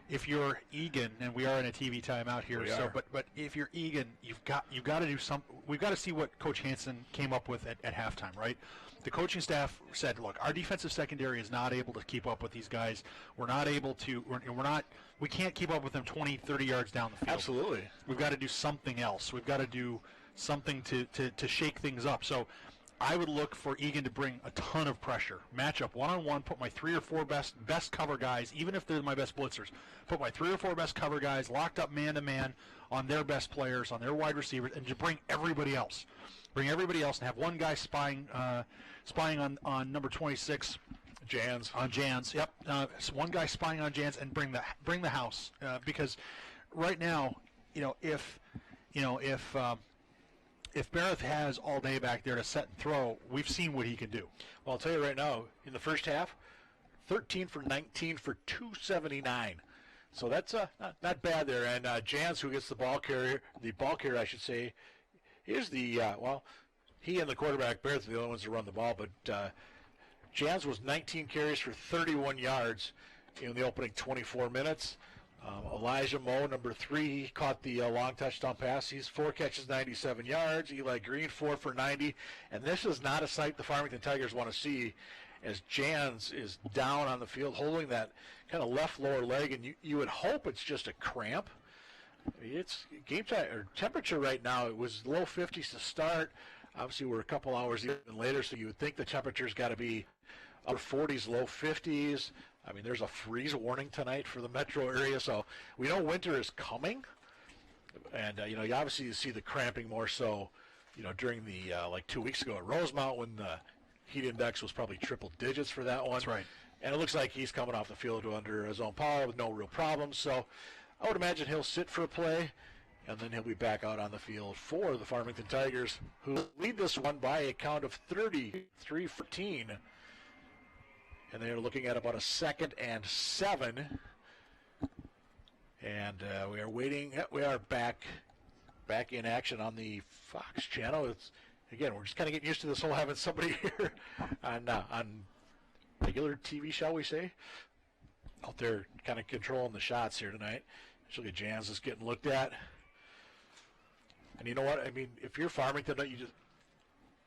If you're Eagan, and we are in a TV timeout here, but if you're Eagan, you've got to do something. We've got to see what Coach Hansen came up with at halftime, right? The coaching staff said, look, our defensive secondary is not able to keep up with these guys. We're not able to, we can't keep up with them 20, 30 yards down the field.
Absolutely.
We've got to do something else. We've got to do something to shake things up. So I would look for Eagan to bring a ton of pressure. Match up one-on-one, put my 3 or 4 best cover guys, even if they're my best blitzers. Put my 3 or 4 best cover guys locked up man-to-man on their best players, on their wide receivers, and to bring everybody else. Bring everybody else and have one guy spying on number 26.
Jans.
On Jans, yep. So one guy spying on Jans and bring the house. Because right now, if Barrett has all day back there to set and throw, we've seen what he can do.
Well, I'll tell you right now, in the first half, 13 for 19 for 279. So that's not bad there. And Jans, who gets the ball carrier, I should say, is the he and the quarterback Barrett are the only ones to run the ball. But Jans was 19 carries for 31 yards in the opening 24 minutes. Elijah Moe, number 3, he caught the long touchdown pass. He's 4 catches, 97 yards. Eli Green, 4 for 90. And this is not a sight the Farmington Tigers want to see, as Jans is down on the field holding that kind of left lower leg, and you would hope it's just a cramp. It's game time or temperature right now. It was low 50s to start. Obviously, we're a couple hours even later, so you would think the temperature's got to be upper 40s, low 50s. I mean, there's a freeze warning tonight for the metro area, so we know winter is coming. And, you obviously see the cramping more so, during the, like 2 weeks ago at Rosemount when the heat index was probably triple digits for that one.
That's right.
And it looks like he's coming off the field under his own power with no real problems. So I would imagine he'll sit for a play, and then he'll be back out on the field for the Farmington Tigers, who lead this one by a count of 33-14. And they're looking at about a 2nd and 7. And we are waiting. We are back in action on the Fox channel. Again, we're just kind of getting used to this whole having somebody here on regular TV, shall we say, out there kind of controlling the shots here tonight. Look at Jans is getting looked at. And you know what? I mean, if you're Farmington,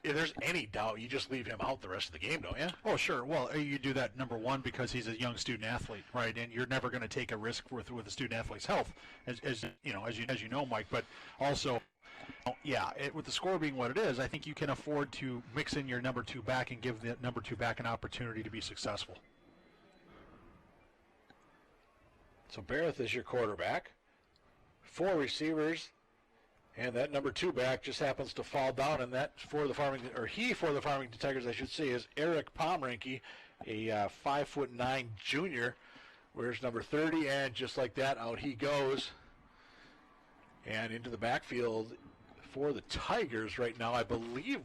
if there's any doubt, you just leave him out the rest of the game, don't you?
Oh, sure. Well, you do that, number one, because he's a young student athlete, right? And you're never going to take a risk with a student athlete's health, as you know, Mike. But also, with the score being what it is, I think you can afford to mix in your number 2 back and give the number 2 back an opportunity to be successful.
So Barrett is your quarterback, 4 receivers, and that number 2 back just happens to fall down, and that for the Farmington Tigers, I should say, is Eric Pomerinke, a 5'9" junior. Where's number 30, and just like that, out he goes, and into the backfield for the Tigers right now, I believe.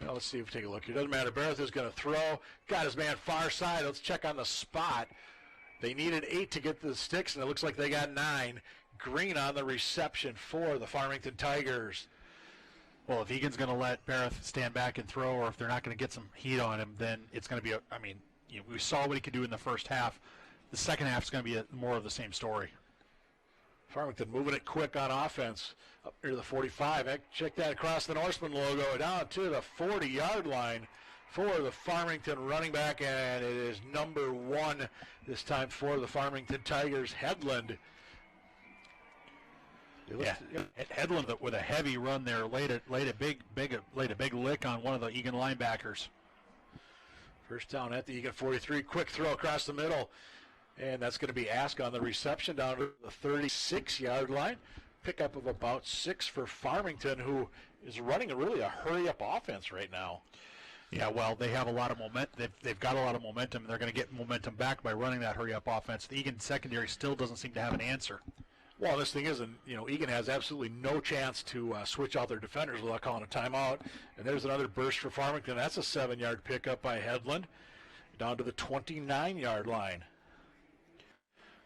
Well, let's see if we take a look here. Doesn't matter. Barrett is going to throw. Got his man far side. Let's check on the spot. They needed 8 to get the sticks, and it looks like they got 9. Green on the reception for the Farmington Tigers.
Well, if Egan's going to let Barrett stand back and throw, or if they're not going to get some heat on him, then it's going to be we saw what he could do in the first half. The second half is going to be more of the same story.
Farmington moving it quick on offense up near the 45. Check that across the Norseman logo down to the 40-yard line for the Farmington running back, and it is number 1 this time for the Farmington Tigers, Headland.
Headland with a heavy run there laid a big lick on one of the Eagan linebackers.
First down at the Eagan 43. Quick throw across the middle, and that's going to be Ask on the reception down to the 36-yard line. Pickup of about 6 for Farmington, who is running a hurry-up offense right now.
Yeah, well, they have a lot of momentum. They've got a lot of momentum, and they're going to get momentum back by running that hurry-up offense. The Eagan secondary still doesn't seem to have an answer.
Well, this thing isn't, Eagan has absolutely no chance to switch out their defenders without calling a timeout. And there's another burst for Farmington. That's a 7-yard pickup by Headland down to the 29-yard line.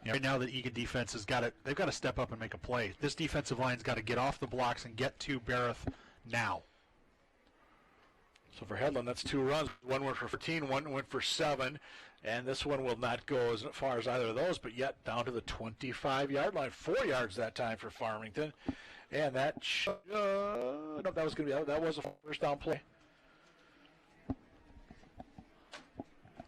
Yeah, right now the Eagan defense they've got to step up and make a play. This defensive line's got to get off the blocks and get to Barrett now.
So for Headland, that's 2 runs. One went for 14, one went for 7. And this one will not go as far as either of those, but yet down to the 25-yard line. 4 yards that time for Farmington. And that, no, that was a first down play.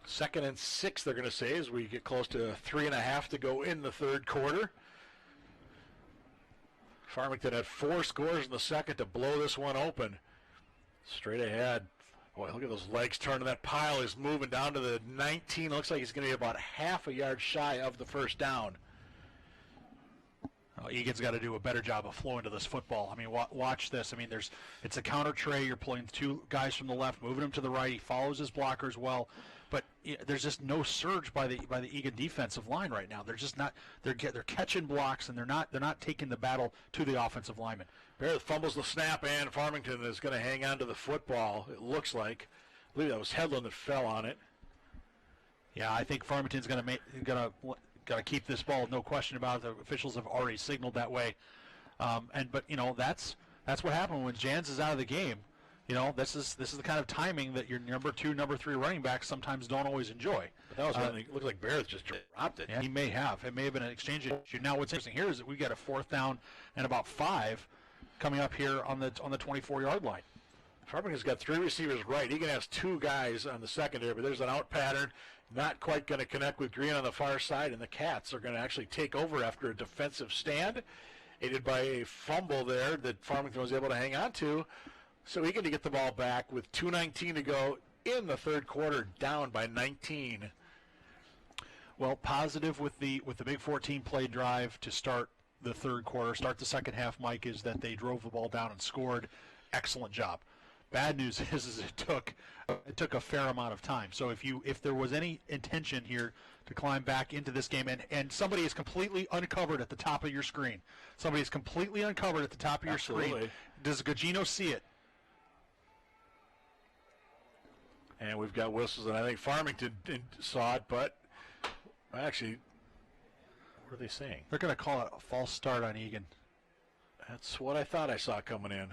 2nd and 6, they're going to say, as we get close to 3.5 to go in the third quarter. Farmington had 4 scores in the second to blow this one open. Straight ahead. Boy, look at those legs turning. That pile is moving down to the 19. Looks like he's going to be about half a yard shy of the first down.
Eagan's got to do a better job of flowing to this football. I mean, watch this. I mean, it's a counter tray. You're pulling 2 guys from the left, moving him to the right. He follows his blockers well, but there's just no surge by the Eagan defensive line right now. They're just not. They're catching blocks, and they're not taking the battle to the offensive linemen.
Bear fumbles the snap, and Farmington is going to hang on to the football. It looks like. I believe that was Headland that fell on it.
Yeah, I think Farmington's going to keep this ball, no question about it. The officials have already signaled that way. But that's what happened when Jans is out of the game. This is the kind of timing that your number 2, number 3 running backs sometimes don't always enjoy.
But that was when it looked like Barrett just dropped it.
Yeah, he may have. It may have been an exchange issue. Now, what's interesting here is that we got a 4th down and about 5 coming up here on the 24-yard line.
Farmington's got 3 receivers right. Eagan has 2 guys on the secondary, but there's an out pattern. Not quite going to connect with Green on the far side, and the Cats are going to actually take over after a defensive stand, aided by a fumble there that Farmington was able to hang on to. So Eagan to get the ball back with 2:19 to go in the third quarter, down by 19.
Well, positive with the big 14-play drive to start the third quarter, start the second half, Mike, is that they drove the ball down and scored. Excellent job. Bad news is it took a fair amount of time. So if there was any intention here to climb back into this game, and somebody is completely uncovered at the top of your screen. Somebody is completely uncovered at the top of your screen. Does Gugino see it?
And we've got whistles, and I think Farmington saw it, but actually, what are they saying?
They're going to call it a false start on Eagan.
That's what I thought I saw coming in.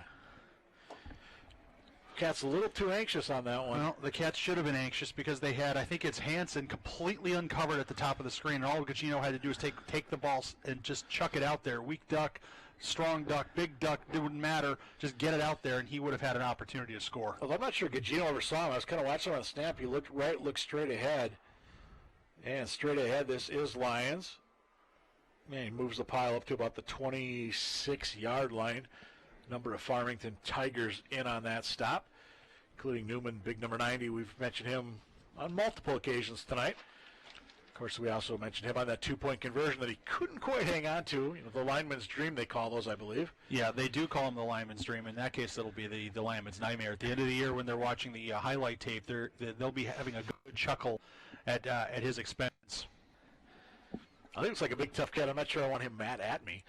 Cats a little too anxious on that one.
Well, the Cats should have been anxious because they had, I think it's Hansen completely uncovered at the top of the screen, and all Gugino had to do was take the ball and just chuck it out there. Weak duck, strong duck, big duck, it wouldn't matter. Just get it out there, and he would have had an opportunity to score.
Well, I'm not sure Gugino ever saw him. I was kind of watching him on the snap. He looked right, looked straight ahead. And straight ahead, this is Lions. Man, he moves the pile up to about the 26-yard line. Number of Farmington Tigers in on that stop, including Newman, big number 90. We've mentioned him on multiple occasions tonight. Of course, we also mentioned him on that 2-point conversion that he couldn't quite hang on to. The lineman's dream, they call those, I believe.
Yeah, they do call him the lineman's dream. In that case, it'll be the lineman's nightmare. At the end of the year, when they're watching the highlight tape, they'll be having a good chuckle at his expense.
I think it's like a big tough cat. I'm not sure I want him mad at me.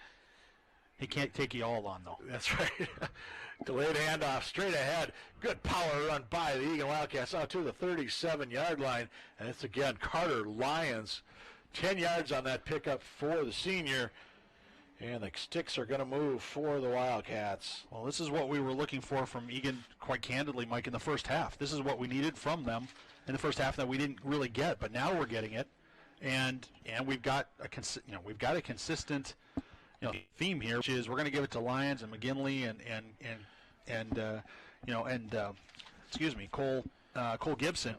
He can't take you all on, though.
That's right. Delayed handoff straight ahead. Good power run by the Eagan Wildcats out to the 37-yard line. And it's again Carter Lyons. 10 yards on that pickup for the senior. And the sticks are going to move for the Wildcats.
Well, this is what we were looking for from Eagan, quite candidly, Mike, in the first half. This is what we needed from them in the first half that we didn't really get, but now we're getting it. And we've got a consistent theme here, which is we're going to give it to Lyons and McGinley and Cole Gibson,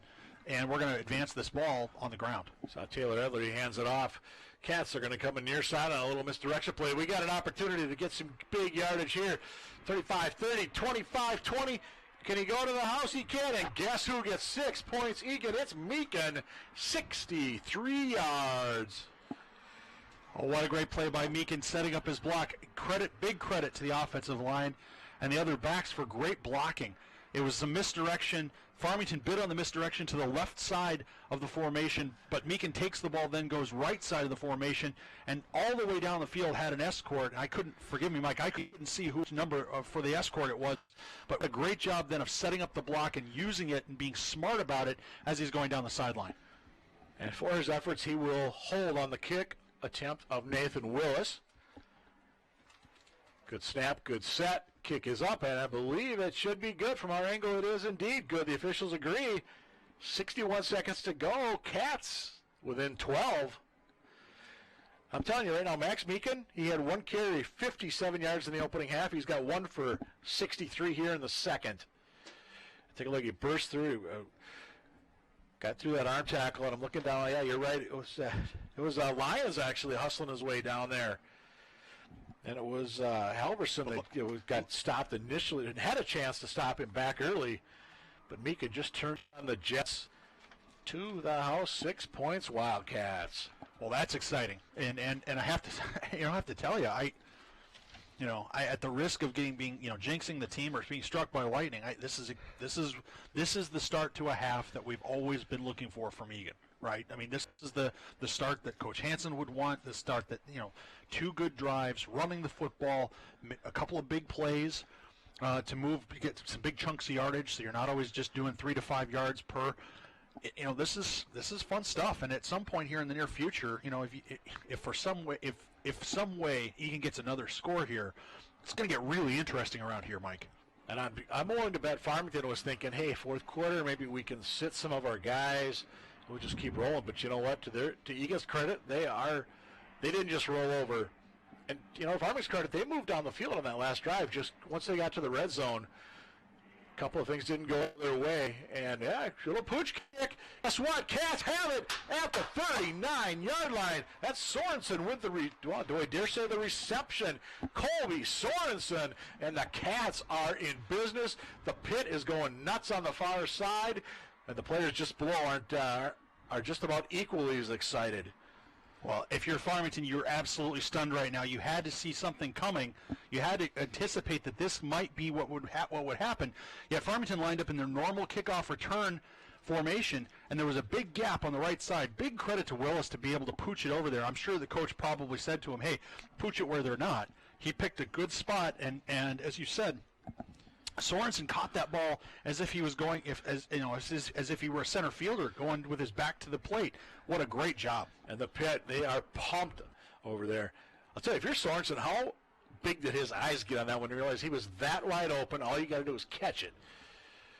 and we're going to advance this ball on the ground.
So Taylor Edler, he hands it off. Cats are going to come in near side on a little misdirection play. We got an opportunity to get some big yardage here. 35-30, 25-20. Can he go to the house? He can. And guess who gets 6 points? Eagan. It's Meekin. 63 yards.
Oh, what a great play by Meekin, setting up his block. Big credit to the offensive line and the other backs for great blocking. It was some misdirection. Farmington bid on the misdirection to the left side of the formation, but Meekin takes the ball, then goes right side of the formation, and all the way down the field had an escort. Forgive me, Mike, I couldn't see whose number for the escort it was, but a great job then of setting up the block and using it and being smart about it as he's going down the sideline.
And for his efforts, he will hold on the kick attempt of Nathan Willis. Good snap, good set. Kick is up, and I believe it should be good. From our angle, it is indeed good. The officials agree. 61 seconds to go. Cats within 12. I'm telling you right now, Max Meekin, he had one carry, 57 yards in the opening half. He's got one for 63 here in the second. Take a look. He burst through. Got through that arm tackle, and I'm looking down. Yeah, you're right. It was Lyons actually hustling his way down there. And it was Halverson that got stopped initially and had a chance to stop him back early. But Mika just turned on the Jets to the house. 6 points, Wildcats.
Well, that's exciting. And I have to I have to tell you, I at the risk of being jinxing the team or being struck by lightning, this is the start to a half that we've always been looking for from Eagan. Right? I mean, this is the start that Coach Hansen would want, the start that, 2 good drives, running the football, a couple of big plays to get some big chunks of yardage, so you're not always just doing 3 to 5 yards per. This is fun stuff, and at some point here in the near future, if for some way Eagan gets another score here, it's going to get really interesting around here, Mike.
And I'm willing to bet Farmington was thinking, hey, fourth quarter, maybe we can sit some of our guys. We'll just keep rolling. But you know what? To Eagle's credit, they didn't just roll over. And Farmington's credit, they moved down the field on that last drive. Just once they got to the red zone, a couple of things didn't go their way. And a little pooch kick. Guess what? Cats have it at the 39-yard line. That's Sorensen with do I dare say the reception? Colby Sorensen, and the Cats are in business. The pit is going nuts on the far side. And the players just below are just about equally as excited.
Well, if you're Farmington, you're absolutely stunned right now. You had to see something coming. You had to anticipate that this might be what would happen. Yet Farmington lined up in their normal kickoff return formation, and there was a big gap on the right side. Big credit to Willis to be able to pooch it over there. I'm sure the coach probably said to him, hey, pooch it where they're not. He picked a good spot, and as you said, Sorensen caught that ball as if he was going, as if he were a center fielder going with his back to the plate. What a great job!
And the pit, they are pumped over there. I'll tell you, if you're Sorensen, how big did his eyes get on that one to realize he was that wide open? All you got to do is catch it.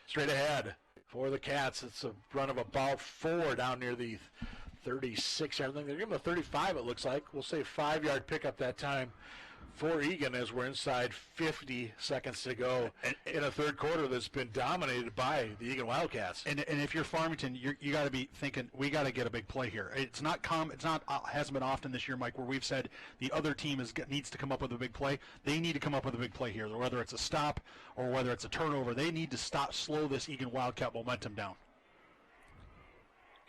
Straight ahead for the Cats. It's a run of about 4 down near the 36-yard line. They're giving him a 35. It looks like. We'll say 5-yard pickup that time for Eagan as we're inside 50 seconds to go in a third quarter that's been dominated by the Eagan Wildcats.
And if you're Farmington, you got to be thinking, we got to get a big play here. It's not hasn't been often this year, Mike, where we've said the other team needs to come up with a big play. They need to come up with a big play here, whether it's a stop or whether it's a turnover. They need to slow this Eagan Wildcat momentum down.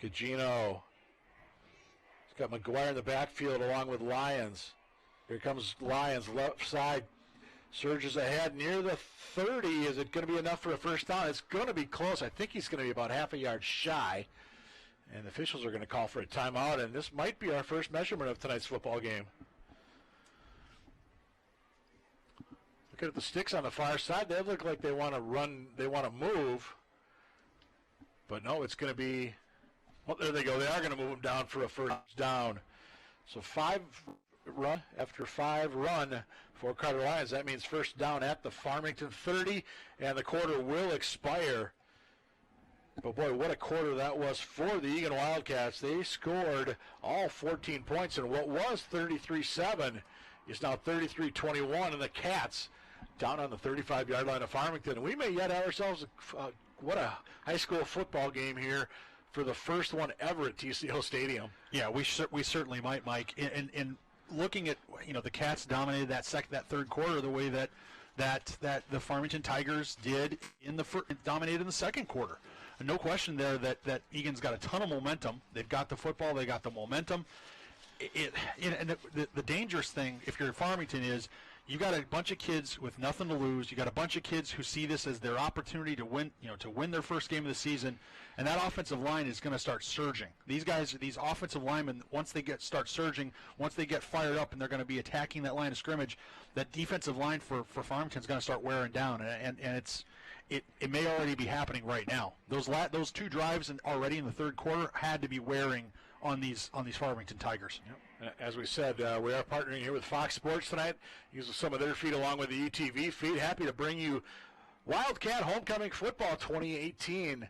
Cugino. He's got McGuire in the backfield along with Lyons. Here comes Lyons, left side, surges ahead near the 30. Is it going to be enough for a first down? It's going to be close. I think he's going to be about half a yard shy. And the officials are going to call for a timeout, and this might be our first measurement of tonight's football game. Looking at the sticks on the far side, they look like they want to run, they want to move. But no, it's going to be, well, there they go. They are going to move them down for a first down. So 5 run after 5 run for Carter Lyons. That means first down at the Farmington 30, and the quarter will expire. But boy, what a quarter that was for the Eagan Wildcats. They scored all 14 points, and what was 33-7 is now 33-21, and the Cats down on the 35-yard line of Farmington. And we may yet have ourselves what a high school football game here for the first one ever at TCO Stadium.
Yeah, we certainly might, Mike. And looking at, the Cats dominated that third quarter the way that the Farmington Tigers did dominated in the second quarter. And no question there that Eagan's got a ton of momentum. They've got the football, they got the momentum. And the dangerous thing, if you're Farmington, is you got a bunch of kids with nothing to lose. You got a bunch of kids who see this as their opportunity to win, to win their first game of the season, and that offensive line is going to start surging. These offensive linemen, once they start surging, once they get fired up, and they're going to be attacking that line of scrimmage, that defensive line for Farmington is going to start wearing down, and it may already be happening right now. Those 2 drives already in the third quarter had to be wearing on these Farmington Tigers.
Yep. As we said, we are partnering here with Fox Sports tonight, using some of their feed along with the UTV feed. Happy to bring you Wildcat Homecoming Football 2018.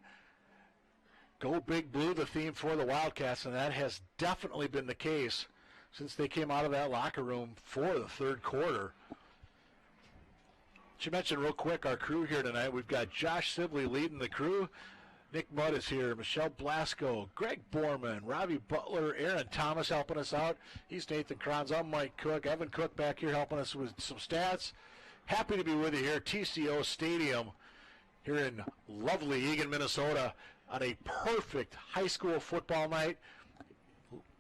Go Big Blue, the theme for the Wildcats, and that has definitely been the case since they came out of that locker room for the third quarter. Should mention real quick our crew here tonight. We've got Josh Sibley leading the crew. Nick Mudd is here, Michelle Blasco, Greg Borman, Robbie Butler, Aaron Thomas helping us out. He's Nathan Kranz. I'm Mike Cook. Evan Cook back here helping us with some stats. Happy to be with you here at TCO Stadium here in lovely Eagan, Minnesota on a perfect high school football night.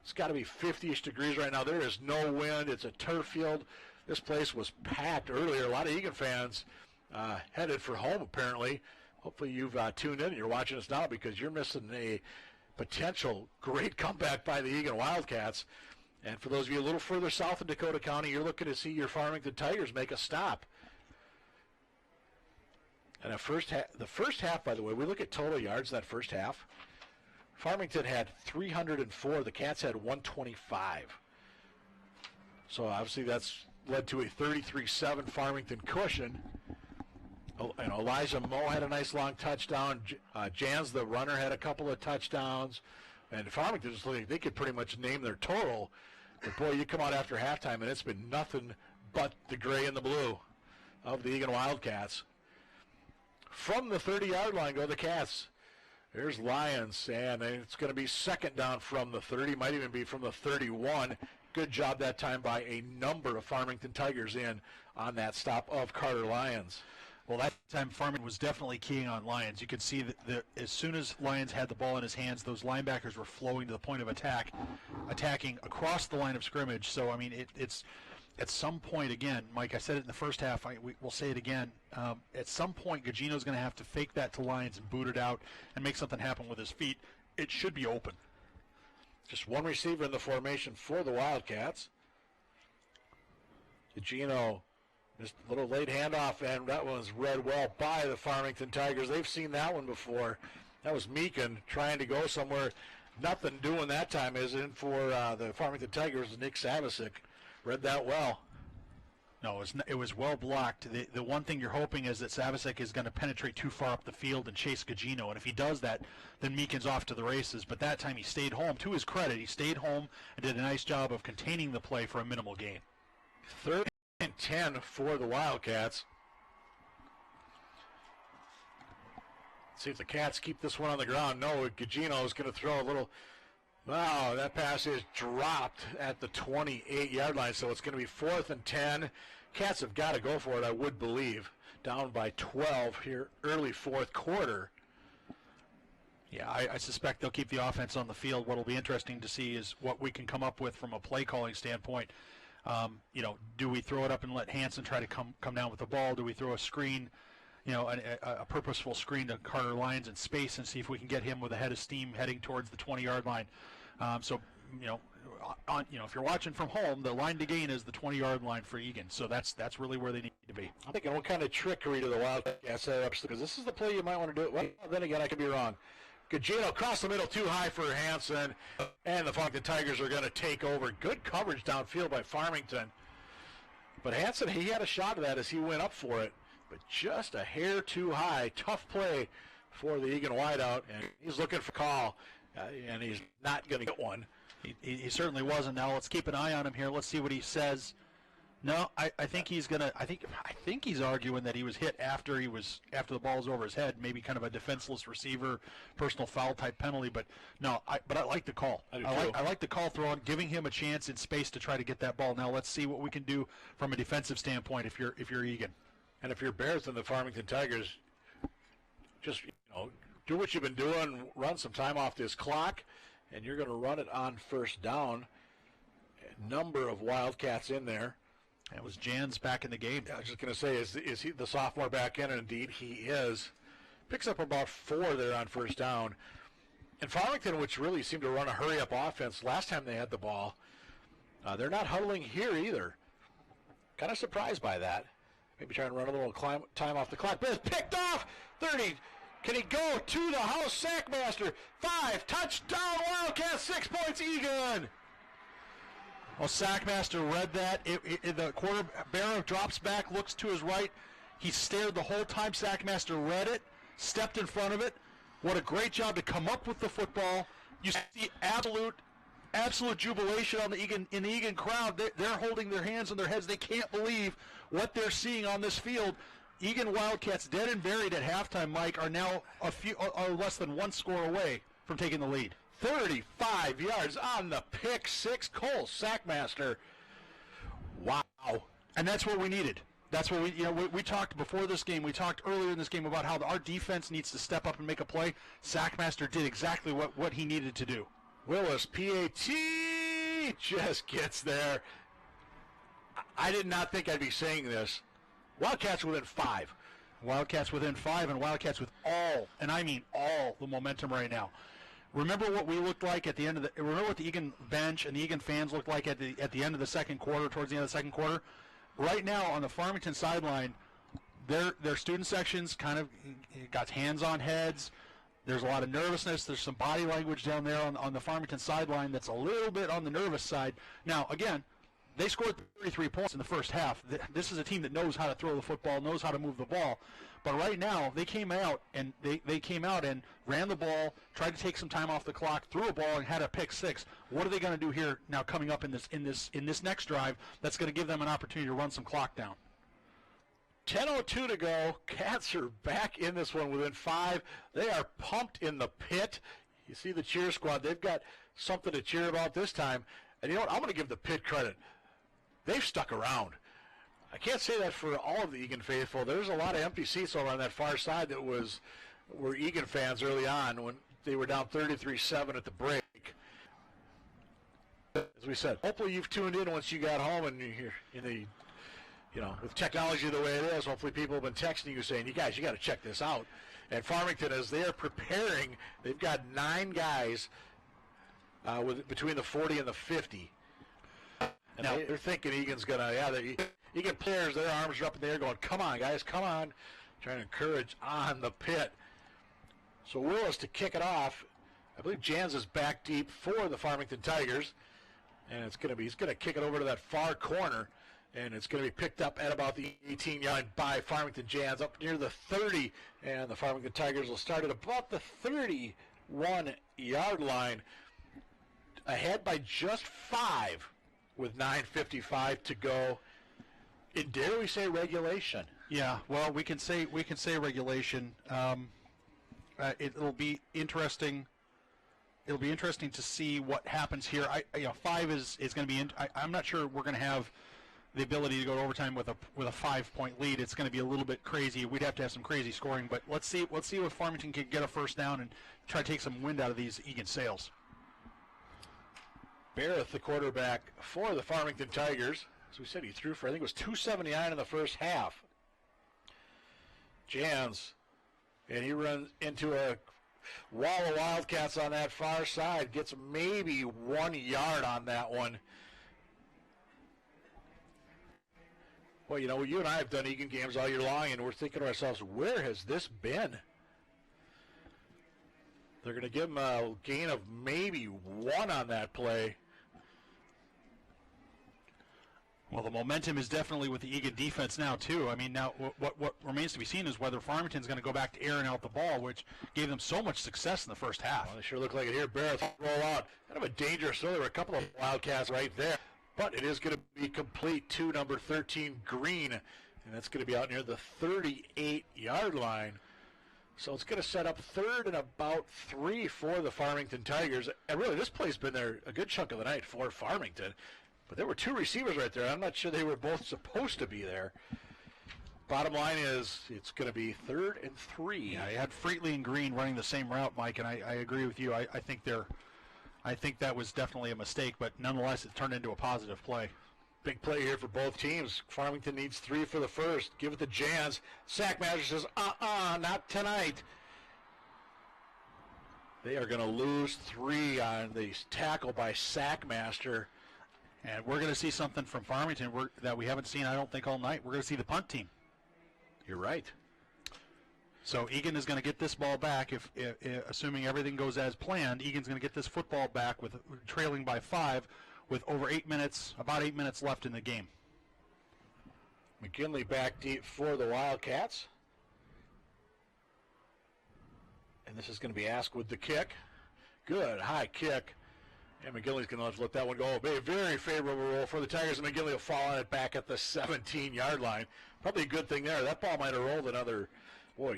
It's got to be 50-ish degrees right now. There is no wind. It's a turf field. This place was packed earlier. A lot of Eagan fans headed for home apparently. Hopefully you've tuned in and you're watching us now because you're missing a potential great comeback by the Eagan Wildcats. And for those of you a little further south in Dakota County, you're looking to see your Farmington Tigers make a stop. And the first half, by the way, we look at total yards that first half. Farmington had 304. The Cats had 125. So obviously that's led to a 33-7 Farmington cushion. And Elijah Moe had a nice long touchdown. Jans, the runner, had a couple of touchdowns. And Farmington just looking, they could pretty much name their total. But boy, you come out after halftime and it's been nothing but the gray and the blue of the Eagan Wildcats. From the 30-yard line go the Cats. There's Lyons, and it's going to be second down from the 30, might even be from the 31. Good job that time by a number of Farmington Tigers in on that stop of Carter Lyons.
Well, that time Farmington was definitely keying on Lyons. You could see that as soon as Lyons had the ball in his hands, those linebackers were flowing to the point of attack, attacking across the line of scrimmage. So, I mean, it's at some point, again, Mike, I said it in the first half, we'll say it again, at some point Gugino's going to have to fake that to Lyons and boot it out and make something happen with his feet. It should be open.
Just one receiver in the formation for the Wildcats. Gugino, just a little late handoff, and that one was read well by the Farmington Tigers. They've seen that one before. That was Meekin trying to go somewhere. Nothing doing that time, is it, for the Farmington Tigers. Nick Savasic read that well.
No, it was well blocked. The one thing you're hoping is that Savasic is going to penetrate too far up the field and chase Gugino, and if he does that, then Meekin's off to the races. But that time he stayed home. To his credit, he stayed home and did a nice job of containing the play for a minimal gain.
3rd and 10 for the Wildcats. See if the Cats keep this one on the ground. No, Gugino is going to throw a little. Wow, that pass is dropped at the 28-yard line, so it's going to be 4th and 10. Cats have got to go for it, I would believe. Down by 12 here, early fourth quarter.
Yeah, I suspect they'll keep the offense on the field. What will be interesting to see is what we can come up with from a play calling standpoint. Do we throw it up and let Hansen try to come down with the ball? Do we throw a screen, a purposeful screen to Carter Lyons in space and see if we can get him with a head of steam heading towards the 20-yard line? If you're watching from home, the line to gain is the 20-yard line for Eagan. So that's really where they need to be.
I'm thinking what kind of trickery to the Wildcats setups, because this is the play you might want to do it. Well, then again, I could be wrong. Gugino across the middle, too high for Hansen, and the Farmington Tigers are going to take over. Good coverage downfield by Farmington. But Hansen, he had a shot at that as he went up for it, but just a hair too high. Tough play for the Eagan wideout, and he's looking for a call, and he's not going to get one.
He certainly wasn't. Now let's keep an eye on him here. Let's see what he says. No, I think he's gonna. I think he's arguing that he was hit after the ball's over his head. Maybe kind of a defenseless receiver, personal foul type penalty. But no, I like the call. I like the call throw, giving him a chance in space to try to get that ball. Now let's see what we can do from a defensive standpoint. If you're Eagan,
and if you're Bears and the Farmington Tigers, just do what you've been doing. Run some time off this clock, and you're going to run it on first down. A number of Wildcats in there.
That was Jans back in the game.
I was just going to say, is he the sophomore back in? And indeed, he is. Picks up about 4 there on first down. And Farmington, which really seemed to run a hurry-up offense last time they had the ball, they're not huddling here either. Kind of surprised by that. Maybe trying to run a little time off the clock. But it's picked off. 30. Can he go to the house? Sackmaster. 5. Touchdown Wildcats. 6 points Eagan.
Well, Sackmaster read that. The quarterback drops back, looks to his right. He stared the whole time. Sackmaster read it, stepped in front of it. What a great job to come up with the football. You see absolute jubilation in the Eagan crowd. They're holding their hands on their heads. They can't believe what they're seeing on this field. Eagan Wildcats, dead and buried at halftime, Mike, are now less than one score away from taking the lead.
35 yards on the pick six. Cole Sackmaster. Wow.
And that's what we needed. That's what we talked before this game. We talked earlier in this game about how our defense needs to step up and make a play. Sackmaster did exactly what he needed to do.
Willis, PAT, just gets there. I did not think I'd be saying this. Wildcats within 5.
Wildcats within 5, and Wildcats with all, and I mean all, the momentum right now. Remember what we looked like at the end of remember what the Eagan bench and the Eagan fans looked like at the end of the second quarter, towards the end of the second quarter? Right now on the Farmington sideline, their student sections kind of got hands on heads. There's a lot of nervousness. There's some body language down there on the Farmington sideline that's a little bit on the nervous side. Now, again, they scored 33 points in the first half. This is a team that knows how to throw the football, knows how to move the ball. But right now, they came out and ran the ball, tried to take some time off the clock, threw a ball, and had a pick six. What are they going to do here now coming up in this next drive that's going to give them an opportunity to run some clock down?
10:02 to go. Cats are back in this one within 5. They are pumped in the pit. You see the cheer squad. They've got something to cheer about this time. And you know what? I'm going to give the pit credit. They've stuck around. I can't say that for all of the Eagan faithful. There's a lot of empty seats over on that far side that were Eagan fans early on when they were down 33-7 at the break. As we said, hopefully you've tuned in once you got home and you're in the, with technology the way it is, hopefully people have been texting you saying, you guys, you got to check this out. And Farmington, as they're preparing, they've got 9 guys between the 40 and the 50. And now, they're thinking Eagan's going to, Eagan players, their arms are up in the air going, come on, guys, come on. Trying to encourage on the pit. So Willis to kick it off. I believe Jans is back deep for the Farmington Tigers. And he's going to kick it over to that far corner. And it's going to be picked up at about the 18-yard line by Farmington Jans up near the 30. And the Farmington Tigers will start at about the 31-yard line. Ahead by just 5 with 9:55 to go. And dare we say regulation?
Yeah, well, we can say regulation. It'll be interesting. It'll be interesting to see what happens here. 5 is going to be. I'm not sure we're going to have the ability to go to overtime with a 5-point lead. It's going to be a little bit crazy. We'd have to have some crazy scoring. But let's see if Farmington can get a first down and try to take some wind out of these Eagan sails.
Barrett, the quarterback for the Farmington Tigers. As we said, he threw for, I think it was 279 in the first half. Jans, and he runs into a wall of Wildcats on that far side. Gets maybe 1 yard on that one. Well, you and I have done Eagan games all year long, and we're thinking to ourselves, where has this been? They're going to give him a gain of maybe 1 on that play.
Well, the momentum is definitely with the Eagan defense now, too. I mean, now what remains to be seen is whether Farmington's going to go back to airing out the ball, which gave them so much success in the first half.
Well, they sure look like it here. Barrett roll out. Kind of a dangerous throw. There were a couple of Wildcats right there. But it is going to be complete to number 13, Green. And that's going to be out near the 38-yard line. So it's going to set up 3rd and about 3 for the Farmington Tigers. And really, this play's been there a good chunk of the night for Farmington. But there were 2 receivers right there. I'm not sure they were both supposed to be there. Bottom line is it's going to be 3rd and 3.
Yeah, you had Freetley and Green running the same route, Mike, and I agree with you. I think that was definitely a mistake, but nonetheless it turned into a positive play.
Big play here for both teams. Farmington needs 3 for the first. Give it to Jans. Sackmaster says, not tonight. They are going to lose 3 on the tackle by Sackmaster.
And we're going to see something from Farmington that we haven't seen, I don't think, all night. We're going to see the punt team.
You're right.
So Eagan is going to get this ball back. If assuming everything goes as planned, Eagan's going to get this football back with trailing by 5 with about 8 minutes left in the game.
McGinley back deep for the Wildcats. And this is going to be Ask with the kick. Good, high kick. And McGinley's going to have to let that one go. A very favorable roll for the Tigers, and McGinley will fall on it back at the 17-yard line. Probably a good thing there. That ball might have rolled another,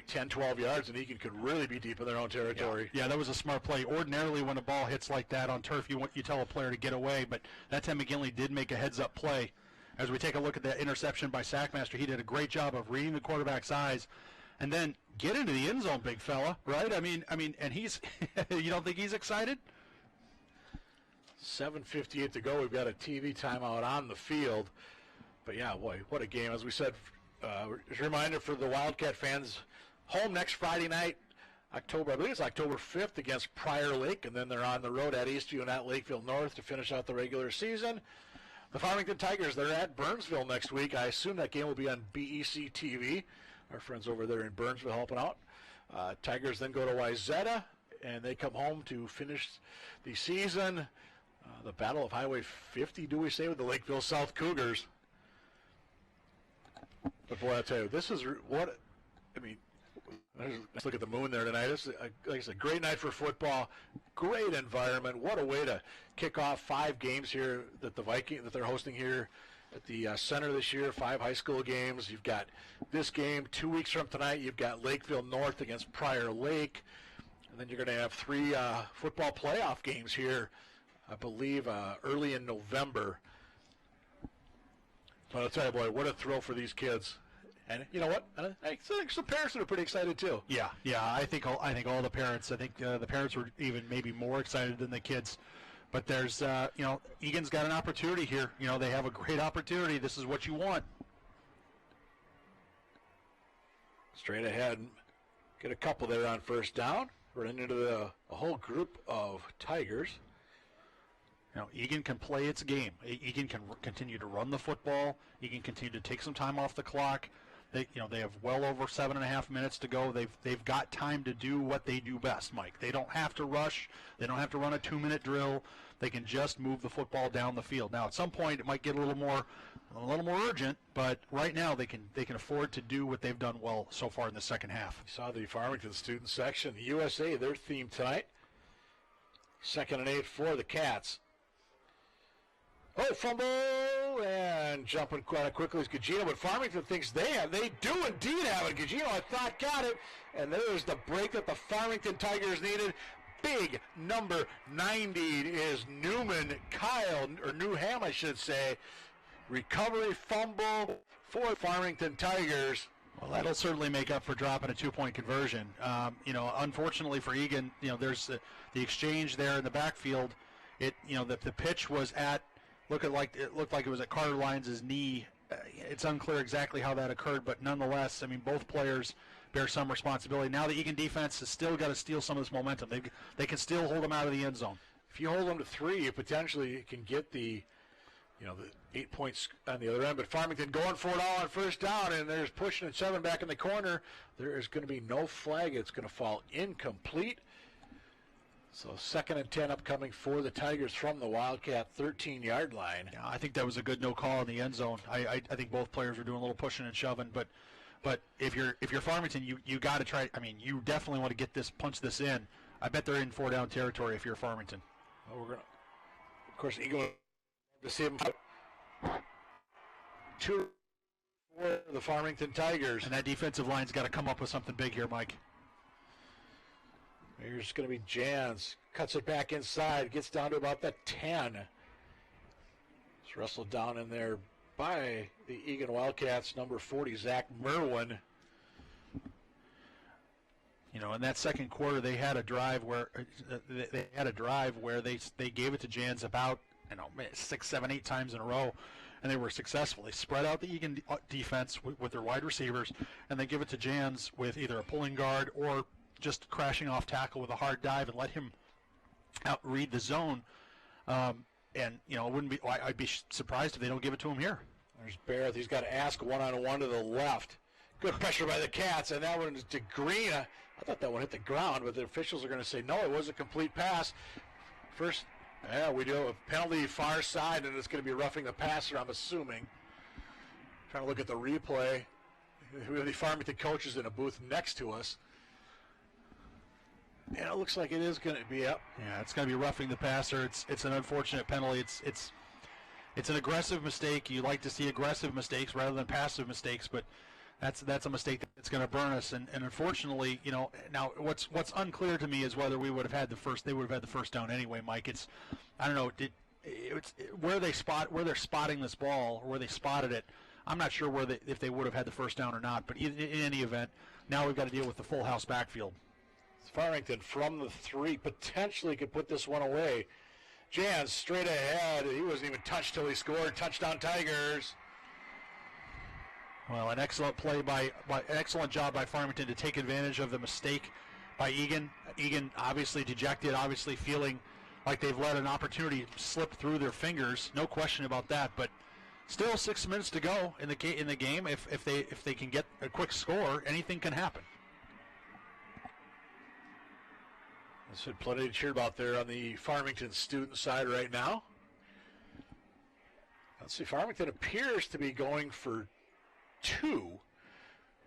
10, 12 yards, and Eagan could really be deep in their own territory.
Yeah, that was a smart play. Ordinarily, when a ball hits like that on turf, you tell a player to get away, but that time McGinley did make a heads-up play. As we take a look at that interception by Sackmaster, he did a great job of reading the quarterback's eyes, and then get into the end zone, big fella, right? I mean, and he's you don't think he's excited?
7:58 to go. We've got a TV timeout on the field. But yeah, boy, what a game. As we said, as a reminder for the Wildcat fans, home next Friday night, I believe it's October 5th against Prior Lake, and then they're on the road at Eastview and at Lakeville North to finish out the regular season. The Farmington Tigers, they're at Burnsville next week. I assume that game will be on BEC TV. Our friends over there in Burnsville helping out. Tigers then go to Wayzata, and they come home to finish the season. The Battle of Highway 50, do we say, with the Lakeville South Cougars. But boy, I'll tell you, this is what, I mean, let's look at the moon there tonight. This is, like I said, great night for football, great environment. What a way to kick off 5 games here that the Viking, that they're hosting here at the center this year, 5 high school games. You've got this game 2 weeks from tonight. You've got Lakeville North against Prior Lake. And then you're going to have 3 football playoff games here, I believe, early in November. But I'll tell you, boy, what a thrill for these kids. And you know what? I think some parents are pretty excited too.
Yeah. I think all the parents. I think the parents were even maybe more excited than the kids. But there's, Eagan's got an opportunity here. They have a great opportunity. This is what you want.
Straight ahead, get a couple there on first down. Running into a whole group of Tigers.
Eagan can play its game. Eagan can continue to run the football. Eagan can continue to take some time off the clock. They have well over 7.5 minutes to go. They've got time to do what they do best, Mike. They don't have to rush. They don't have to run a 2-minute drill. They can just move the football down the field. Now, at some point, it might get a little more urgent, but right now they can afford to do what they've done well so far in the second half.
You saw the Farmington student section, USA, their theme tonight. 2nd and 8 for the Cats. Oh, fumble, and jumping quite quickly is Gugino, but Farmington thinks they do indeed have it. Gugino, I thought, got it, and there's the break that the Farmington Tigers needed. Big number 90 is Newham, I should say. Recovery fumble for Farmington Tigers.
Well, that'll certainly make up for dropping a 2-point conversion. Unfortunately for Eagan, there's the exchange there in the backfield. The pitch was at, it looked like it was at Carter Lyons' knee. It's unclear exactly how that occurred, but nonetheless, both players bear some responsibility. Now the Eagan defense has still got to steal some of this momentum. They can still hold them out of the end zone.
If you hold them to 3, you potentially can get the 8 points on the other end. But Farmington going for it all on first down, and there's pushing and shoving back in the corner. There is going to be no flag. It's going to fall incomplete. So 2nd and 10 upcoming for the Tigers from the Wildcat 13-yard line.
Yeah, I think that was a good no call in the end zone. I think both players were doing a little pushing and shoving, but if you're Farmington, you got to try. You definitely want to punch this in. I bet they're in 4-down territory if you're Farmington.
Well, we're gonna, of course, Eagle to see him 2 for the Farmington Tigers,
and that defensive line's got to come up with something big here, Mike.
Here's going to be Jans. Cuts it back inside. Gets down to about the 10. It's wrestled down in there by the Eagan Wildcats, number 40, Zach Merwin.
In that second quarter, they had a drive where they gave it to Jans about 6, 7, 8 times in a row, and they were successful. They spread out the Eagan defense with their wide receivers, and they give it to Jans with either a pulling guard or just crashing off tackle with a hard dive and let him out-read the zone. It wouldn't be. I'd be surprised if they don't give it to him here.
There's Barrett. He's got to ask one-on-one to the left. Good pressure by the Cats, and that one is to Green. I thought that one hit the ground, but the officials are going to say no, it was a complete pass. First Yeah, we do a penalty far side, and it's going to be roughing the passer, I'm assuming. Trying to look at the replay. We have the Farmington coaches in a booth next to us. Yeah, it looks like it is going to be up.
Yeah, it's going to be roughing the passer. It's an unfortunate penalty. It's an aggressive mistake. You like to see aggressive mistakes rather than passive mistakes, but that's a mistake that's going to burn us. And unfortunately, now what's unclear to me is whether we would have had the first. They would have had the first down anyway, Mike. I don't know. Where they're spotting this ball or where they spotted it. I'm not sure if they would have had the first down or not. But in any event, now we've got to deal with the full house backfield.
Farmington from the 3 potentially could put this one away. Jans straight ahead. He wasn't even touched till he scored. Touchdown Tigers.
Well, an excellent play excellent job by Farmington to take advantage of the mistake by Eagan. Eagan obviously dejected, obviously feeling like they've let an opportunity slip through their fingers. No question about that. But still 6 minutes to go in the game. If they can get a quick score, anything can happen.
There's plenty to cheer about there on the Farmington student side right now. Let's see, Farmington appears to be going for 2,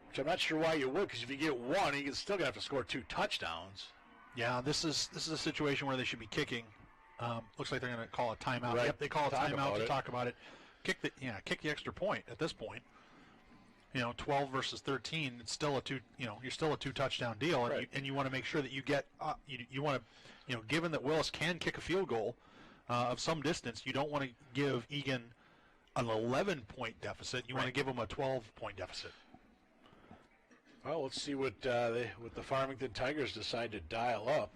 which I'm not sure why you would, because if you get 1, you can still gonna have to score 2 touchdowns.
Yeah, this is a situation where they should be kicking. Looks like they're going to call a timeout.
Right.
Yep, they call a timeout to talk about it. Kick the extra point at this point. 12 versus 13. It's still you're still a 2 touchdown deal,
right.
and you want to make sure that you get you want to given that Willis can kick a field goal of some distance, you don't want to give Eagan an 11-point deficit. You want to give them a 12-point deficit.
Well, let's see what the Farmington Tigers decide to dial up.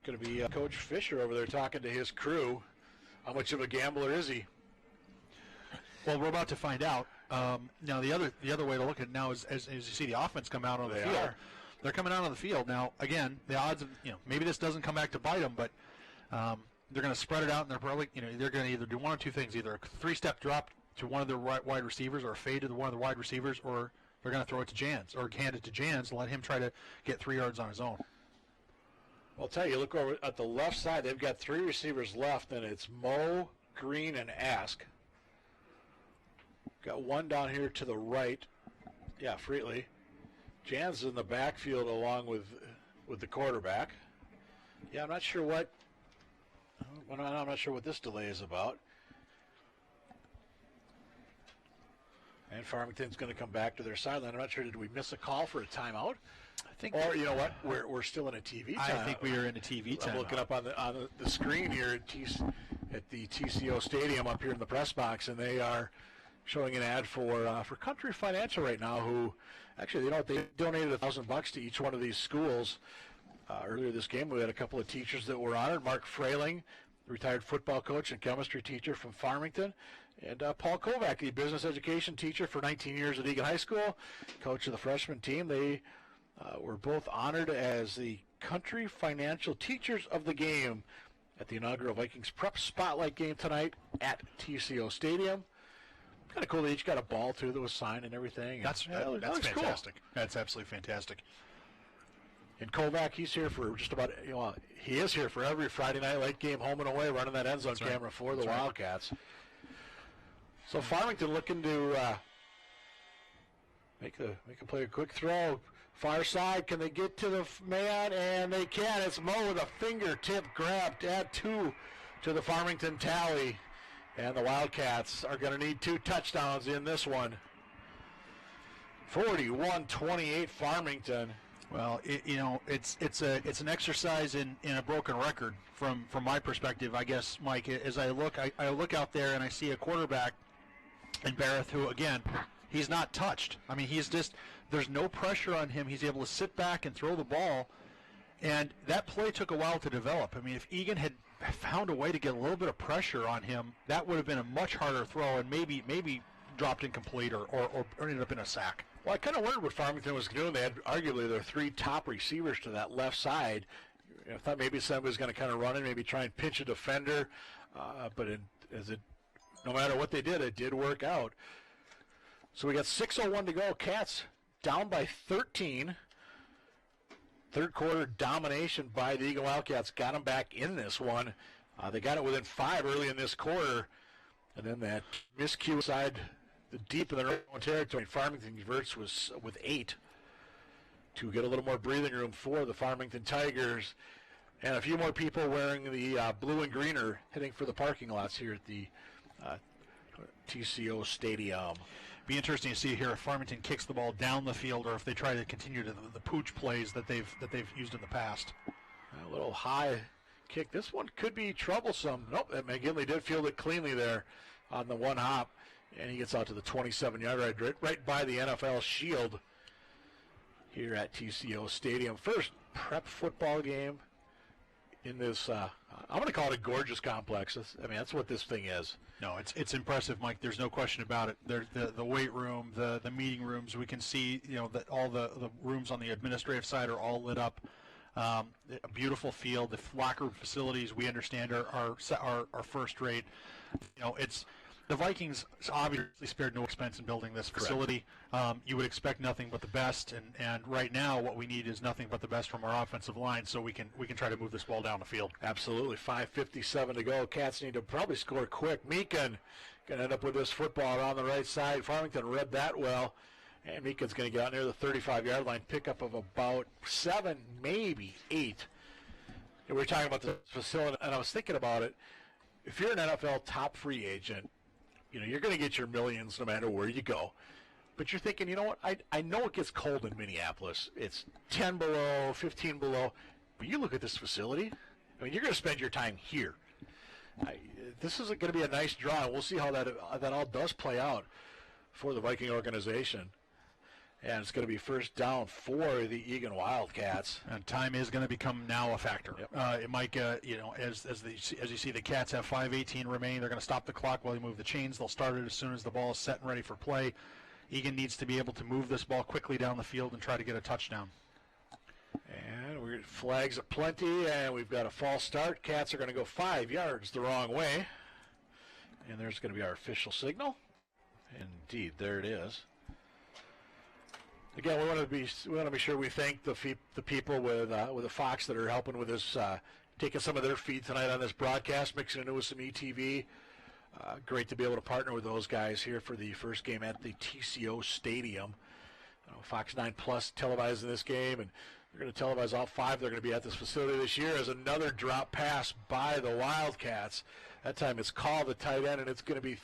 Going to be Coach Fisher over there talking to his crew. How much of a gambler is he?
Well, we're about to find out. Now, the other way to look at it now is as you see the offense come out on the field. They're coming out on the field now. Again, the odds of maybe this doesn't come back to bite them, but they're going to spread it out, and they're probably they're going to either do one or two things: either a 3-step drop to one of their wide receivers, or a fade to one of the wide receivers, or they're going to throw it to Jans or hand it to Jans and let him try to get 3 yards on his own.
Well, I'll tell you, look over at the left side. They've got 3 receivers left, and it's Moe, Green, and Ask. Got one down here to the right. Yeah, Freetley. Jans is in the backfield along with the quarterback. Yeah, I'm not sure what this delay is about. And Farmington's going to come back to their sideline. I'm not sure, did we miss a call for a timeout?
I think.
Or you know what? We're still in a TV timeout.
I think we are in a TV timeout.
I'm looking up on the screen here at the TCO Stadium up here in the press box, and they are showing an ad for Country Financial right now. Who actually, they donated $1,000 to each one of these schools. Earlier this game, we had a couple of teachers that were honored. Mark Frailing, retired football coach and chemistry teacher from Farmington. And Paul Kovac, the business education teacher for 19 years at Eagan High School, coach of the freshman team. They were both honored as the Country Financial Teachers of the Game at the inaugural Vikings Prep Spotlight game tonight at TCO Stadium. Kind of cool. They each got a ball, too, that was signed and everything.
That's fantastic. Cool. That's absolutely fantastic.
And Kovac, he's here for just about, he is here for every Friday night late game, home and away, running that end zone camera for the Wildcats. So Farmington looking to make a play, a quick throw. Far side, can they get to the man? And they can. It's Moe with a fingertip grab to add 2 to the Farmington tally. And the Wildcats are going to need 2 touchdowns in this one. 41-28 Farmington.
Well, it's an exercise in a broken record from my perspective, I guess, Mike. As I look out there and I see a quarterback in Barrett who, again, he's not touched. I mean, there's no pressure on him. He's able to sit back and throw the ball, and that play took a while to develop. I mean, if Eagan had found a way to get a little bit of pressure on him, that would have been a much harder throw and maybe dropped incomplete or ended up in a sack.
Well, I kind of wondered what Farmington was doing. They had arguably their 3 top receivers to that left side. I thought maybe somebody was going to kind of run in, maybe try and pinch a defender. But no matter what they did, it did work out. So we got 6:01 to go. Cats down by 13. third quarter domination by the Eagan Wildcats got them back in this one. They got it within 5 early in this quarter, and then that miscue side, the deep in their own territory. Farmington converts with 8 to get a little more breathing room for the Farmington Tigers. And a few more people wearing the blue and green are heading for the parking lots here at the TCO Stadium.
Be interesting to see here if Farmington kicks the ball down the field or if they try to continue to the pooch plays that they've used in the past.
A little high kick. This one could be troublesome. Nope, McGinley did field it cleanly there on the one hop, and he gets out to the 27-yard line, right by the NFL shield here at TCO Stadium. First prep football game in this, I'm going to call it a gorgeous complex. That's what this thing is.
No, it's impressive, Mike. There's no question about it. The weight room, the meeting rooms, we can see, that all the rooms on the administrative side are all lit up. A beautiful field. The locker room facilities, we understand, are first rate. It's the Vikings obviously spared no expense in building this facility. You would expect nothing but the best, and right now what we need is nothing but the best from our offensive line, so we can try to move this ball down the field.
Absolutely. 5:57 to go. Cats need to probably score quick. Meekin going to end up with this football on the right side. Farmington read that well. And Meekin's going to get out near the 35-yard line, pickup of about 7, maybe 8. And we're talking about the facility, and I was thinking about it. If you're an NFL top free agent, you're going to get your millions no matter where you go. But you're thinking, you know what, I know it gets cold in Minneapolis. It's 10 below, 15 below. But you look at this facility, you're going to spend your time here. This is going to be a nice draw, and we'll see how that all does play out for the Viking organization. And it's going to be first down for the Eagan Wildcats.
And time is going to become now a factor.
Yep.
It might, as you see, the Cats have 5:18 remaining. They're going to stop the clock while they move the chains. They'll start it as soon as the ball is set and ready for play. Eagan needs to be able to move this ball quickly down the field and try to get a touchdown.
And we're flags aplenty, and we've got a false start. Cats are going to go 5 yards the wrong way. And there's going to be our official signal. Indeed, there it is. Again, we want to be sure we thank the people with the Fox that are helping with this, taking some of their feed tonight on this broadcast, mixing it with some ETV. Great to be able to partner with those guys here for the first game at the TCO Stadium. Fox 9 Plus televising this game, and they're going to televise all 5. They're going to be at this facility this year as another drop pass by the Wildcats. That time it's called the tight end, and it's going to be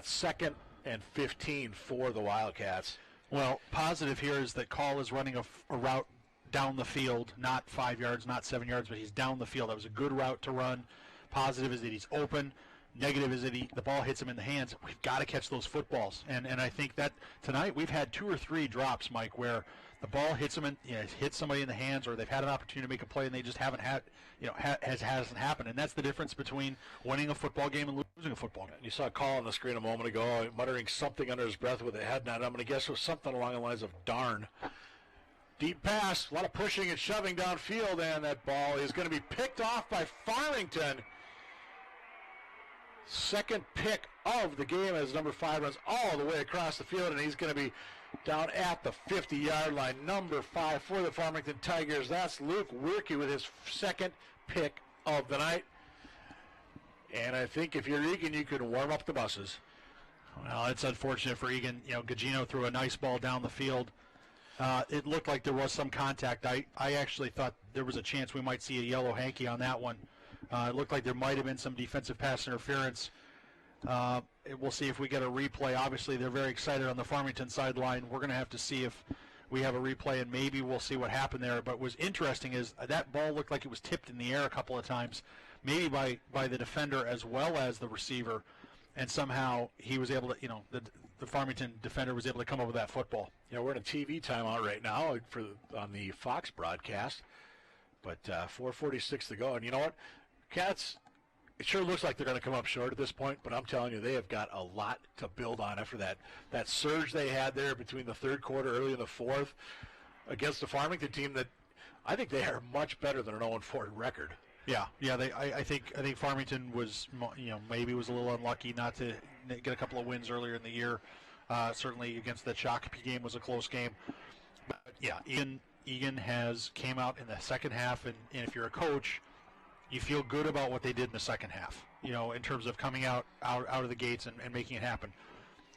second and 15 for the Wildcats.
Well, positive here is that Call is running a route down the field, not 5 yards, not 7 yards, but he's down the field. That was a good route to run. Positive is that he's open. Negative is that the ball hits him in the hands. We've got to catch those footballs. And I think that tonight we've had 2 or 3 drops, Mike, where the ball hits them hits somebody in the hands, or they've had an opportunity to make a play and they just haven't had, hasn't happened. And that's the difference between winning a football game and losing a football game.
You saw a call on the screen a moment ago, muttering something under his breath with a head nod. I'm going to guess it was something along the lines of darn. Deep pass, a lot of pushing and shoving downfield, and that ball is going to be picked off by Farmington. Second pick of the game as number 5 runs all the way across the field, and he's going to be down at the 50-yard line. Number 5 for the Farmington Tigers. That's Luke Wirke with his second pick of the night. And I think if you're Eagan, you could warm up the buses.
Well, it's unfortunate for Eagan. Gugino threw a nice ball down the field. It looked like there was some contact. I actually thought there was a chance we might see a yellow hanky on that one. It looked like there might have been some defensive pass interference. We'll see if we get a replay. Obviously, they're very excited on the Farmington sideline. We're going to have to see if we have a replay, and maybe we'll see what happened there. But what's interesting is that ball looked like it was tipped in the air a couple of times, maybe by the defender as well as the receiver, and somehow he was able to, the Farmington defender was able to come up with that football.
We're in a TV timeout right now on the Fox broadcast, but 4:46 to go. And you know what? Cats, it sure looks like they're going to come up short at this point, but I'm telling you, they have got a lot to build on after that surge they had there between the third quarter, early in the fourth, against the Farmington team that I think they are much better than an 0-4 record.
Yeah. I think Farmington was, maybe was a little unlucky not to get a couple of wins earlier in the year. Certainly against the Shakopee game was a close game. But yeah, Ian Eagan came out in the second half, and if you're a coach, you feel good about what they did in the second half, in terms of coming out of the gates and making it happen.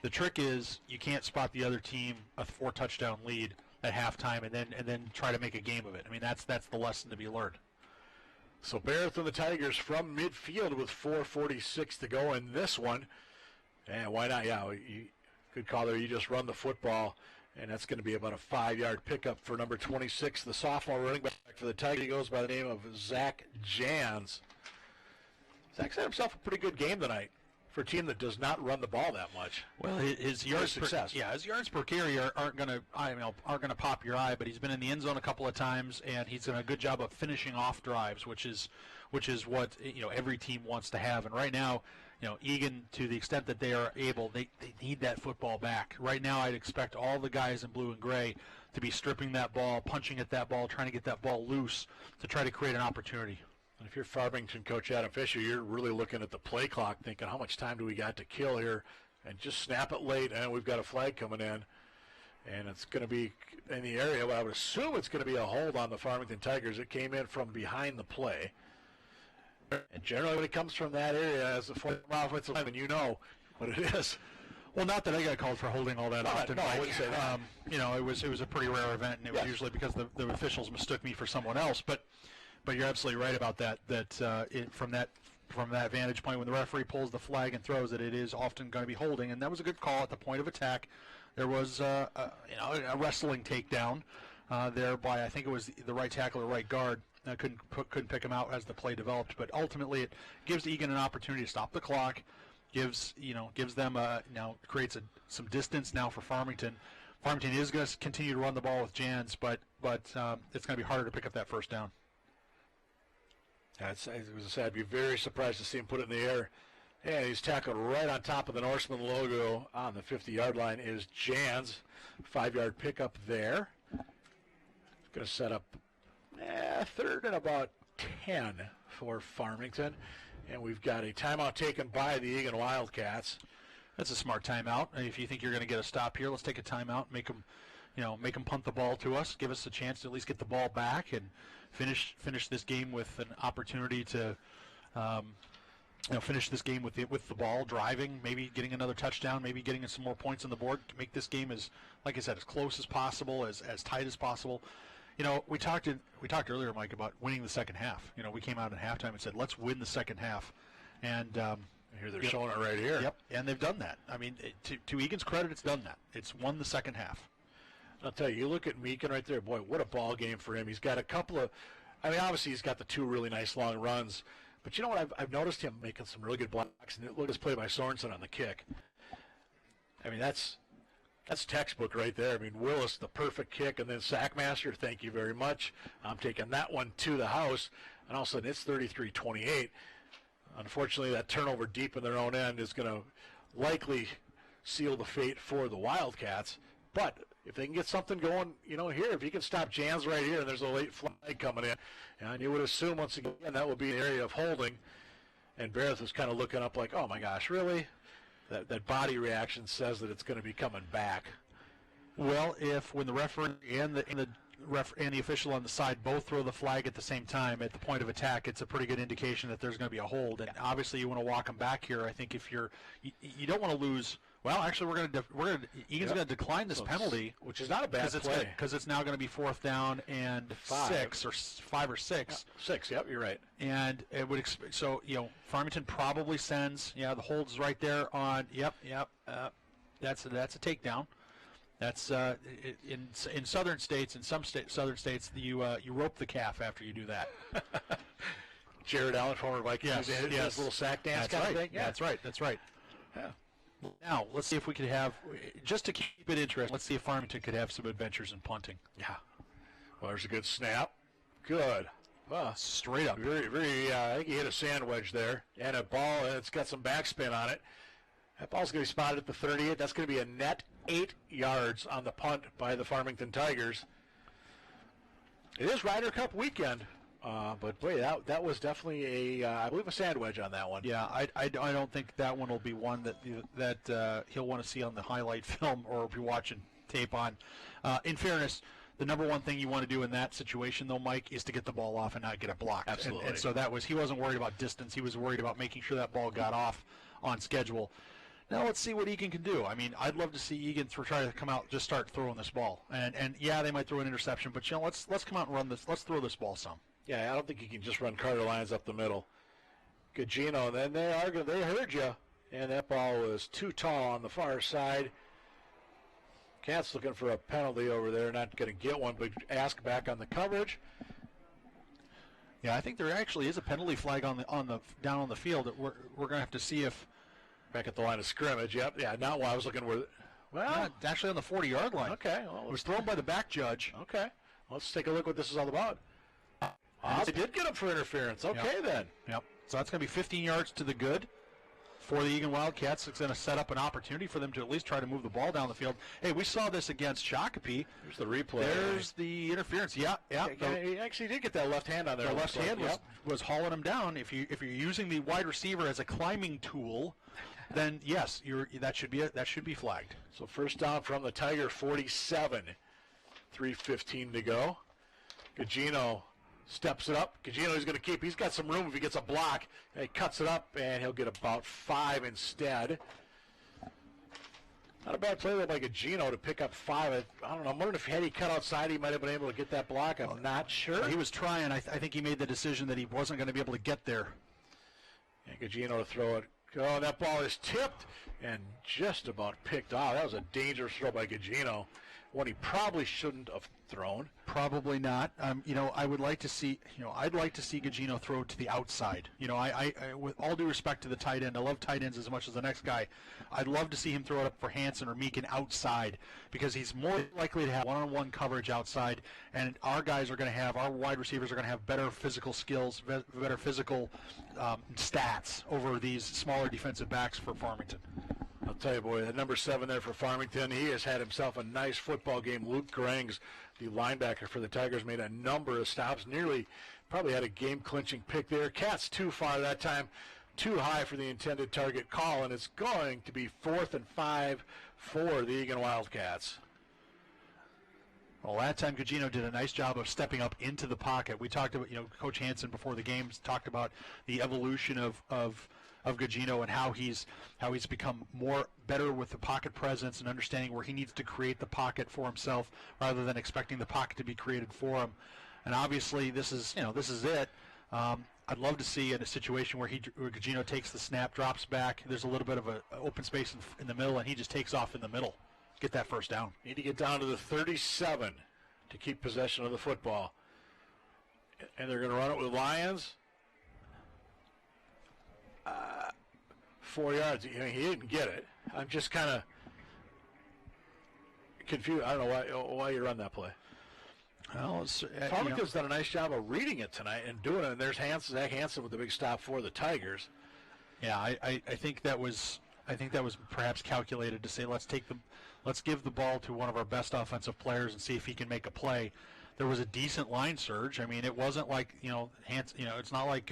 The trick is you can't spot the other team a 4-touchdown lead at halftime and then try to make a game of it. I mean, that's the lesson to be learned.
So Barrett and the Tigers from midfield with 4:46 to go in this one. And why not? Yeah, good call there. You just run the football, and that's going to be about a 5-yard pickup for number 26, the sophomore running back for the Tigers. He goes by the name of Zach Jans. Zach's had himself a pretty good game tonight for a team that does not run the ball that much.
Well, his yards per carry aren't going to pop your eye, but he's been in the end zone a couple of times, and he's done a good job of finishing off drives, which is what every team wants to have. And right now, Eagan, to the extent that they are able, they need that football back. Right now, I'd expect all the guys in blue and gray to be stripping that ball, punching at that ball, trying to get that ball loose to try to create an opportunity.
And if you're Farmington coach Adam Fisher, you're really looking at the play clock thinking, how much time do we got to kill here? And just snap it late, and we've got a flag coming in. And it's going to be in the area, but I would assume it's going to be a hold on the Farmington Tigers. It came in from behind the play. And generally when it comes from that area, as a former offensive lineman, you know what it is.
Well, not that I got called for holding all that often.
No, I wouldn't say that.
It was a pretty rare event, and it was usually because the officials mistook me for someone else. But you're absolutely right about that. From that vantage point, when the referee pulls the flag and throws it is often going to be holding, and that was a good call at the point of attack. There was a wrestling takedown there by, I think it was the right tackle or right guard. Couldn't pick him out as the play developed, but ultimately it gives Eagan an opportunity to stop the clock, gives them creates some distance now for Farmington. Farmington is going to continue to run the ball with Jans, but it's going to be harder to pick up that first down.
As I said, I'd be very surprised to see him put it in the air. And he's tackled right on top of the Norseman logo on the 50-yard line is Jans. 5-yard pickup there. Going to set up third and about 10 for Farmington. And we've got a timeout taken by the Eagan Wildcats.
That's a smart timeout. If you think you're going to get a stop here, let's take a timeout, make them punt the ball to us, give us a chance to at least get the ball back and finish this game with an opportunity to finish this game with the ball, driving, maybe getting another touchdown, maybe getting some more points on the board to make this game as close as possible, as tight as possible. We talked earlier, Mike, about winning the second half. We came out at halftime and said, let's win the second half. And
here they're showing it right here.
Yep, and they've done that. I mean, to Eagan's credit, it's done that. It's won the second half.
I'll tell you look at Meekin right there. Boy, what a ball game for him. He's got a couple of, obviously he's got the two really nice long runs. But you know what? I've noticed him making some really good blocks. And look at this play by Sorensen on the kick. That's textbook right there. Willis, the perfect kick, and then Sackmaster, thank you very much. I'm taking that one to the house, and all of a sudden it's 33-28. Unfortunately, that turnover deep in their own end is going to likely seal the fate for the Wildcats. But if they can get something going, here, if you can stop Jans right here, and there's a late flag coming in, and you would assume, once again, that would be an area of holding. And Barrett was kind of looking up like, oh, my gosh, really? That body reaction says that it's going to be coming back.
Well, when the referee and the official on the side both throw the flag at the same time at the point of attack, it's a pretty good indication that there's going to be a hold. And obviously, you want to walk them back here. I think if you don't want to lose. Well, actually, Eagan's going to decline this penalty,
which is not a bad play
because it's now going to be fourth down and 5 or 6.
6. Yep, you're right.
And it would Farmington probably sends. The hold's right there on. Yep. That's a takedown. That's in southern states. In some southern states, you rope the calf after you do that.
Jared Allen, former Viking,
yes.
His little sack dance.
That's right.
Thing. Yeah.
That's right.
Yeah.
Now, let's see if we could have, just to keep it interesting, let's see if Farmington could have some adventures in punting.
Yeah. Well, there's a good snap. Good.
Straight up.
Very, very, I think he hit a sand wedge there. And a ball, and it's got some backspin on it. That ball's going to be spotted at the 38. That's going to be a net 8 yards on the punt by the Farmington Tigers. It is Ryder Cup weekend. But boy, that was definitely I believe a sand wedge on that one.
Yeah, I don't think that one will be one that he'll want to see on the highlight film or be watching tape on. In fairness, The number one thing you want to do in that situation, though, Mike, is to get the ball off and not get it blocked.
Absolutely.
And so he wasn't worried about distance. He was worried about making sure that ball got off on schedule. Now let's see what Eagan can do. I mean, I'd love to see Eagan try to come out, just start throwing this ball. And yeah, they might throw an interception, but let's come out and run this. Let's throw this ball some.
Yeah, I don't think you can just run Carter Lyons up the middle. Gugino, then they heard you, and that ball was too tall on the far side. Cats looking for a penalty over there, not going to get one, but ask back on the coverage.
Yeah, I think there actually is a penalty flag on the down on the field that we're going to have to see if.
Back at the line of scrimmage, yep. Yeah, not while I was looking where. Well,
yeah, it's actually on the 40-yard line.
Okay. Well,
it was thrown by the back judge.
Okay. Let's take a look what this is all about. They did get him for interference. Okay, then.
Yep. So that's going to be 15 yards to the good for the Eagan Wildcats. It's going to set up an opportunity for them to at least try to move the ball down the field. Hey, we saw this against Shakopee.
There's the replay.
There's the interference. Yeah.
He actually did get that left hand on there.
The left hand was hauling him down. If you're using the wide receiver as a climbing tool, then yes, that should be flagged.
So first down from the Tiger 47. 3:15 to go. Gugino steps it up. Gugino is going to keep. He's got some room if he gets a block. He cuts it up, and he'll get about 5 instead. Not a bad play there by Gugino to pick up 5. I don't know. I'm wondering if had he cut outside, he might have been able to get that block. I'm not sure.
He was trying. I think he made the decision that he wasn't going to be able to get there.
And Gugino to throw it. Oh, that ball is tipped and just about picked off. That was a dangerous throw by Gugino. One he probably shouldn't have thrown.
Probably not. I would like to see. I'd like to see Gugino throw to the outside. I with all due respect to the tight end, I love tight ends as much as the next guy. I'd love to see him throw it up for Hansen or Meekin outside because he's more likely to have one-on-one coverage outside, and our wide receivers are going to have better physical skills, better physical stats over these smaller defensive backs for Farmington.
I'll tell you, boy, the number 7 there for Farmington, he has had himself a nice football game. Luke Grangs, the linebacker for the Tigers, made a number of stops, probably had a game-clinching pick there. Cats too far that time, too high for the intended target call, and it's going to be 4th and 5 for the Eagan Wildcats.
Well, that time Gugino did a nice job of stepping up into the pocket. We talked about, Coach Hansen before the game talked about the evolution of Gugino and how he's become better with the pocket presence and understanding where he needs to create the pocket for himself rather than expecting the pocket to be created for him. And obviously this is it. I'd love to see in a situation where Gugino takes the snap, drops back, there's a little bit of an open space in the middle, and he just takes off in the middle. Get that first down.
Need to get down to the 37 to keep possession of the football. And they're going to run it with Lyons. 4 yards. He didn't get it. I'm just kind of confused. I don't know why you run that play.
Well,
Farmington's done a nice job of reading it tonight and doing it. And there's Zach Hansen with the big stop for the Tigers.
Yeah, I think that was perhaps calculated to say let's give the ball to one of our best offensive players and see if he can make a play. There was a decent line surge. I mean, it wasn't like it's not like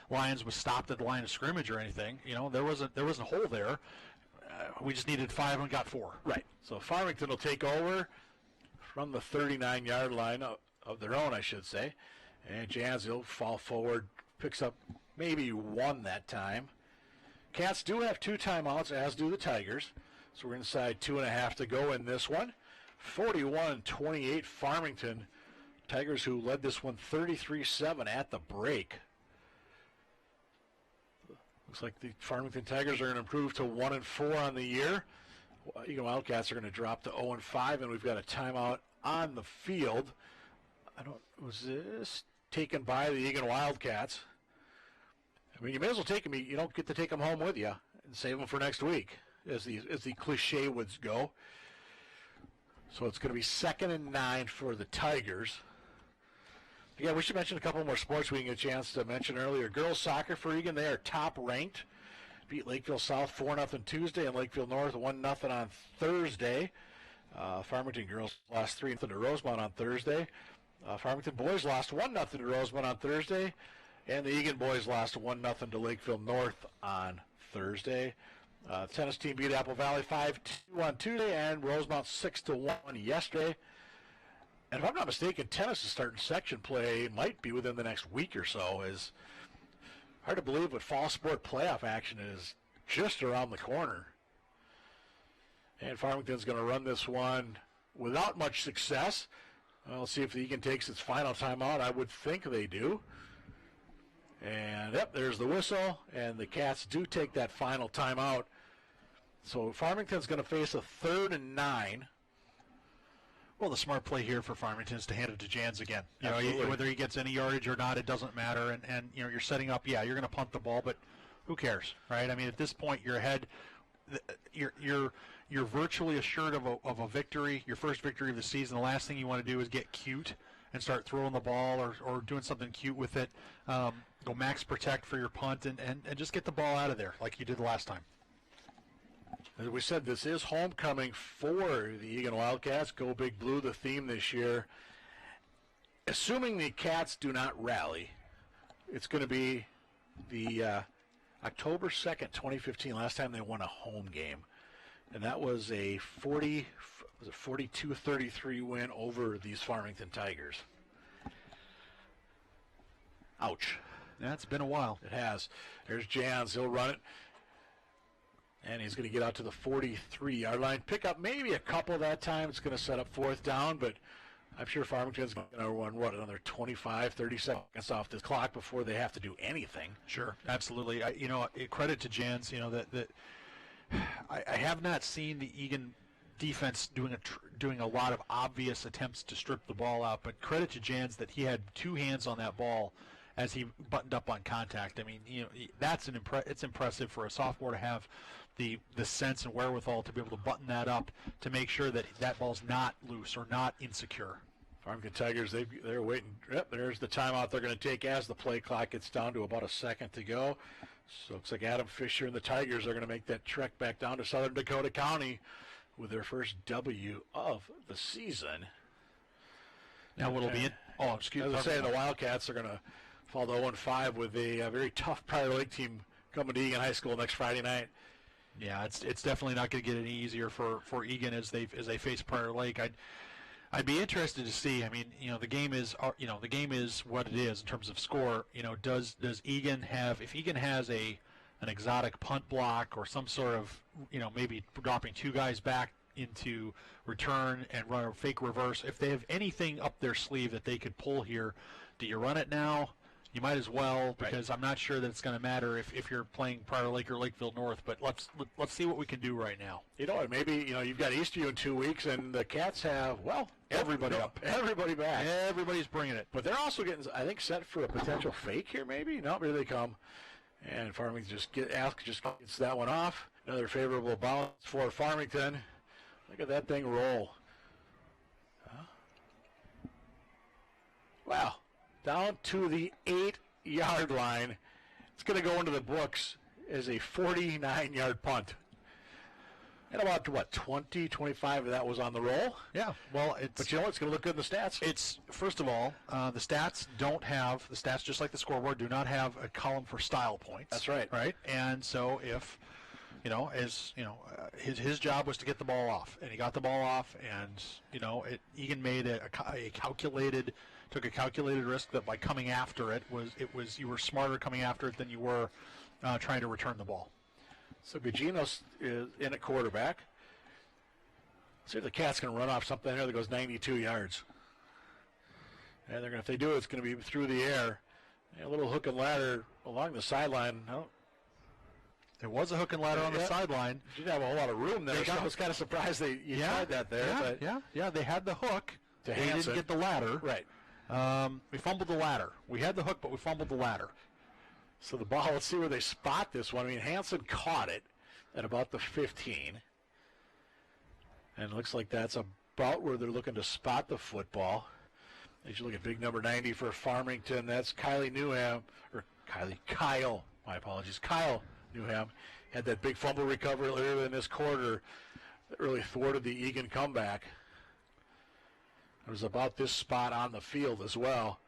Lyons was stopped at the line of scrimmage or anything. There wasn't a hole there. We just needed 5 and got 4.
Right. So Farmington will take over from the 39-yard line of their own, I should say. And Jans will fall forward, picks up maybe 1 that time. Cats do have 2 timeouts, as do the Tigers. So we're inside 2.5 to go in this one. 41-28 Farmington. Tigers who led this one 33-7 at the break. Looks like the Farmington Tigers are going to improve to 1-4 on the year. Eagan Wildcats are going to drop to 0-5, and we've got a timeout on the field. Was this taken by the Eagan Wildcats? I mean, you may as well take them. You don't get to take them home with you and save them for next week, as the cliche would go. So it's going to be 2nd and 9 for the Tigers. Yeah, we should mention a couple more sports we didn't get a chance to mention earlier. Girls soccer for Eagan, they are top ranked. Beat Lakeville South 4-0 Tuesday and Lakeville North 1-0 on Thursday. Farmington girls lost 3-0 to Rosemount on Thursday. Farmington boys lost 1-0 to Rosemount on Thursday. And the Eagan boys lost 1-0 to Lakeville North on Thursday. Tennis team beat Apple Valley 5-2 on Tuesday and Rosemount 6-1 yesterday. And if I'm not mistaken, tennis is starting section play might be within the next week or so. Is hard to believe, but fall sport playoff action is just around the corner. And Farmington's going to run this one without much success. We'll see if the Eagan takes its final timeout. I would think they do. And yep, there's the whistle, and the Cats do take that final timeout. So Farmington's going to face a 3rd and 9.
Well, the smart play here for Farmington is to hand it to Jans again. You know, whether he gets any yardage or not, it doesn't matter. And you know, you're setting up. Yeah, you're going to punt the ball, but who cares, right? I mean, at this point, you're ahead. You're virtually assured of a victory, your first victory of the season. The last thing you want to do is get cute and start throwing the ball or doing something cute with it. Go max protect for your punt and just get the ball out of there like you did last time.
As we said, this is homecoming for the Eagan Wildcats. Go Big Blue, the theme this year. Assuming the Cats do not rally, it's going to be the October 2nd, 2015, last time they won a home game. And that was a 42-33 win over these Farmington Tigers. Ouch.
That's been a while.
It has. There's Jans. He'll run it. And he's going to get out to the 43-yard line. Pick up maybe a couple that time. It's going to set up 4th down, but I'm sure Farmington's going to run, another 25, 30 seconds off this clock before they have to do anything.
Sure, absolutely. Credit to Jans, that I have not seen the Eagan defense doing a lot of obvious attempts to strip the ball out, but credit to Jans that he had 2 hands on that ball as he buttoned up on contact. I mean, that's it's impressive for a sophomore to have the sense and wherewithal to be able to button that up to make sure that that ball's not loose or not insecure.
Farmington Tigers, they're waiting. Yep, there's the timeout they're going to take as the play clock gets down to about a second to go. So it looks like Adam Fisher and the Tigers are going to make that trek back down to Southern Dakota County with their first W of the season.
Now what'll be it? Oh, excuse me.
As I say, the Wildcats are going to fall to 0-5 with a very tough Prior Lake team coming to Eagan High School next Friday night.
Yeah, it's definitely not going to get any easier for Eagan as they face Prior Lake. I'd be interested to see. I mean, the game is what it is in terms of score. Does Eagan have, if Eagan has an exotic punt block or some sort of, maybe dropping 2 guys back into return and run a fake reverse, if they have anything up their sleeve that they could pull here, do you run it now? You might as well, because I'm not sure that it's going to matter if you're playing Prior Lake or Lakeville North. But let's see what we can, do right now.
Maybe you've got Eastview in 2 weeks, and the Cats have everybody up, everybody back,
everybody's bringing it.
But they're also getting, I think, set for a potential fake here. Maybe no, here they come, and Farmington just gets that one off. Another favorable bounce for Farmington. Look at that thing roll. Wow. Down to the 8-yard line. It's going to go into the books as a 49-yard punt. And about, 20, 25 of that was on the roll?
Yeah. Well,
but it's going to look good in the stats.
It's, first of all, the stats just like the scoreboard, do not have a column for style points.
That's right.
Right? And so if, his job was to get the ball off, and he got the ball off, and, Eagan made took a calculated risk that by coming after it was you were smarter coming after it than you were trying to return the ball.
So Gugino is in at quarterback. See if the Cats can run off something here that goes 92 yards. And if they do, it's going to be through the air. And a little hook and ladder along the sideline.
There was a hook and ladder on the sideline.
Didn't have a whole lot of room there. I was kind of surprised you tried that there.
Yeah, they had the hook.
They
didn't get the ladder.
Right.
We fumbled the ladder. We had the hook, but we fumbled the ladder.
So the ball, let's see where they spot this one. I mean, Hansen caught it at about the 15. And it looks like that's about where they're looking to spot the football. As you look at big number 90 for Farmington, that's Kyle Newham. My apologies. Kyle Newham had that big fumble recovery earlier in this quarter that really thwarted the Eagan comeback. It was about this spot on the field as well.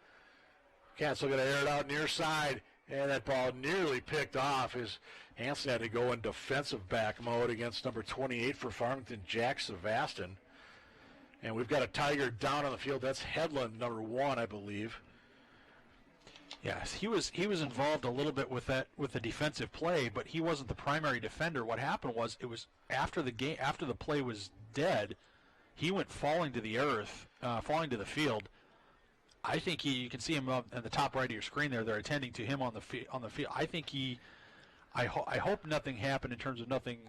Cats are going to air it out near side, and that ball nearly picked off. Hansen had to go in defensive back mode against number 28 for Farmington, Jack Savastin. And we've got a Tiger down on the field. That's Headland, number 1, I believe.
Yes, he was involved a little bit with the defensive play, but he wasn't the primary defender. What happened was it was after the play was dead, he went falling to the earth, falling to the field. I think you can see him up at the top right of your screen there. They're attending to him on the field. I think I hope nothing happened in terms of nothing,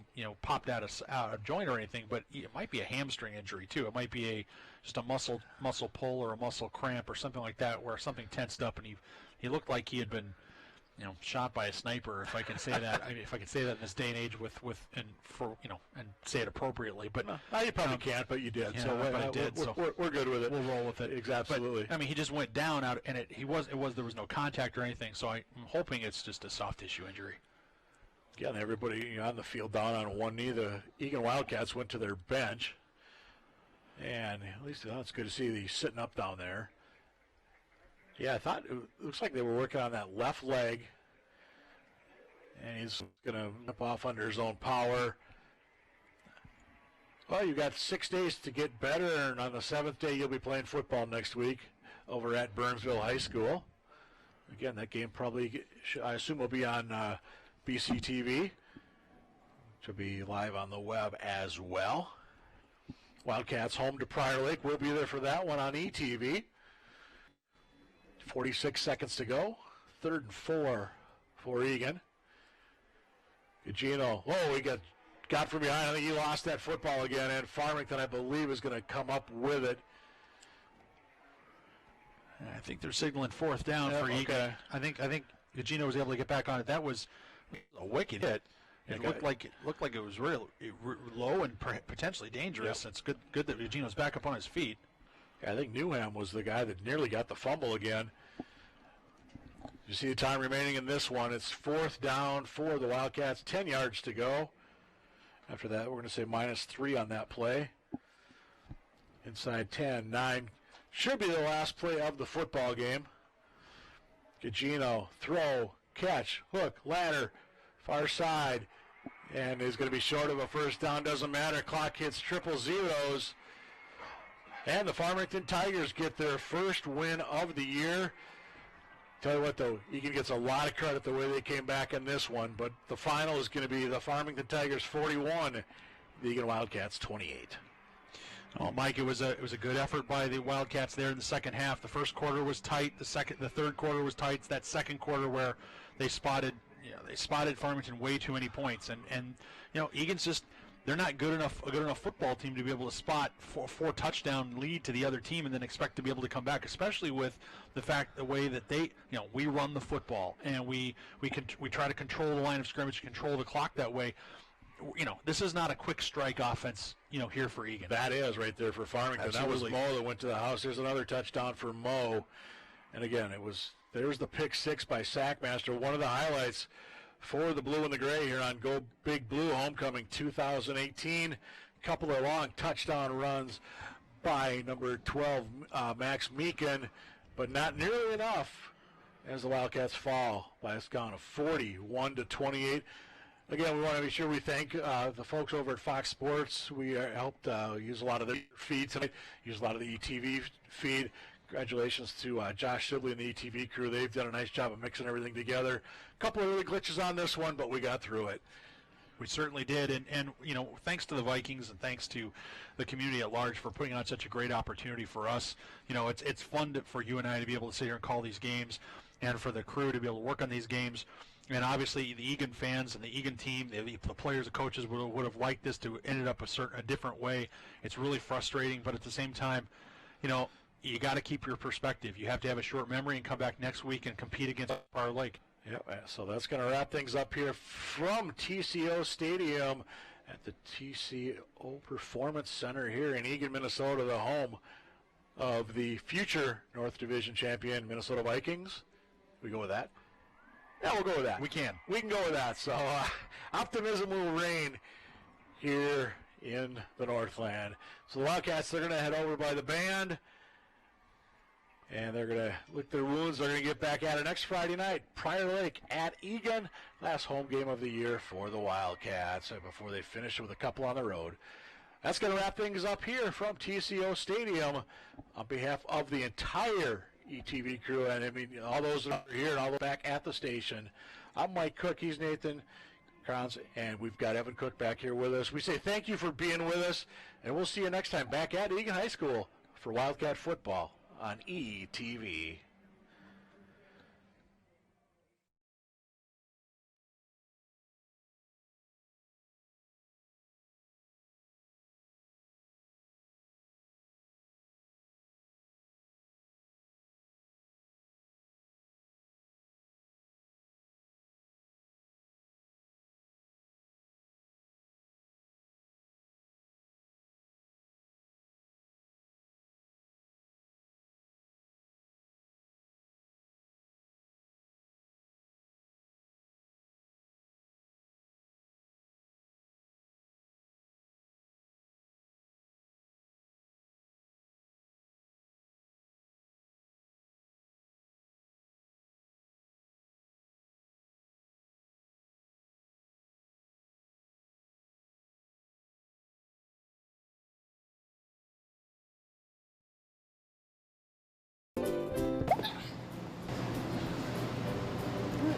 popped out of joint or anything, but it might be a hamstring injury too. It might be just a muscle pull or a muscle cramp or something like that, where something tensed up and he looked like he had been, shot by a sniper, if I can say that. I mean, if I can say that in this day and age and say it appropriately. But
you probably can't, but you did.
Yeah,
So
but I did.
We're good with it.
We'll roll with it.
Absolutely.
But, I mean, he just went down out, and there was no contact or anything. So I'm hoping it's just a soft tissue injury.
Again, everybody on the field down on one knee. The Eagan Wildcats went to their bench, and at least it's good to see the sitting up down there. Yeah, I thought it looks like they were working on that left leg, and he's going to nip off under his own power. Well, you've got 6 days to get better, and on the 7th day you'll be playing football next week over at Burnsville High School. Again, that game probably, I assume, will be on BCTV, which will be live on the web as well. Wildcats home to Prior Lake. We'll be there for that one on ETV. 46 seconds to go. 3rd and 4 for Eagan. Gugino. Oh, he got from behind. I think he lost that football again, and Farmington, I believe, is going to come up with it.
I think they're signaling 4th down for Eagan. I think Gugino was able to get back on it. That was a wicked hit. It looked like it was real low and potentially dangerous. It's good that Gugino's back up on his feet.
I think Newham was the guy that nearly got the fumble again. You see the time remaining in this one. It's 4th down for the Wildcats, 10 yards to go. After that, we're going to say -3 on that play. Inside 10, 9. Should be the last play of the football game. Gugino, throw, catch, hook, ladder, far side. And is going to be short of a 1st down. Doesn't matter. Clock hits triple zeros. And the Farmington Tigers get their first win of the year. Tell you what, though, Eagan gets a lot of credit the way they came back in this one. But the final is going to be the Farmington Tigers 41, the Eagan Wildcats 28.
Oh, Mike, it was a good effort by the Wildcats there in the second half. The first quarter was tight. The 3rd quarter was tight. It's that second quarter where they spotted Farmington way too many points. And Eagan's just, they're not a good enough football team to be able to spot four touchdown lead to the other team and then expect to be able to come back, especially with the way that they, we run the football and we try to control the line of scrimmage, control the clock that way. This is not a quick strike offense, here for Eagan.
That is right there for Farmington.
Absolutely.
That was Mo that went to the house. There's another touchdown for Mo. And again, there's the pick 6 by Sackmaster, one of the highlights for the blue and the gray here on Go Big Blue Homecoming 2018. Couple of long touchdown runs by number 12, Max Meekin, but not nearly enough as the Wildcats fall by a count of 41-28. Again, we want to be sure we thank the folks over at Fox Sports. We helped use a lot of the feed tonight, use a lot of the ETV feed. Congratulations to Josh Sibley and the ETV crew. They've done a nice job of mixing everything together. A couple of early glitches on this one, but we got through it.
We certainly did, and thanks to the Vikings and thanks to the community at large for putting on such a great opportunity for us. It's fun for you and I to be able to sit here and call these games, and for the crew to be able to work on these games. And obviously, the Eagan fans and the Eagan team, the players, the coaches would have liked this to end up a different way. It's really frustrating, but at the same time, you got to keep your perspective. You have to have a short memory and come back next week and compete against Prior Lake.
Yep, so that's going to wrap things up here from TCO Stadium at the TCO Performance Center here in Eagan, Minnesota, the home of the future North Division champion Minnesota Vikings. We go with that? Yeah, we'll go with that.
We can
go with that. So optimism will reign here in the Northland. So the Wildcats, they're going to head over by the band. And they're going to lick their wounds. They're going to get back at it next Friday night. Prior Lake at Eagan. Last home game of the year for the Wildcats before they finish with a couple on the road. That's going to wrap things up here from TCO Stadium on behalf of the entire ETV crew, and I mean all those that are here and all the back at the station. I'm Mike Cook. He's Nathan Kranz, and we've got Evan Cook back here with us. We say thank you for being with us, and we'll see you next time back at Eagan High School for Wildcat football on ETV.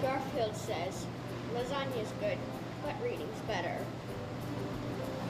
Garfield says, lasagna's good, but reading's better.